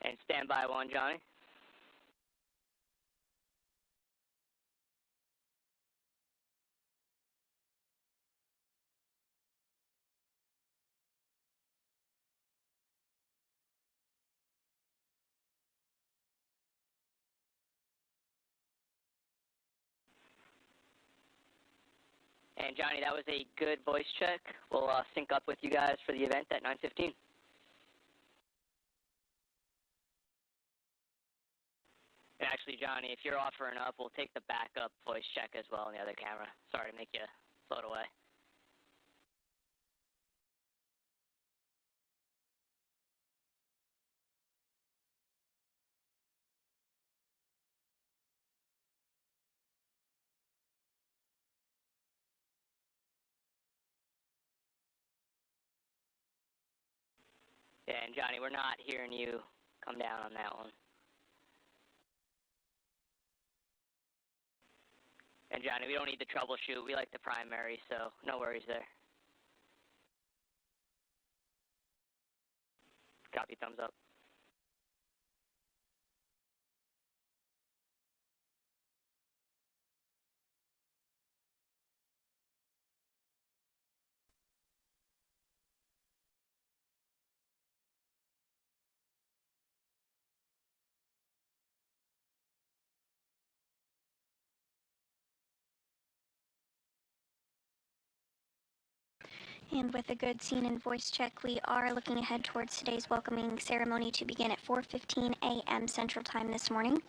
S12: And stand by 1, Johnny. And Johnny, that was a good voice check. We'll sync up with you guys for the event at 9:15. And actually, Johnny, if you're offering up, we'll take the backup voice check as well on the other camera. Sorry to make you float away. And Johnny, we're not hearing you come down on that one. And Johnny, we don't need the troubleshoot. We like the primary, so no worries there. Copy, thumbs up.
S11: And with a good scene and voice check, we are looking ahead towards today's welcoming ceremony to begin at 4:15 a.m. Central Time this morning.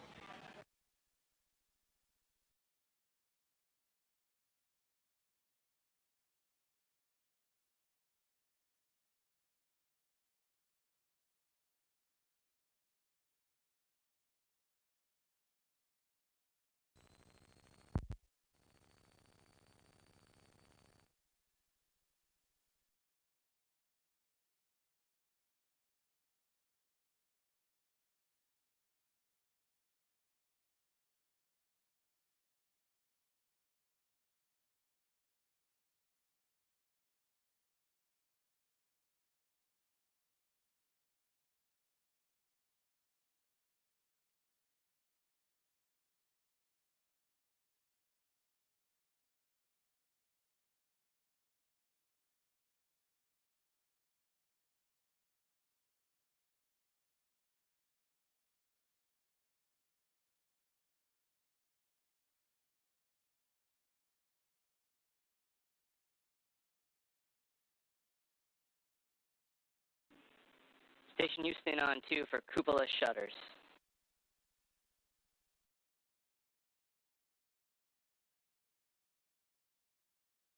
S12: Station Houston on 2 for cupola shutters.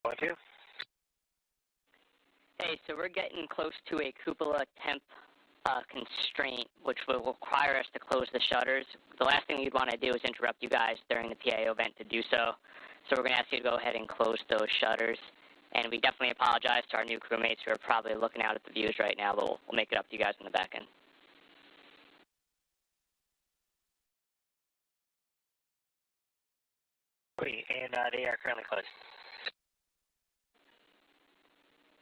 S6: On 2.
S12: Hey, so we're getting close to a cupola temp constraint, which will require us to close the shutters. The last thing we'd want to do is interrupt you guys during the PAO event to do so. So we're going to ask you to go ahead and close those shutters. And we definitely apologize to our new crewmates who are probably looking out at the views right now, but we'll make it up to you guys in the back end.
S10: And they are currently closed.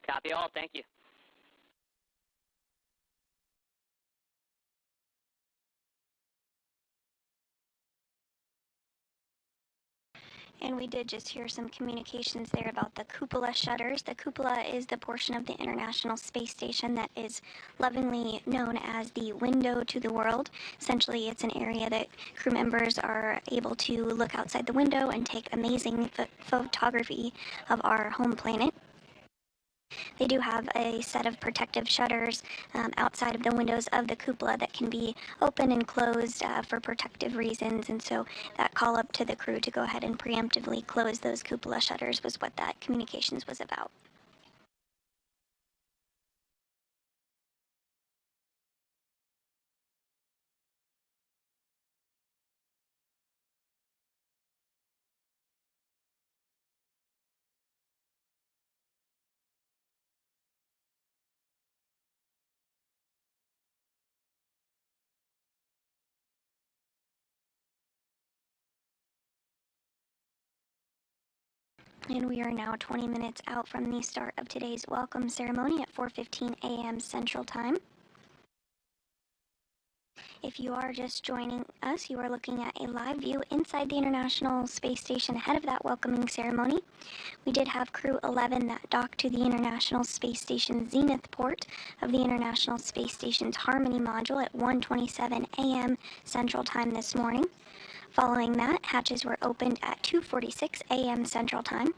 S12: Copy all. Thank you.
S11: And we did just hear some communications there about the cupola shutters. The cupola is the portion of the International Space Station that is lovingly known as the window to the world. Essentially, it's an area that crew members are able to look outside the window and take amazing photography of our home planet. They do have a set of protective shutters outside of the windows of the cupola that can be open and closed for protective reasons, and so that call up to the crew to go ahead and preemptively close those cupola shutters was what that communications was about. And we are now 20 minutes out from the start of today's welcome ceremony at 4:15 a.m. Central Time. If you are just joining us, you are looking at a live view inside the International Space Station ahead of that welcoming ceremony. We did have Crew-11 that docked to the International Space Station Zenith port of the International Space Station's Harmony module at 1:27 a.m. Central Time this morning. Following that, hatches were opened at 2:46 a.m. Central Time.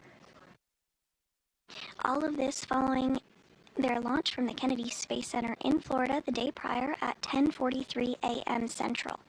S11: All of this following their launch from the Kennedy Space Center in Florida the day prior at 10:43 a.m. Central.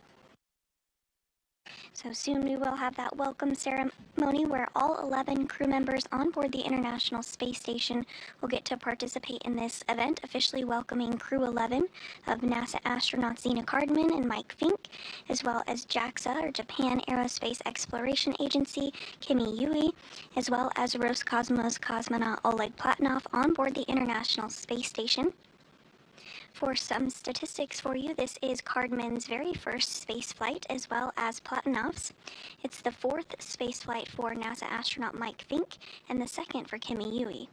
S11: So soon we will have that welcome ceremony where all 11 crew members on board the International Space Station will get to participate in this event, officially welcoming Crew-11 of NASA astronauts Zena Cardman and Mike Fincke, as well as JAXA, or Japan Aerospace Exploration Agency, Kimiya Yui, as well as Roscosmos cosmonaut Oleg Platonov on board the International Space Station. For some statistics for you, this is Cardman's very first space flight, as well as Platonov's. It's the 4th space flight for NASA astronaut Mike Fincke, and the 2nd for Kimiya Yui.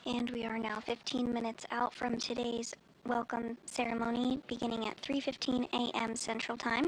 S11: And we are now 15 minutes out from today's welcome ceremony, beginning at 3:15 a.m. Central Time.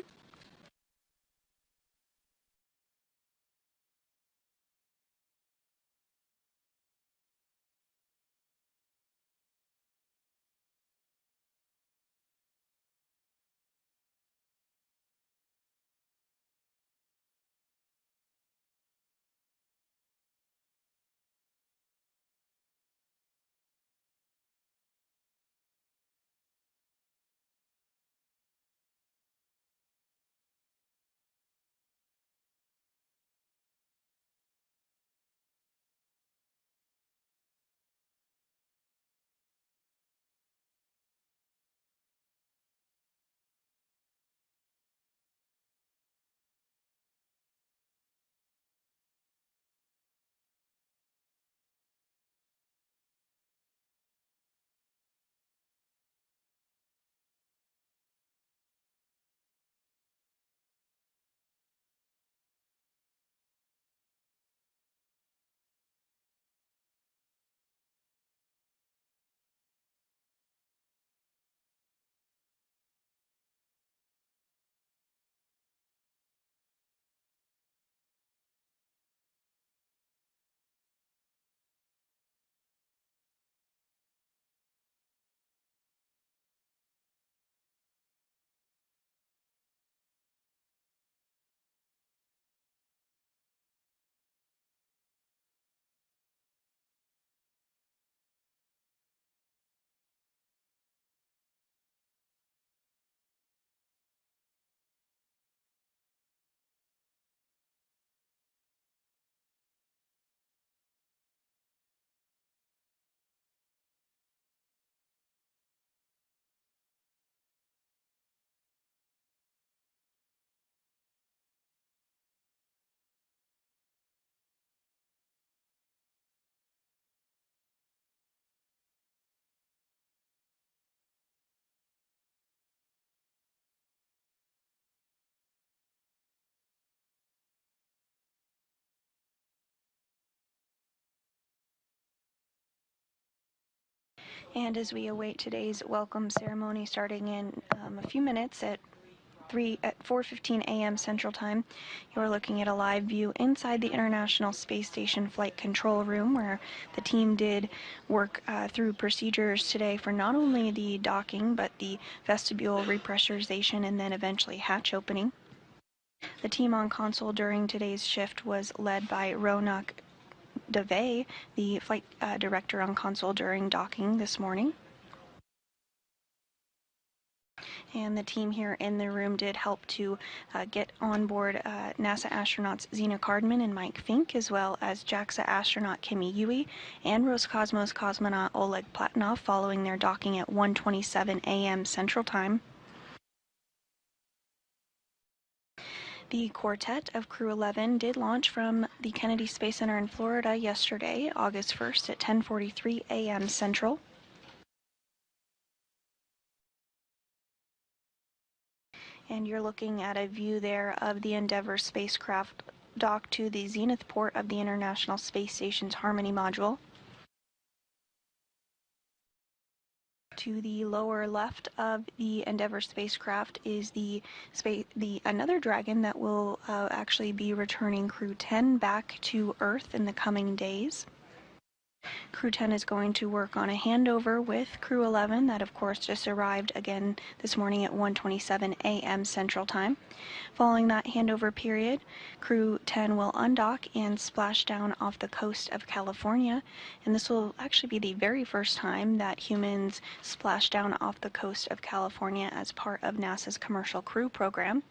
S14: And as we await today's welcome ceremony starting in a few minutes at 4:15 a.m. Central Time, you're looking at a live view inside the International Space Station Flight Control Room, where the team did work through procedures today for not only the docking, but the vestibule repressurization and then eventually hatch opening. The team on console during today's shift was led by Ronak Dave, the flight director on console during docking this morning. And the team here in the room did help to get on board NASA astronauts Zena Cardman and Mike Fincke, as well as JAXA astronaut Kimiya Yui and Roscosmos cosmonaut Oleg Platonov following their docking at 1:27 a.m. Central Time. The quartet of Crew-11 did launch from the Kennedy Space Center in Florida yesterday, August 1st at 10:43 a.m. Central. And you're looking at a view there of the Endeavour spacecraft docked to the zenith port of the International Space Station's Harmony module. To the lower left of the Endeavour spacecraft is another Dragon that will actually be returning Crew 10 back to Earth in the coming days. Crew 10 is going to work on a handover with Crew 11 that of course just arrived again this morning at 1:27 a.m. Central Time. Following that handover period, Crew 10 will undock and splash down off the coast of California, and this will actually be the very first time that humans splash down off the coast of California as part of NASA's Commercial Crew program.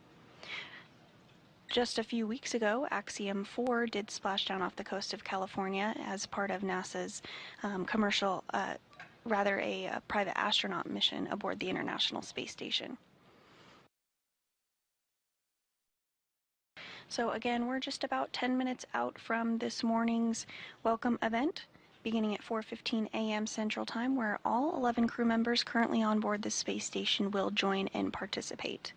S14: Just a few weeks ago, Axiom 4 did splash down off the coast of California as part of NASA's a private astronaut mission aboard the International Space Station. So again, we're just about 10 minutes out from this morning's welcome event, beginning at 4:15 a.m. Central Time, where all 11 crew members currently on board the space station will join and participate.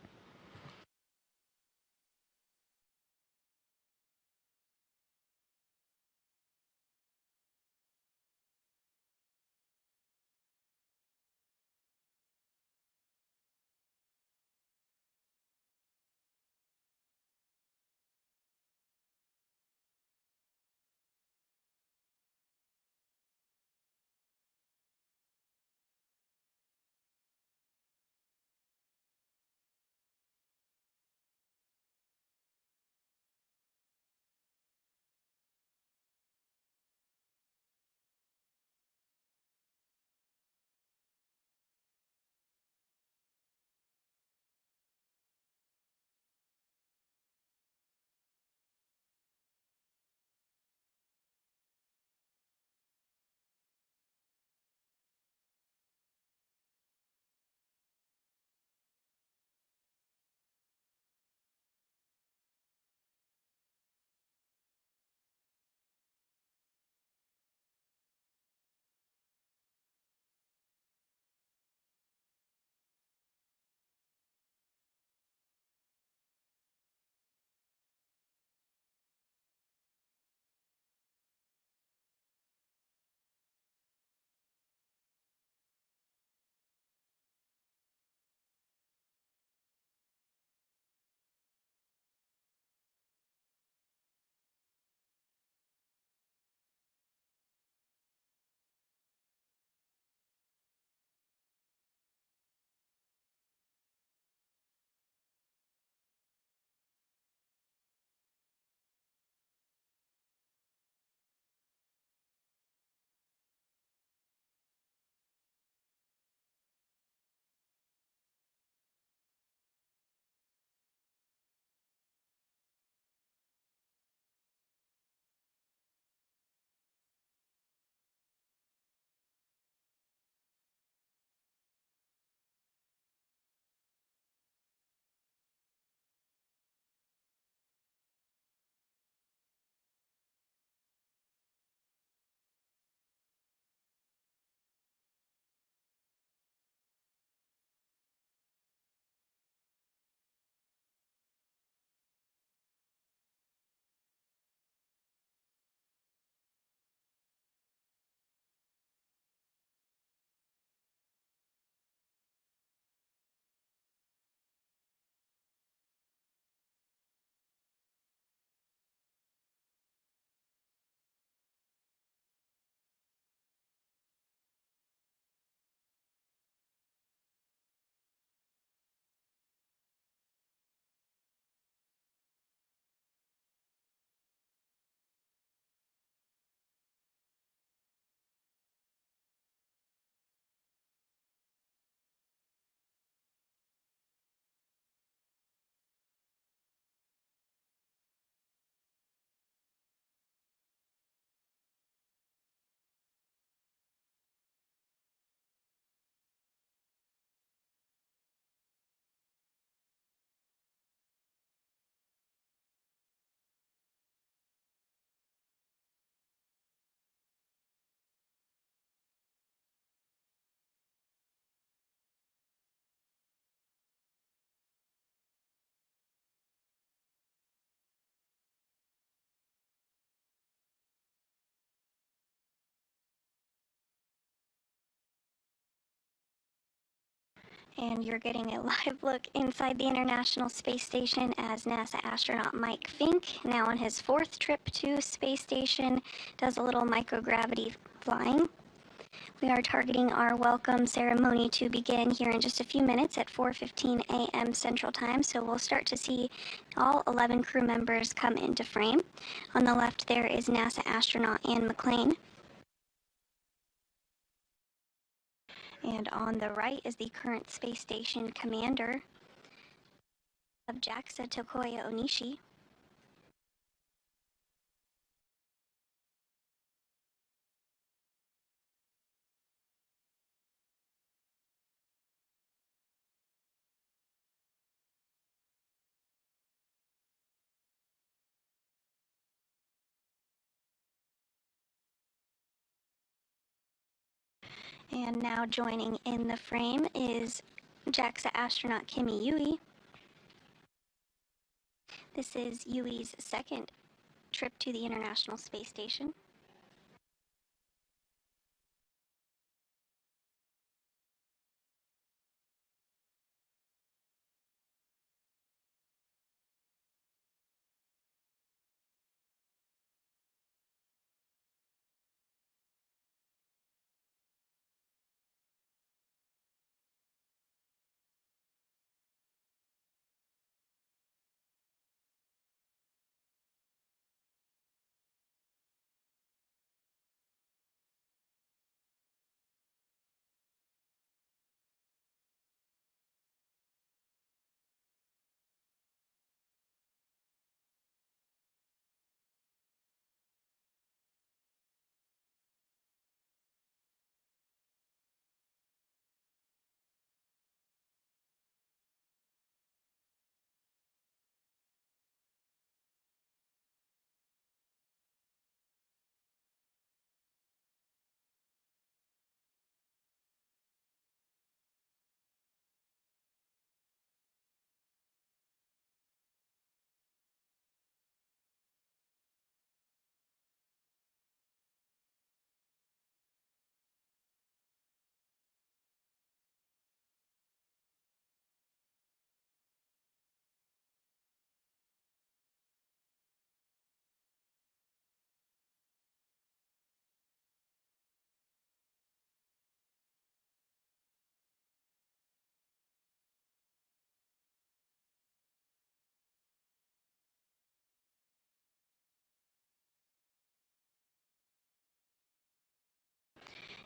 S11: And you're getting a live look inside the International Space Station as NASA astronaut Mike Fincke, now on his 4th trip to space station, does a little microgravity flying. We are targeting our welcome ceremony to begin here in just a few minutes at 4:15 a.m. Central Time, so we'll start to see all 11 crew members come into frame. On the left there is NASA astronaut Anne McClain. And on the right is the current space station commander of JAXA, Tokoya Onishi. And now joining in the frame is JAXA astronaut Kimiya Yui. This is Yui's 2nd trip to the International Space Station.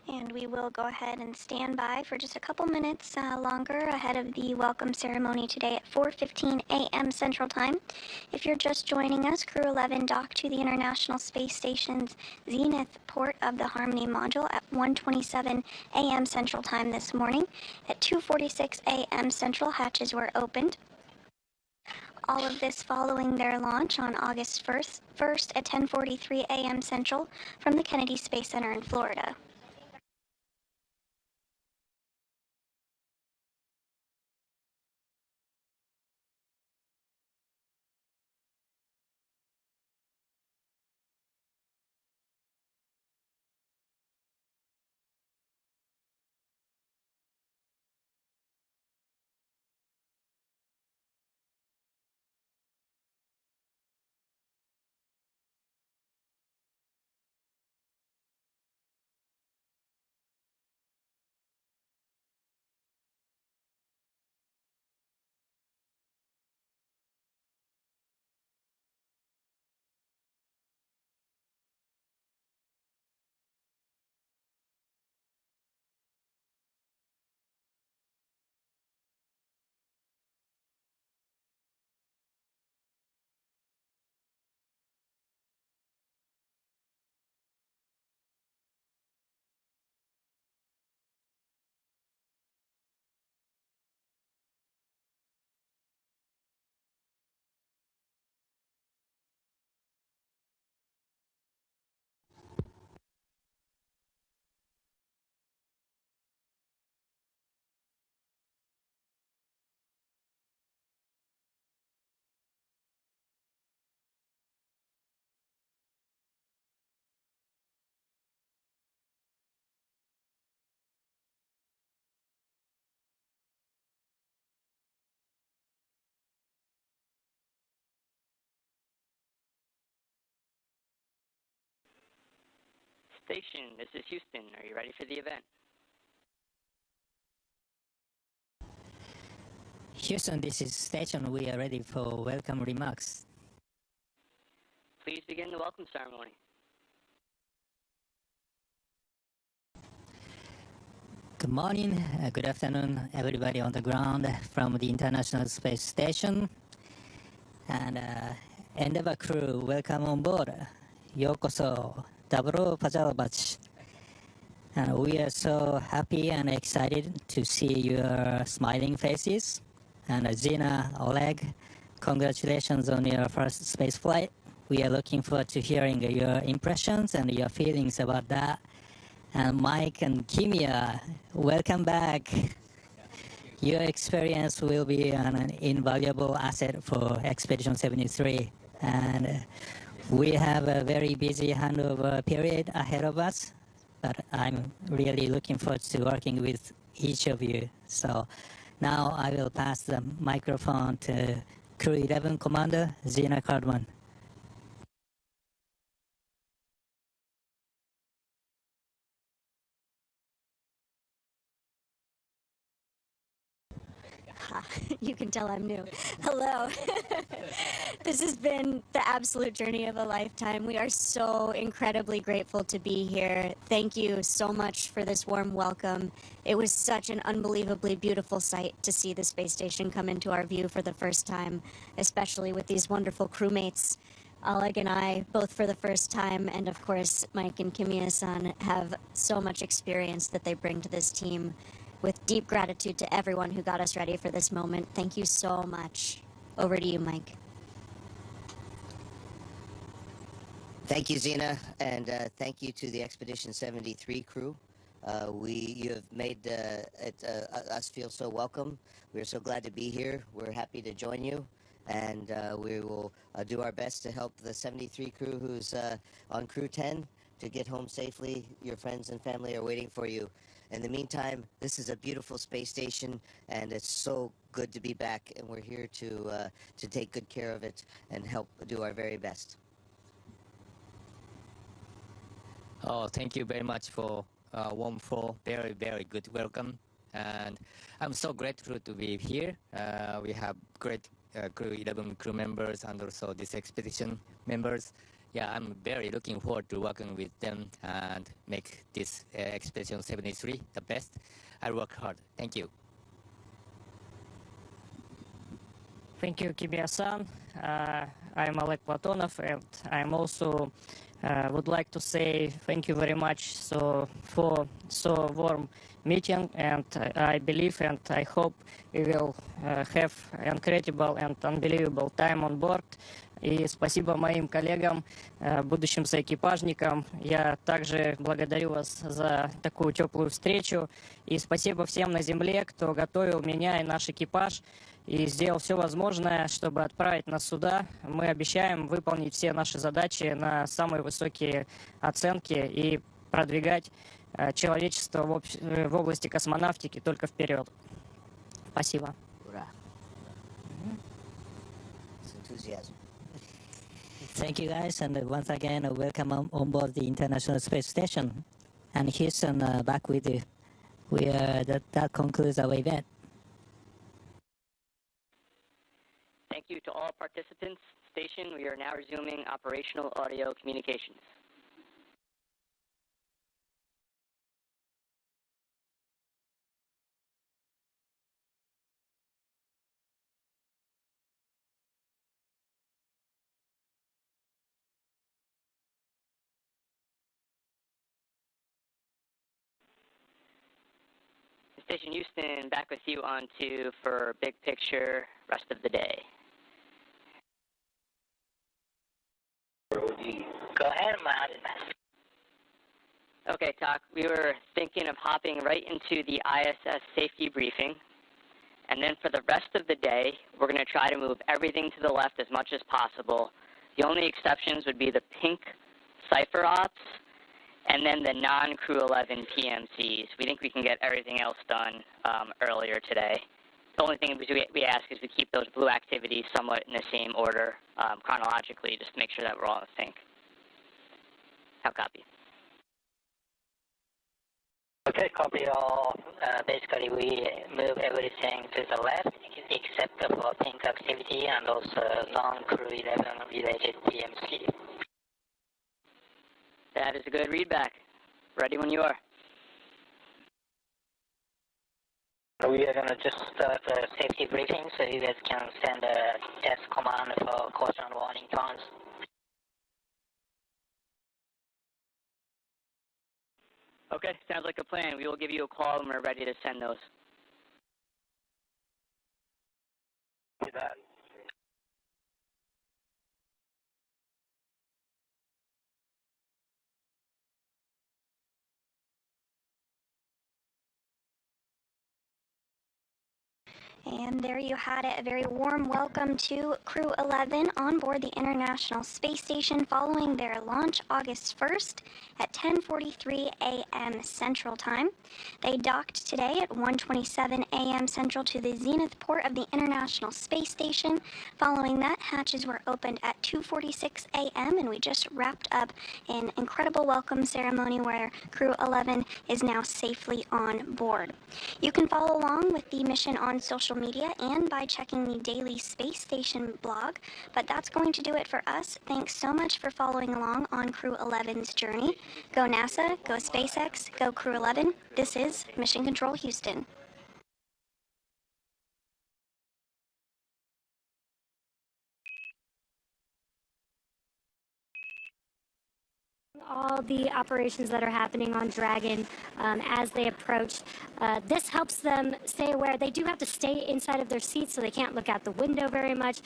S11: And we will go ahead and stand by for just a couple minutes longer ahead of the welcome ceremony today at 4:15 a.m. Central Time. If you're just joining us, Crew-11 docked to the International Space Station's Zenith port of the Harmony module at 1:27 a.m. Central Time this morning. At 2:46 a.m. Central, hatches were opened. All of this following their launch on August 1st at 10:43 a.m. Central from the Kennedy Space Center in Florida.
S12: Station, this is Houston. Are you ready for the event?
S15: Houston, this is Station. We are ready for welcome remarks.
S12: Please begin the welcome ceremony.
S15: Good morning, good afternoon, everybody on the ground from the International Space Station. And Endeavour crew, welcome on board. Yokoso, Dabro Pajalabachi. And we are so happy and excited to see your smiling faces. And Zena, Oleg, congratulations on your first space flight. We are looking forward to hearing your impressions and your feelings about that. And Mike and Kimiya, welcome back. Your experience will be an invaluable asset for Expedition 73. And we have a very busy handover period ahead of us, but I'm really looking forward to working with each of you. So now I will pass the microphone to Crew-11 Commander Zena Cardman.
S8: You can tell I'm new. Hello. This has been the absolute journey of a lifetime. We are so incredibly grateful to be here. Thank you so much for this warm welcome. It was such an unbelievably beautiful sight to see the space station come into our view for the first time, especially with these wonderful crewmates. Oleg and I, both for the first time, and of course Mike and Kimiya-san, have so much experience that they bring to this team. With deep gratitude to everyone who got us ready for this moment. Thank you so much. Over to you, Mike.
S16: Thank you, Zena, and thank you to the Expedition 73 crew. You have made us feel so welcome. We're so glad to be here. We're happy to join you, and we will do our best to help the 73 crew who's on Crew 10 to get home safely. Your friends and family are waiting for you. In the meantime, this is a beautiful space station, and it's so good to be back, and we're here to take good care of it and help do our very best.
S17: Oh, thank you very much for warm, full, very, very good welcome. And I'm so grateful to be here. We have great Crew-11 crew members and also this expedition members. Yeah, I'm very looking forward to working with them and make this Expedition 73 the best. I'll work hard. Thank you.
S18: Thank you, Kimiya-san. I'm Oleg Platonov, and I'm also would like to say thank you very much for so warm meeting, and I believe and I hope we will have incredible and unbelievable time on board. И спасибо моим коллегам, будущим соэкипажникам. Я также благодарю вас за такую теплую встречу. И спасибо всем на Земле, кто готовил меня и наш экипаж и сделал все возможное, чтобы отправить нас сюда. Мы обещаем выполнить все наши задачи на самые высокие оценки и продвигать человечество в области космонавтики только вперед. Спасибо.
S16: Ура. Enthusiasm.
S15: Thank you, guys, and once again, welcome on board the International Space Station. And Houston, back with you. That concludes our event.
S12: Thank you to all participants. Station, we are now resuming operational audio communications. Station Houston, back with you on 2 for big picture, rest of the day.
S10: Go ahead, Mountain.
S12: Okay, Talk, we were thinking of hopping right into the ISS safety briefing. And then for the rest of the day, we're going to try to move everything to the left as much as possible. The only exceptions would be the pink cipher ops and then the non-Crew-11 PMCs. We think we can get everything else done earlier today. The only thing we ask is we keep those blue activities somewhat in the same order chronologically, just to make sure that we're all in sync. How copy?
S10: Okay, copy all. Basically, we move everything to the left except for pink activity and also long Crew-11 related PMC.
S12: That is a good readback. Ready when you are.
S10: We are going to just start a safety briefing so you guys can send a test command for caution warning tones.
S12: Okay, sounds like a plan. We will give you a call when we're ready to send those.
S6: Do that.
S11: And there you had it, a very warm welcome to Crew-11 on board the International Space Station following their launch August 1st at 10:43 a.m. Central Time. They docked today at 1:27 a.m. Central to the zenith port of the International Space Station. Following that, hatches were opened at 2:46 a.m. and we just wrapped up an incredible welcome ceremony where Crew-11 is now safely on board. You can follow along with the mission on social media and by checking the daily space station blog, but that's going to do it for us. Thanks so much for following along on Crew-11's journey. Go NASA, go SpaceX, go Crew-11. This is Mission Control Houston.
S8: All the operations that are happening on Dragon as they approach. This helps them stay aware. They do have to stay inside of their seats, so they can't look out the window very much.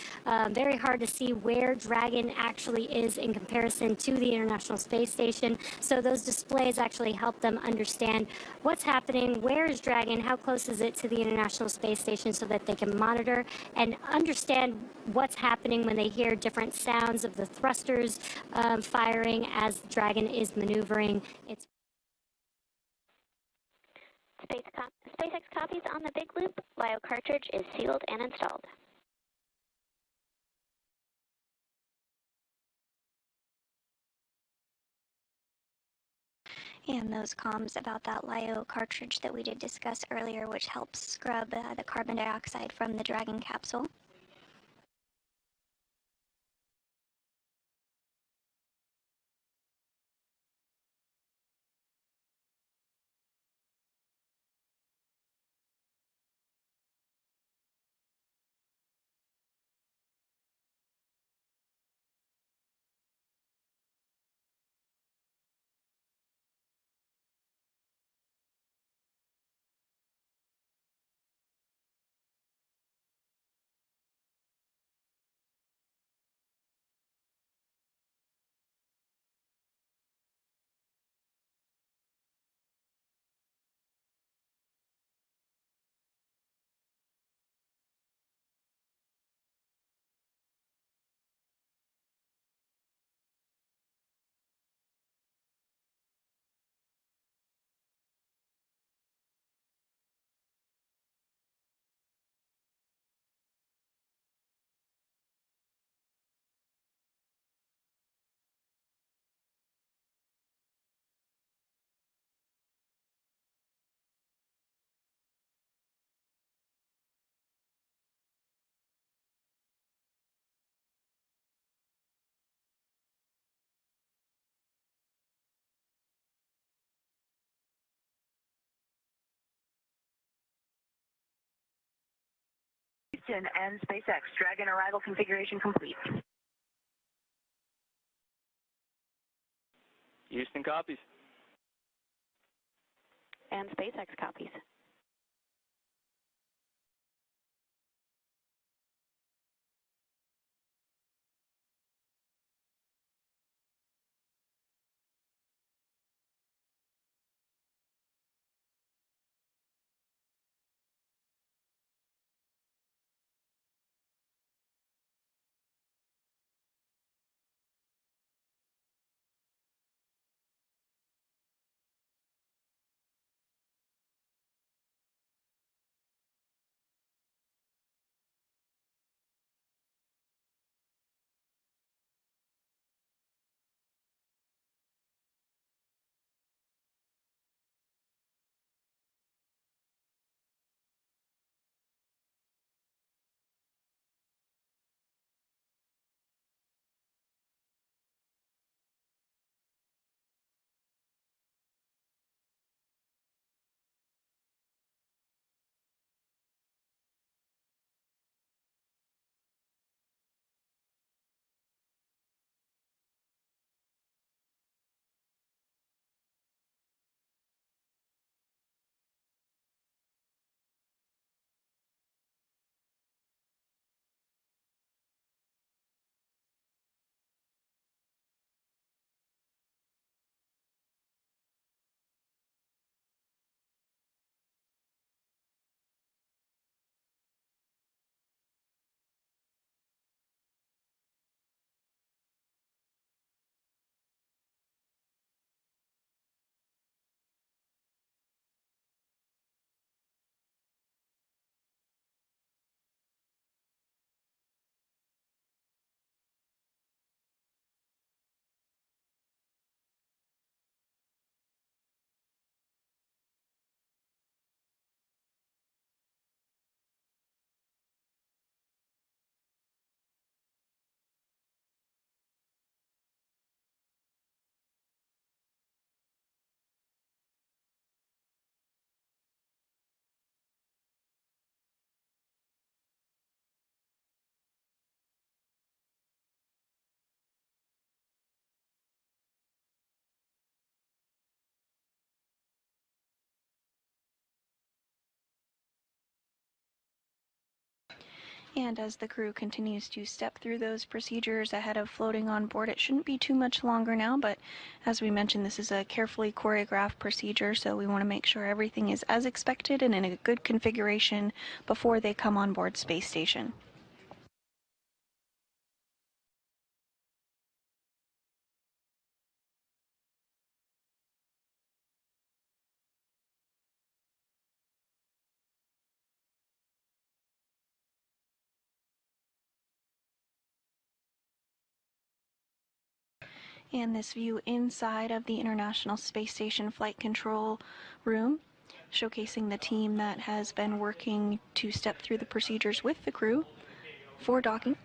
S8: Very hard to see where Dragon actually is in comparison to the International Space Station. So those displays actually help them understand what's happening, where is Dragon, how close is it to the International Space Station, so that they can monitor and understand what's happening when they hear different sounds of the thrusters firing as Dragon is maneuvering.
S3: SpaceX copies on the big loop. LiO cartridge is sealed and installed.
S11: And those comms about that LiO cartridge that we did discuss earlier, which helps scrub the carbon dioxide from the Dragon capsule.
S13: Houston and SpaceX Dragon arrival configuration complete.
S5: Houston copies.
S3: And SpaceX copies.
S14: And as the crew continues to step through those procedures ahead of floating on board, it shouldn't be too much longer now, but as we mentioned, this is a carefully choreographed procedure, so we want to make sure everything is as expected and in a good configuration before they come on board Space Station. And this view inside of the International Space Station Flight Control Room, showcasing the team that has been working to step through the procedures with the crew for docking.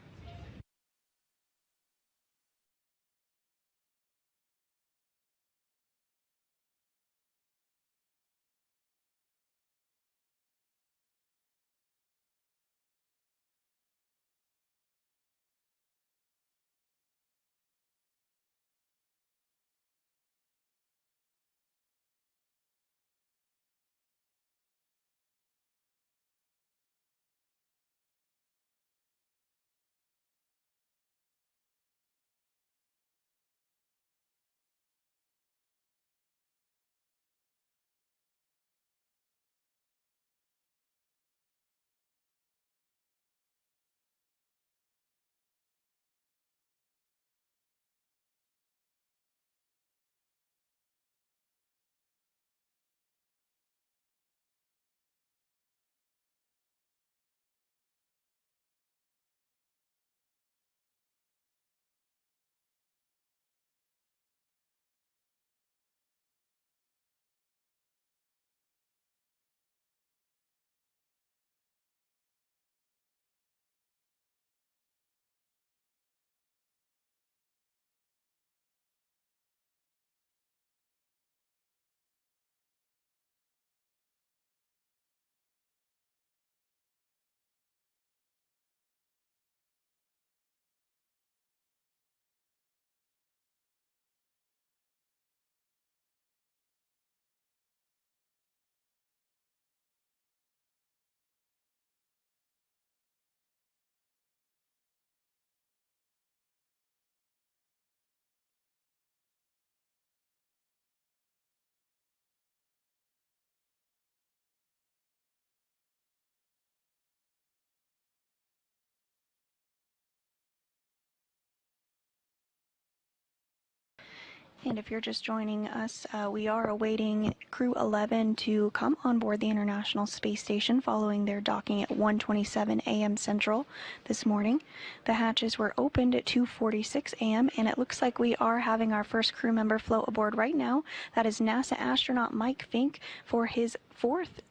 S14: And if you're just joining us, we are awaiting Crew-11 to come on board the International Space Station following their docking at 1:27 a.m. Central this morning. The hatches were opened at 2:46 a.m. and it looks like we are having our first crew member float aboard right now. That is NASA astronaut Mike Fincke for his 4th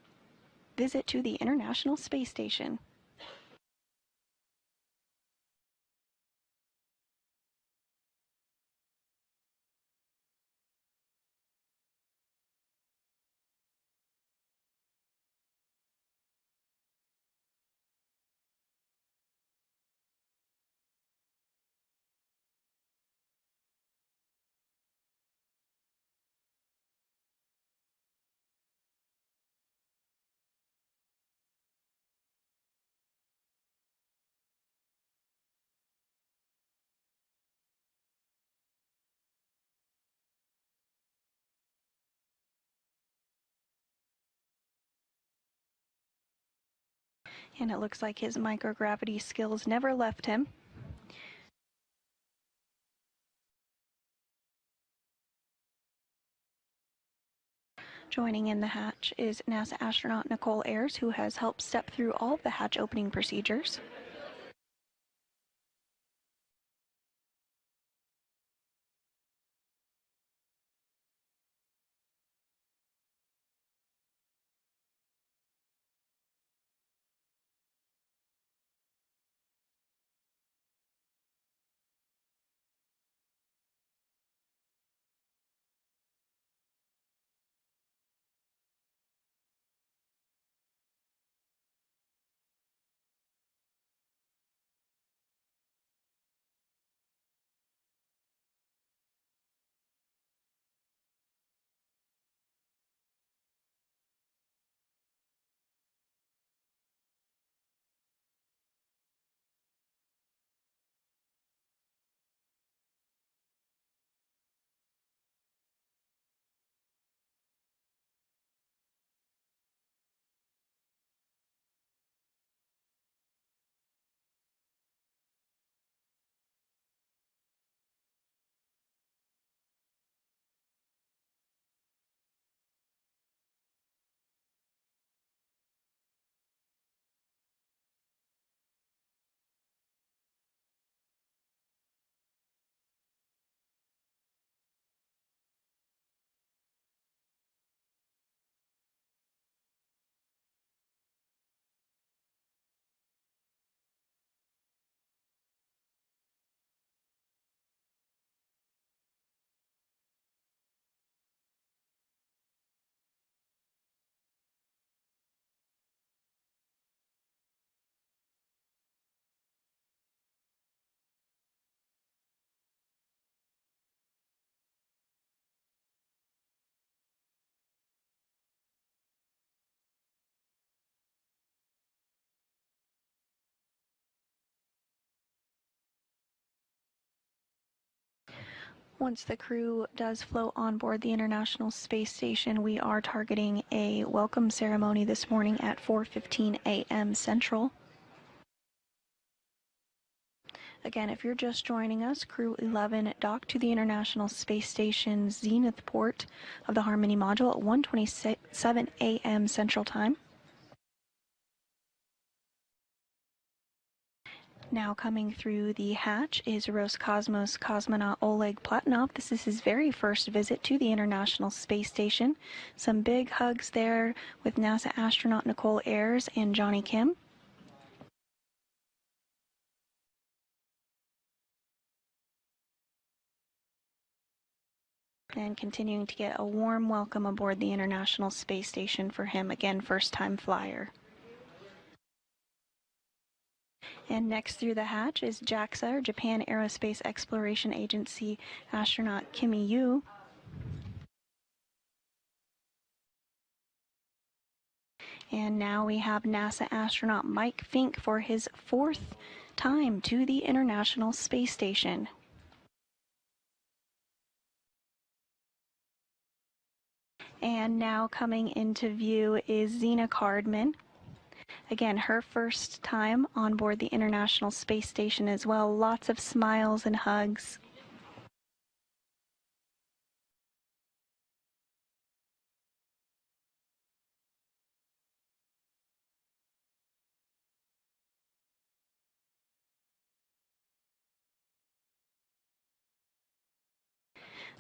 S14: visit to the International Space Station. And it looks like his microgravity skills never left him. Joining in the hatch is NASA astronaut Nicole Ayers, who has helped step through all of the hatch opening procedures. Once the crew does float on board the International Space Station, we are targeting a welcome ceremony this morning at 4:15 a.m. Central. Again, if you're just joining us, Crew-11 docked to the International Space Station's zenith port of the Harmony module at 1:27 a.m. Central Time. Now coming through the hatch is Roscosmos cosmonaut Oleg Platonov. This is his very first visit to the International Space Station. Some big hugs there with NASA astronaut Nicole Ayers and Johnny Kim. And continuing to get a warm welcome aboard the International Space Station for him, again, first-time flyer. And next through the hatch is JAXA, or Japan Aerospace Exploration Agency astronaut Kimiya Yui. And now we have NASA astronaut Mike Fincke for his 4th time to the International Space Station. And now coming into view is Zena Cardman. Again, her first time on board the International Space Station as well. Lots of smiles and hugs.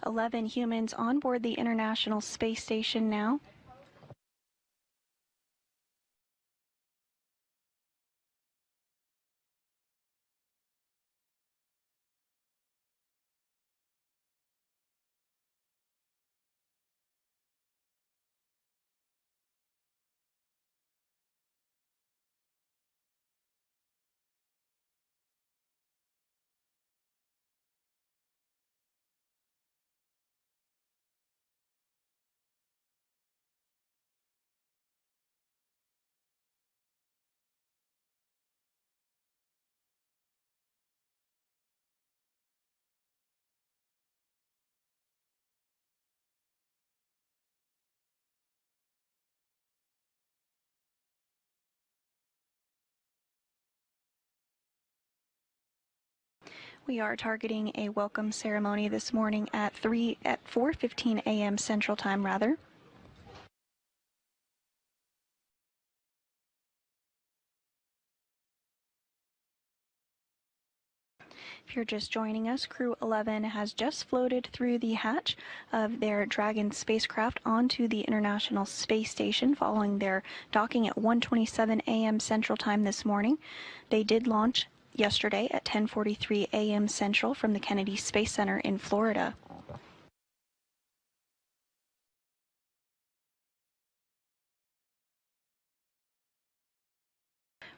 S14: "11 humans on board the International Space Station now. We are targeting a welcome ceremony this morning at 4:15 a.m. Central Time, rather. If you're just joining us, Crew-11 has just floated through the hatch of their Dragon spacecraft onto the International Space Station following their docking at 1:27 a.m. Central Time this morning. They did launch yesterday at 10:43 a.m. Central from the Kennedy Space Center in Florida.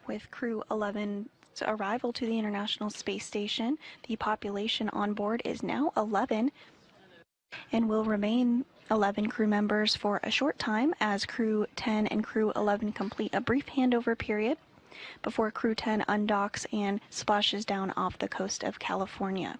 S14: With Crew-11's arrival to the International Space Station, the population on board is now 11 and will remain 11 crew members for a short time as Crew-10 and Crew-11 complete a brief handover period before Crew-10 undocks and splashes down off the coast of California.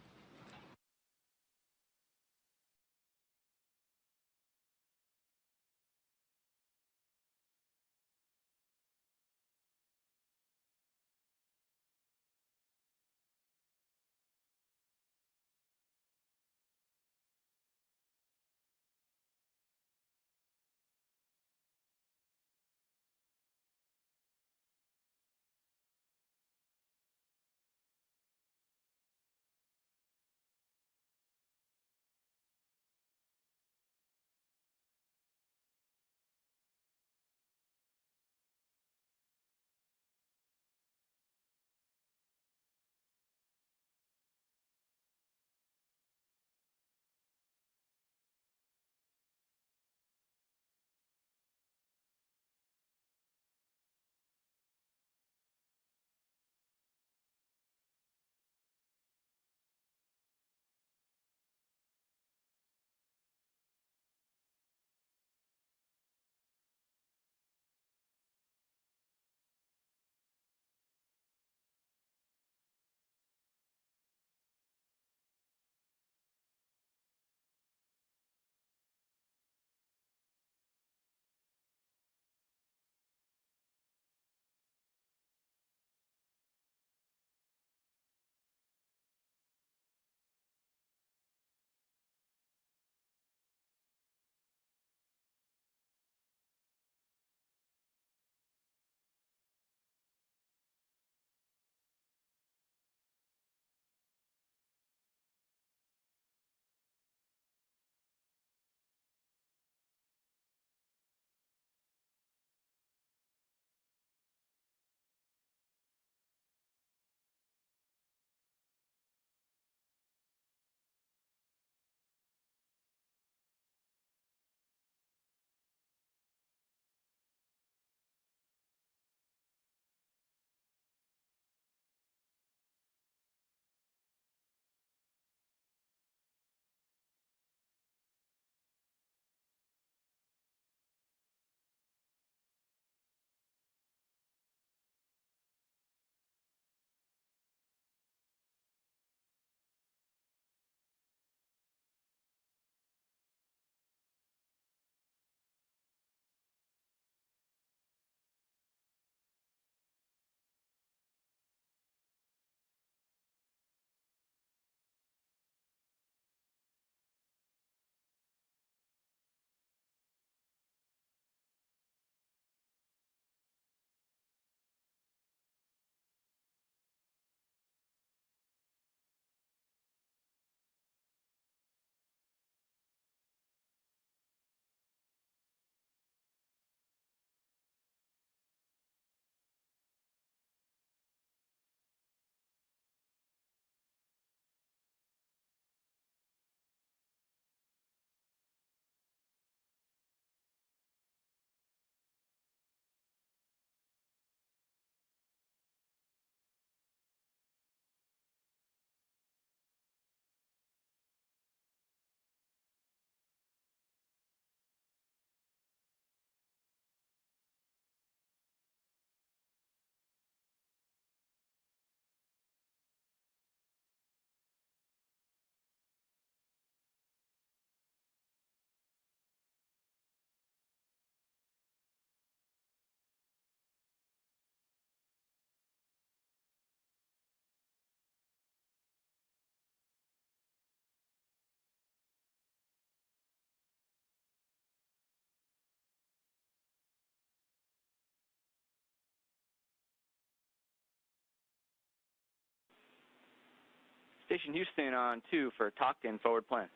S5: Station Houston on 2 for talked-in forward plan.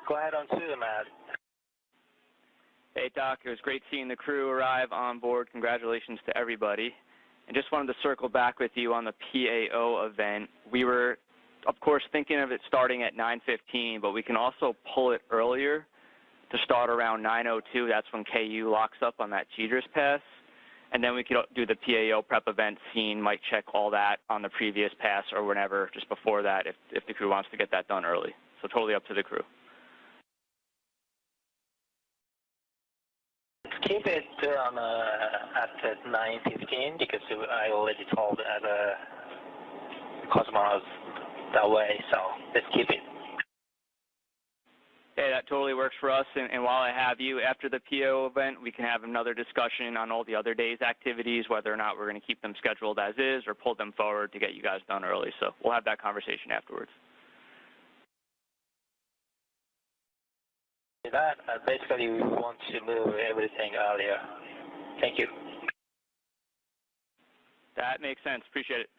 S6: Go ahead on 2, Matt.
S5: Hey, Doc. It was great seeing the crew arrive on board. Congratulations to everybody. And just wanted to circle back with you on the PAO event. We were, of course, thinking of it starting at 9:15, but we can also pull it earlier to start around 9:02. That's when KU locks up on that Cheaters pass. And then we could do the PAO prep event scene, might check all that on the previous pass or whenever, just before that, if the crew wants to get that done early. So totally up to the crew.
S6: Keep it on at 9:15 because I already told the cosmonauts that way, so let's keep it.
S5: Hey, that totally works for us. And while I have you, after the PO event, we can have another discussion on all the other days' activities, whether or not we're going to keep them scheduled as is or pull them forward to get you guys done early. So we'll have that conversation afterwards.
S6: That basically we want to move everything earlier. Thank you.
S5: That makes sense. Appreciate it.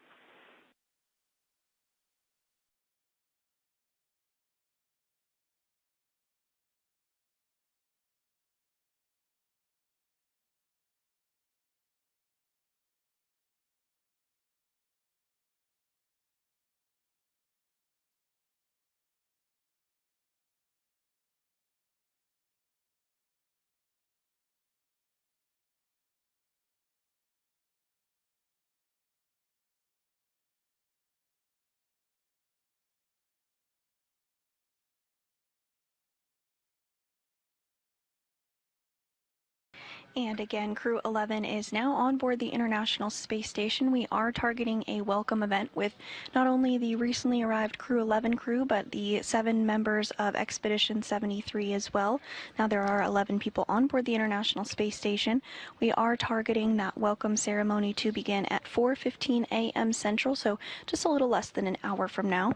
S14: And again, Crew-11 is now on board the International Space Station. We are targeting a welcome event with not only the recently arrived Crew-11 crew, but the 7 members of Expedition 73 as well. Now there are 11 people on board the International Space Station. We are targeting that welcome ceremony to begin at 4:15 a.m. Central, so just a little less than an hour from now.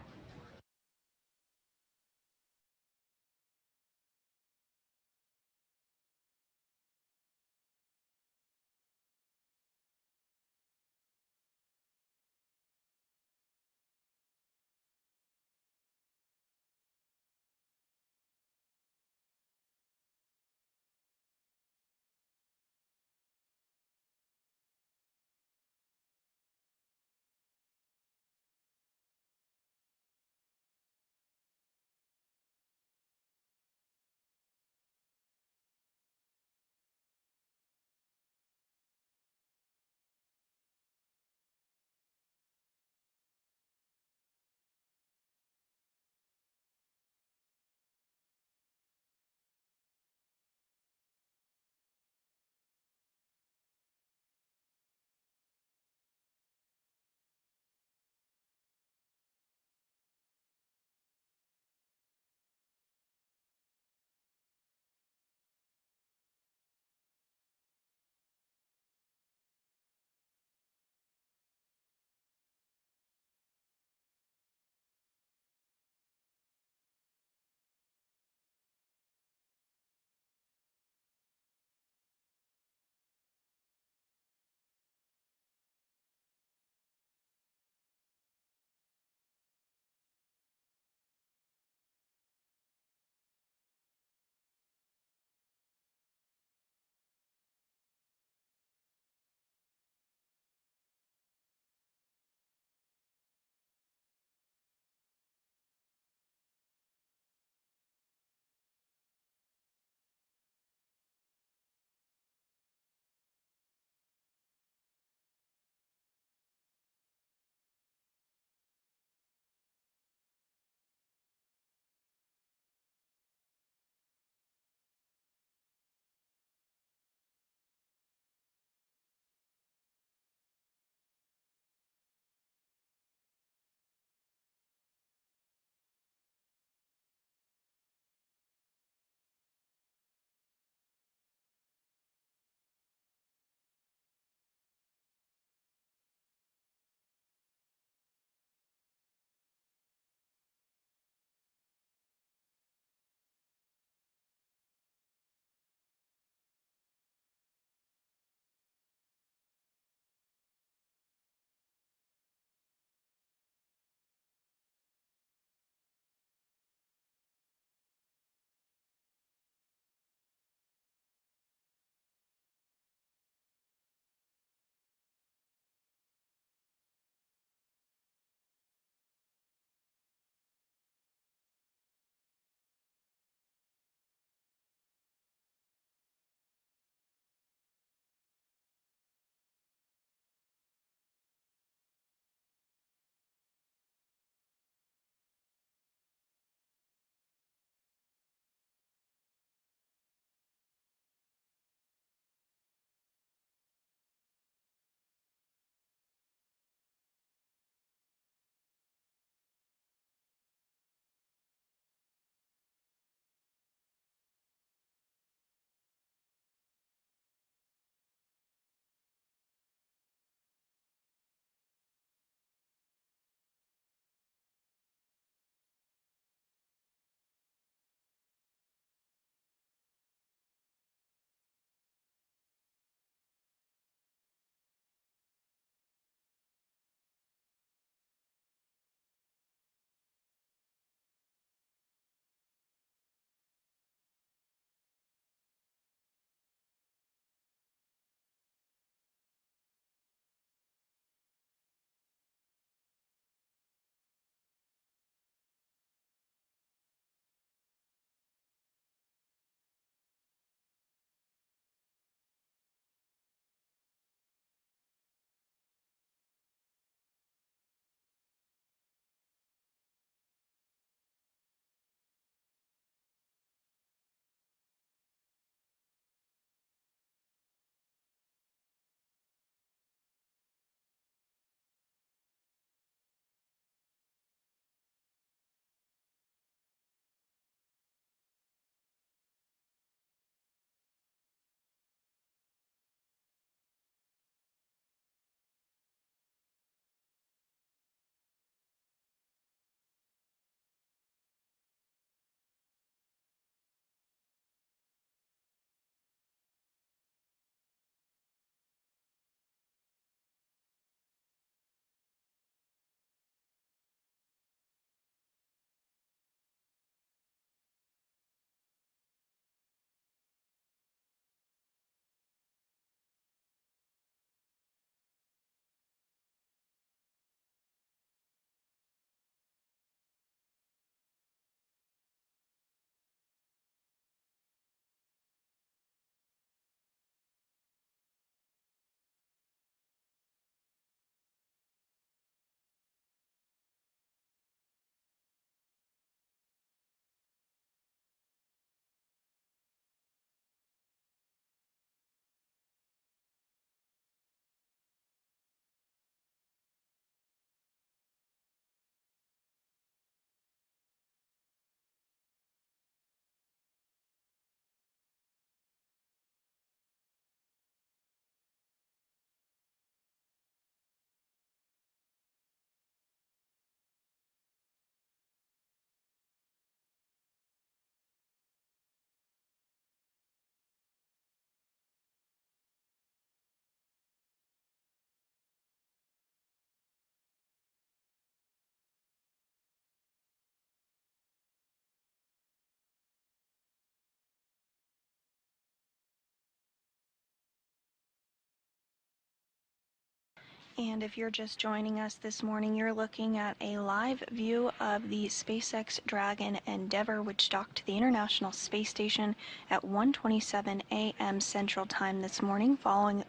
S14: And if you're just joining us this morning, you're looking at a live view of the SpaceX Dragon Endeavour, which docked to the International Space Station at 1:27 a.m. Central Time this morning, following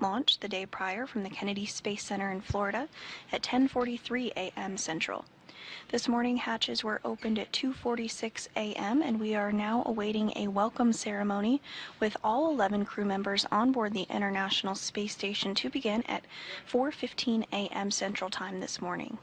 S14: launch the day prior from the Kennedy Space Center in Florida at 10:43 a.m. Central. This morning, hatches were opened at 2:46 a.m., and we are now awaiting a welcome ceremony with all 11 crew members on board the International Space Station to begin at 4:15 a.m. Central Time this morning.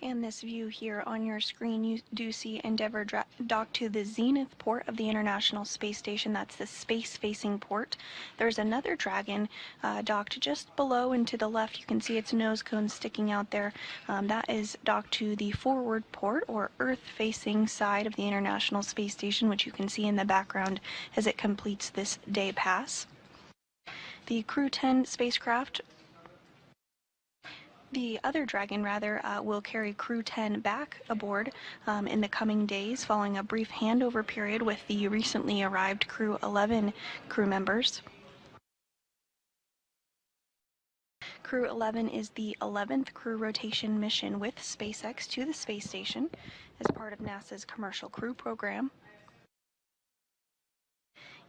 S14: And this view here on your screen, you do see Endeavour docked to the zenith port of the International Space Station. That's the space-facing port. There's another Dragon docked just below and to the left. You can see its nose cone sticking out there. That is docked to the forward port, or Earth-facing side of the International Space Station, which you can see in the background as it completes this day pass. The Crew-10 spacecraft, the other Dragon, will carry Crew-10 back aboard in the coming days, following a brief handover period with the recently arrived Crew-11 crew members. Crew-11 is the 11th crew rotation mission with SpaceX to the space station as part of NASA's Commercial Crew program.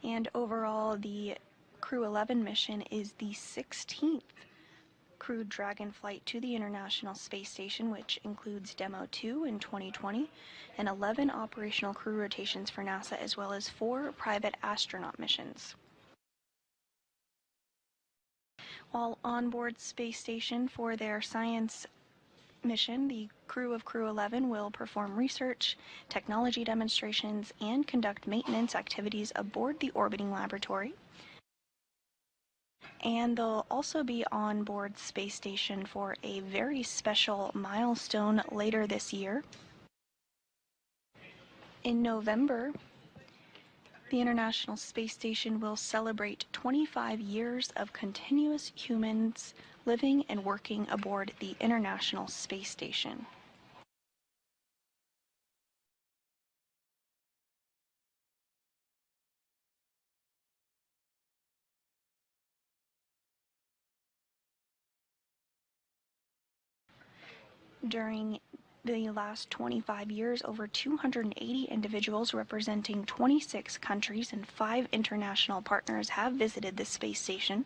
S14: And overall, the Crew-11 mission is the 16th crewed Dragon flight to the International Space Station, which includes Demo 2 in 2020 and 11 operational crew rotations for NASA, as well as 4 private astronaut missions. While on board Space Station for their science mission, the crew of Crew-11 will perform research, technology demonstrations, and conduct maintenance activities aboard the orbiting laboratory. And they'll also be on board Space Station for a very special milestone later this year. In November, the International Space Station will celebrate 25 years of continuous humans living and working aboard the International Space Station. During the last 25 years, over 280 individuals representing 26 countries and 5 international partners have visited the space station.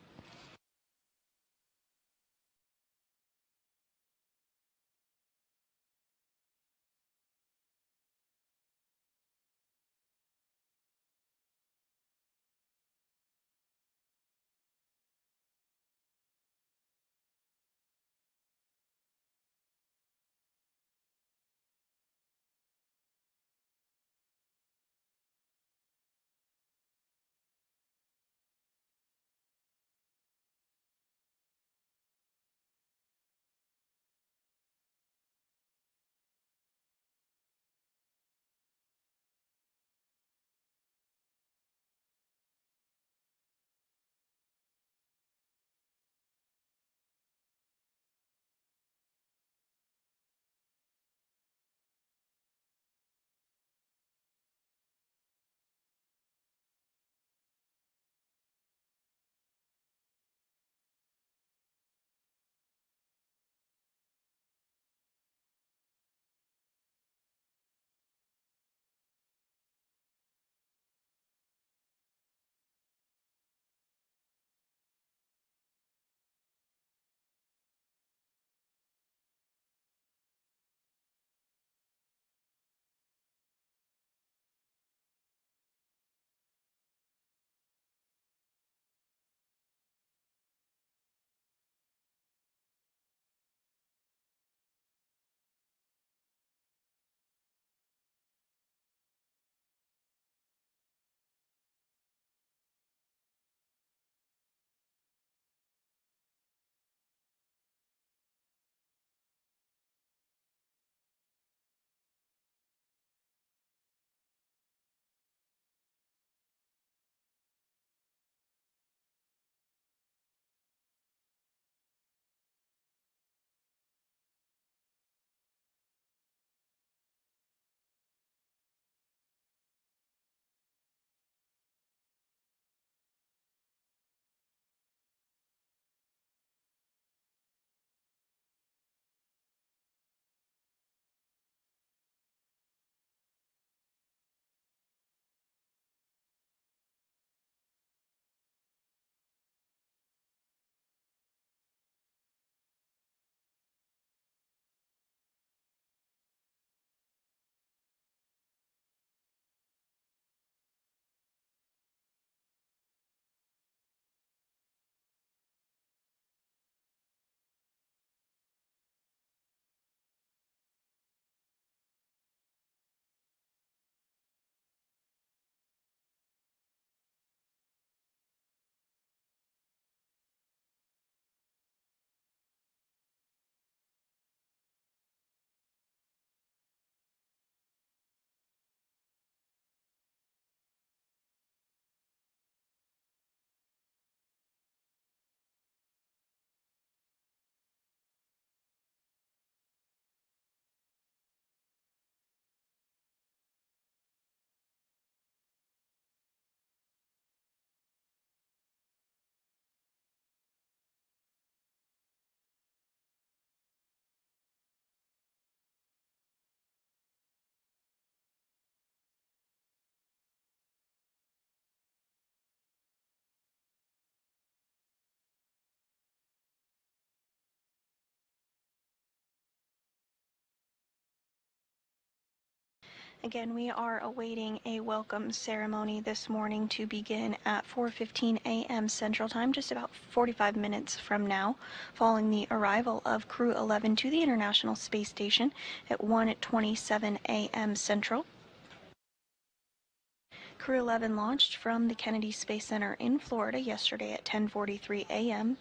S14: Again, we are awaiting a welcome ceremony this morning to begin at 4:15 a.m. Central Time, just about 45 minutes from now, following the arrival of Crew-11 to the International Space Station at 1:27 a.m. Central. Crew-11 launched from the Kennedy Space Center in Florida yesterday at 10:43 a.m.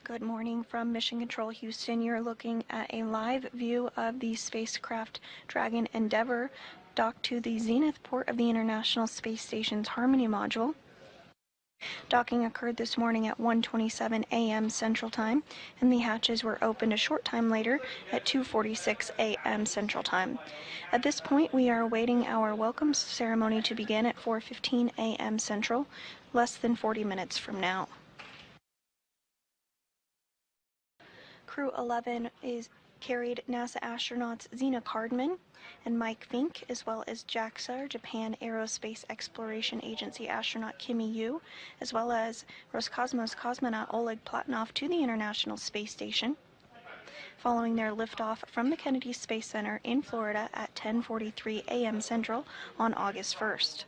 S14: Good morning from Mission Control Houston. You're looking at a live view of the spacecraft Dragon Endeavour docked to the zenith port of the International Space Station's Harmony module. Docking occurred this morning at 1:27 a.m. Central Time, and the hatches were opened a short time later at 2:46 a.m. Central Time. At this point, we are awaiting our welcome ceremony to begin at 4:15 a.m. Central, less than 40 minutes from now. Crew-11 carried NASA astronauts Zena Cardman and Mike Fincke, as well as JAXA, Japan Aerospace Exploration Agency astronaut Kimiya Yui, as well as Roscosmos cosmonaut Oleg Platonov to the International Space Station, following their liftoff from the Kennedy Space Center in Florida at 10:43 a.m. Central on August 1st.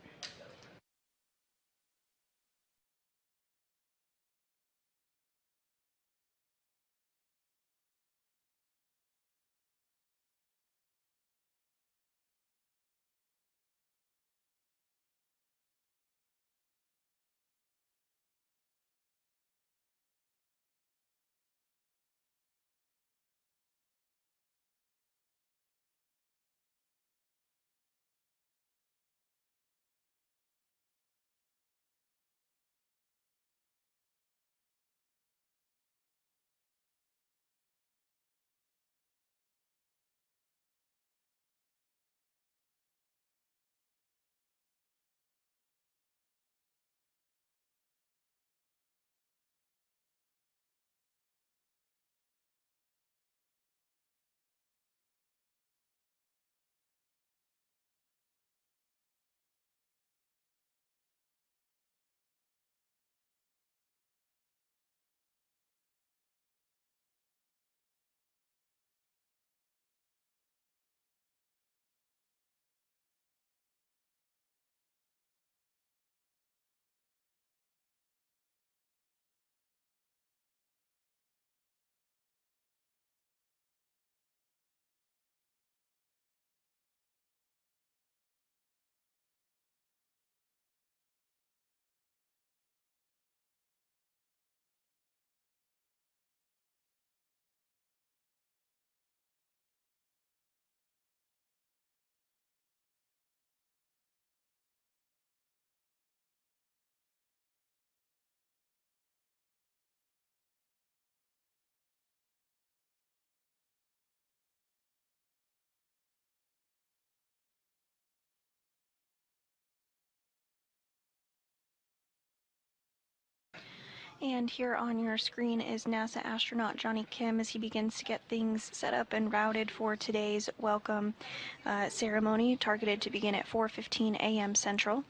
S14: And here on your screen is NASA astronaut Johnny Kim as he begins to get things set up and routed for today's welcome ceremony, targeted to begin at 4:15 a.m. Central.